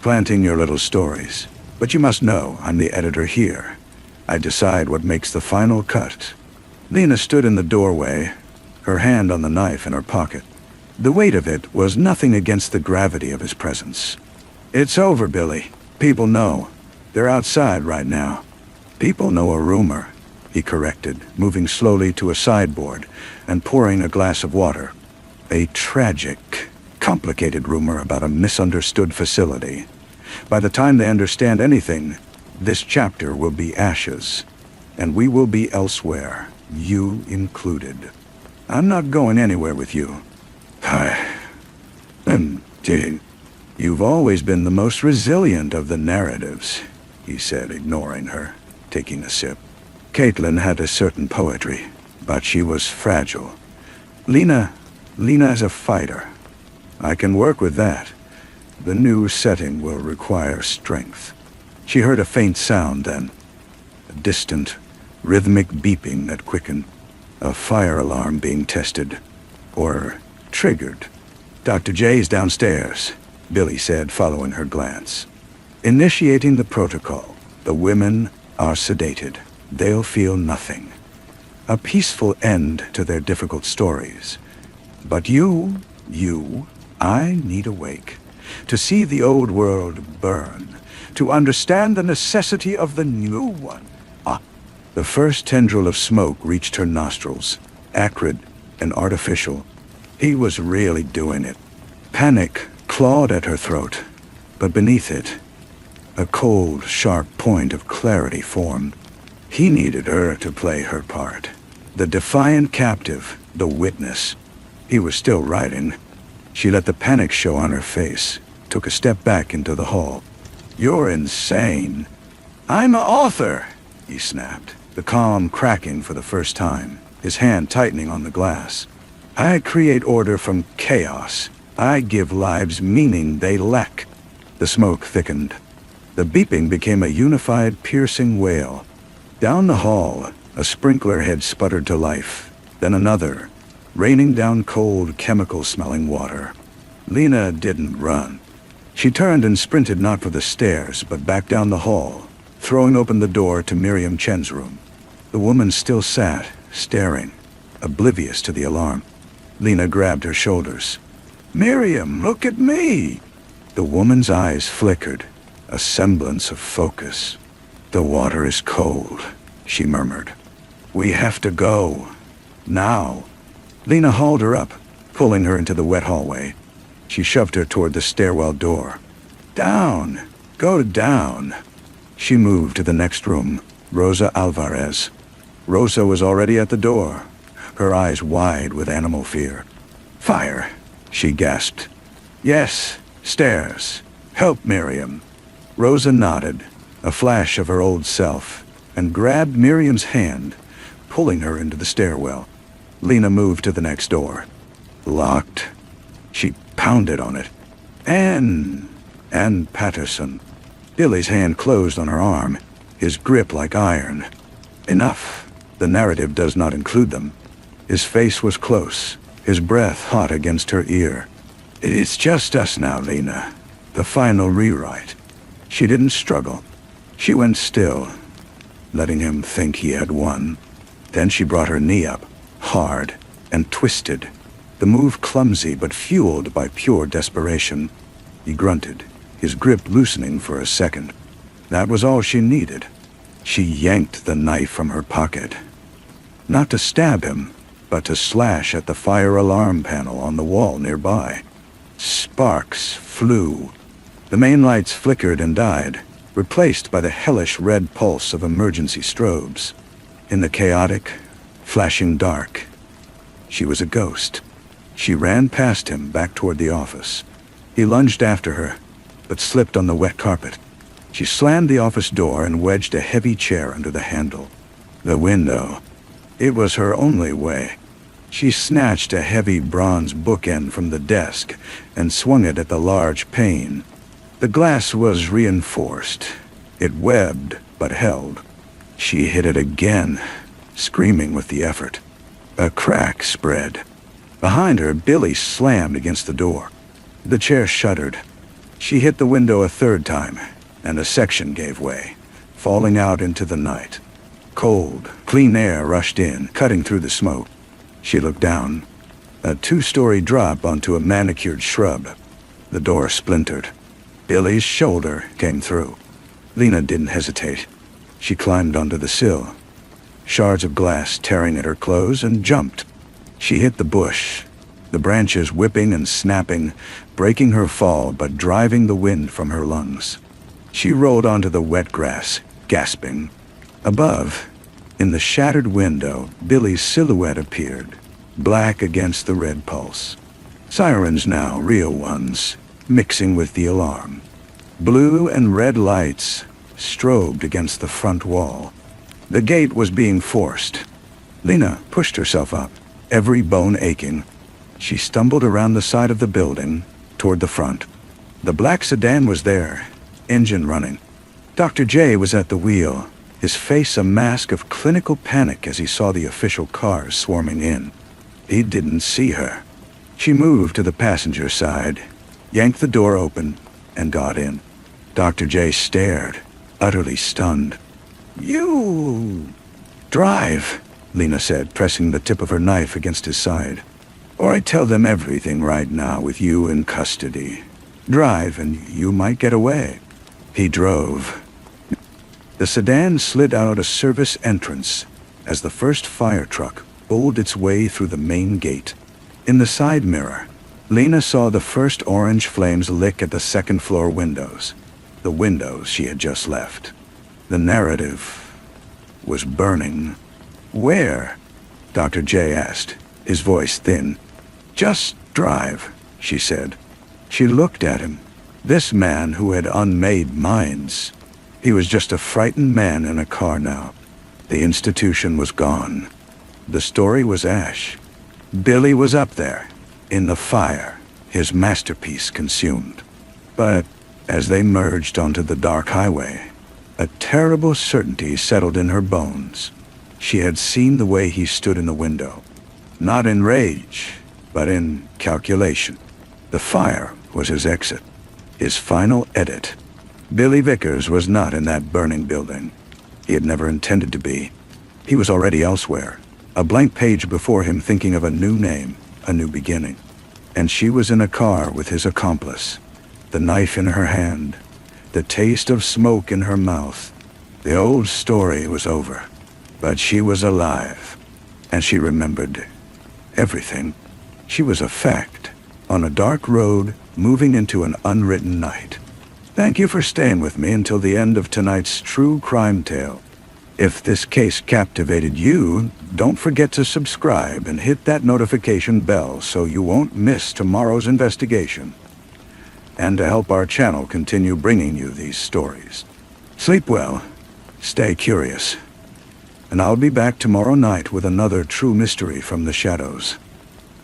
"Planting your little stories. But you must know, I'm the editor here. I decide what makes the final cut." Lena stood in the doorway, her hand on the knife in her pocket. The weight of it was nothing against the gravity of his presence. "It's over, Billy. People know. They're outside right now." "People know a rumor," he corrected, moving slowly to a sideboard and pouring a glass of water. "A tragic, complicated rumor about a misunderstood facility. By the time they understand anything, this chapter will be ashes, and we will be elsewhere, you included. I'm not going anywhere with you." "You've always been the most resilient of the narratives," he said, ignoring her, taking a sip. "Caitlin had a certain poetry, but she was fragile. Lena is a fighter. I can work with that. The new setting will require strength." She heard a faint sound then, a distant, rhythmic beeping that quickened. A fire alarm being tested, or triggered. "Dr. J's downstairs," Billy said, following her glance. "Initiating the protocol. The women are sedated. They'll feel nothing. A peaceful end to their difficult stories. But I need awake. To see the old world burn. To understand the necessity of the new one." The first tendril of smoke reached her nostrils, acrid and artificial, He was really doing it. Panic clawed at her throat, but beneath it, a cold, sharp point of clarity formed. He needed her to play her part. The defiant captive, the witness. He was still writing. She let the panic show on her face, took a step back into the hall. "You're insane." "I'm an author," he snapped, the calm cracking for the first time, his hand tightening on the glass. "I create order from chaos. I give lives meaning they lack." The smoke thickened. The beeping became a unified, piercing wail. Down the hall, a sprinkler head sputtered to life, then another, raining down cold, chemical-smelling water. Lena didn't run. She turned and sprinted not for the stairs, but back down the hall, throwing open the door to Miriam Chen's room. The woman still sat, staring, oblivious to the alarm. Lena grabbed her shoulders. "Miriam, look at me!" The woman's eyes flickered, a semblance of focus. "The water is cold," she murmured. "We have to go. Now." Lena hauled her up, pulling her into the wet hallway. She shoved her toward the stairwell door. "Down! Go down!" She moved to the next room, Rosa Alvarez. Rosa was already at the door, her eyes wide with animal fear. "Fire!" she gasped. "Yes, stairs. Help Miriam." Rosa nodded, a flash of her old self, and grabbed Miriam's hand, pulling her into the stairwell. Lena moved to the next door. Locked. She pounded on it. Ann Patterson. Billy's hand closed on her arm, his grip like iron. Enough. The narrative does not include them. His face was close, his breath hot against her ear. "It's just us now, Lena. The final rewrite." She didn't struggle. She went still, letting him think he had won. Then she brought her knee up, hard, and twisted, the move clumsy but fueled by pure desperation. He grunted, his grip loosening for a second. That was all she needed. She yanked the knife from her pocket. Not to stab him, but to slash at the fire alarm panel on the wall nearby. Sparks flew. The main lights flickered and died, replaced by the hellish red pulse of emergency strobes. In the chaotic, flashing dark, she was a ghost. She ran past him back toward the office. He lunged after her, but slipped on the wet carpet. She slammed the office door and wedged a heavy chair under the handle. The window. It was her only way. She snatched a heavy bronze bookend from the desk and swung it at the large pane. The glass was reinforced. It webbed, but held. She hit it again, screaming with the effort. A crack spread. Behind her, Billy slammed against the door. The chair shuddered. She hit the window a third time, and a section gave way, falling out into the night. Cold, clean air rushed in, cutting through the smoke. She looked down. A 2-story drop onto a manicured shrub. The door splintered. Billy's shoulder came through. Lena didn't hesitate. She climbed onto the sill, shards of glass tearing at her clothes, and jumped. She hit the bush, the branches whipping and snapping, breaking her fall but driving the wind from her lungs. She rolled onto the wet grass, gasping. Above, in the shattered window, Billy's silhouette appeared, black against the red pulse. Sirens now, real ones, mixing with the alarm. Blue and red lights strobed against the front wall. The gate was being forced. Lena pushed herself up, every bone aching. She stumbled around the side of the building, toward the front. The black sedan was there, engine running. Dr. J was at the wheel, his face a mask of clinical panic as he saw the official cars swarming in. He didn't see her. She moved to the passenger side, yanked the door open, and got in. Dr. J stared, utterly stunned. "You drive," Lena said, pressing the tip of her knife against his side. "Or I tell them everything right now with you in custody. Drive and you might get away." He drove. The sedan slid out a service entrance as the first fire truck bowled its way through the main gate. In the side mirror, Lena saw the first orange flames lick at the second-floor windows, the windows she had just left. The narrative was burning. Where? Dr. J asked, his voice thin. Just drive, she said. She looked at him. This man who had unmade minds. He was just a frightened man in a car now. The institution was gone. The story was ash. Billy was up there, in the fire, his masterpiece consumed. But as they merged onto the dark highway, a terrible certainty settled in her bones. She had seen the way he stood in the window. Not in rage, but in calculation. The fire was his exit, his final edit. Billy Vickers was not in that burning building. He had never intended to be. He was already elsewhere, a blank page before him, thinking of a new name, a new beginning. And she was in a car with his accomplice, the knife in her hand, the taste of smoke in her mouth. The old story was over, but she was alive, and she remembered everything. She was a fact, on a dark road, moving into an unwritten night. Thank you for staying with me until the end of tonight's true crime tale. If this case captivated you, don't forget to subscribe and hit that notification bell so you won't miss tomorrow's investigation. And to help our channel continue bringing you these stories. Sleep well, stay curious, and I'll be back tomorrow night with another true mystery from the shadows.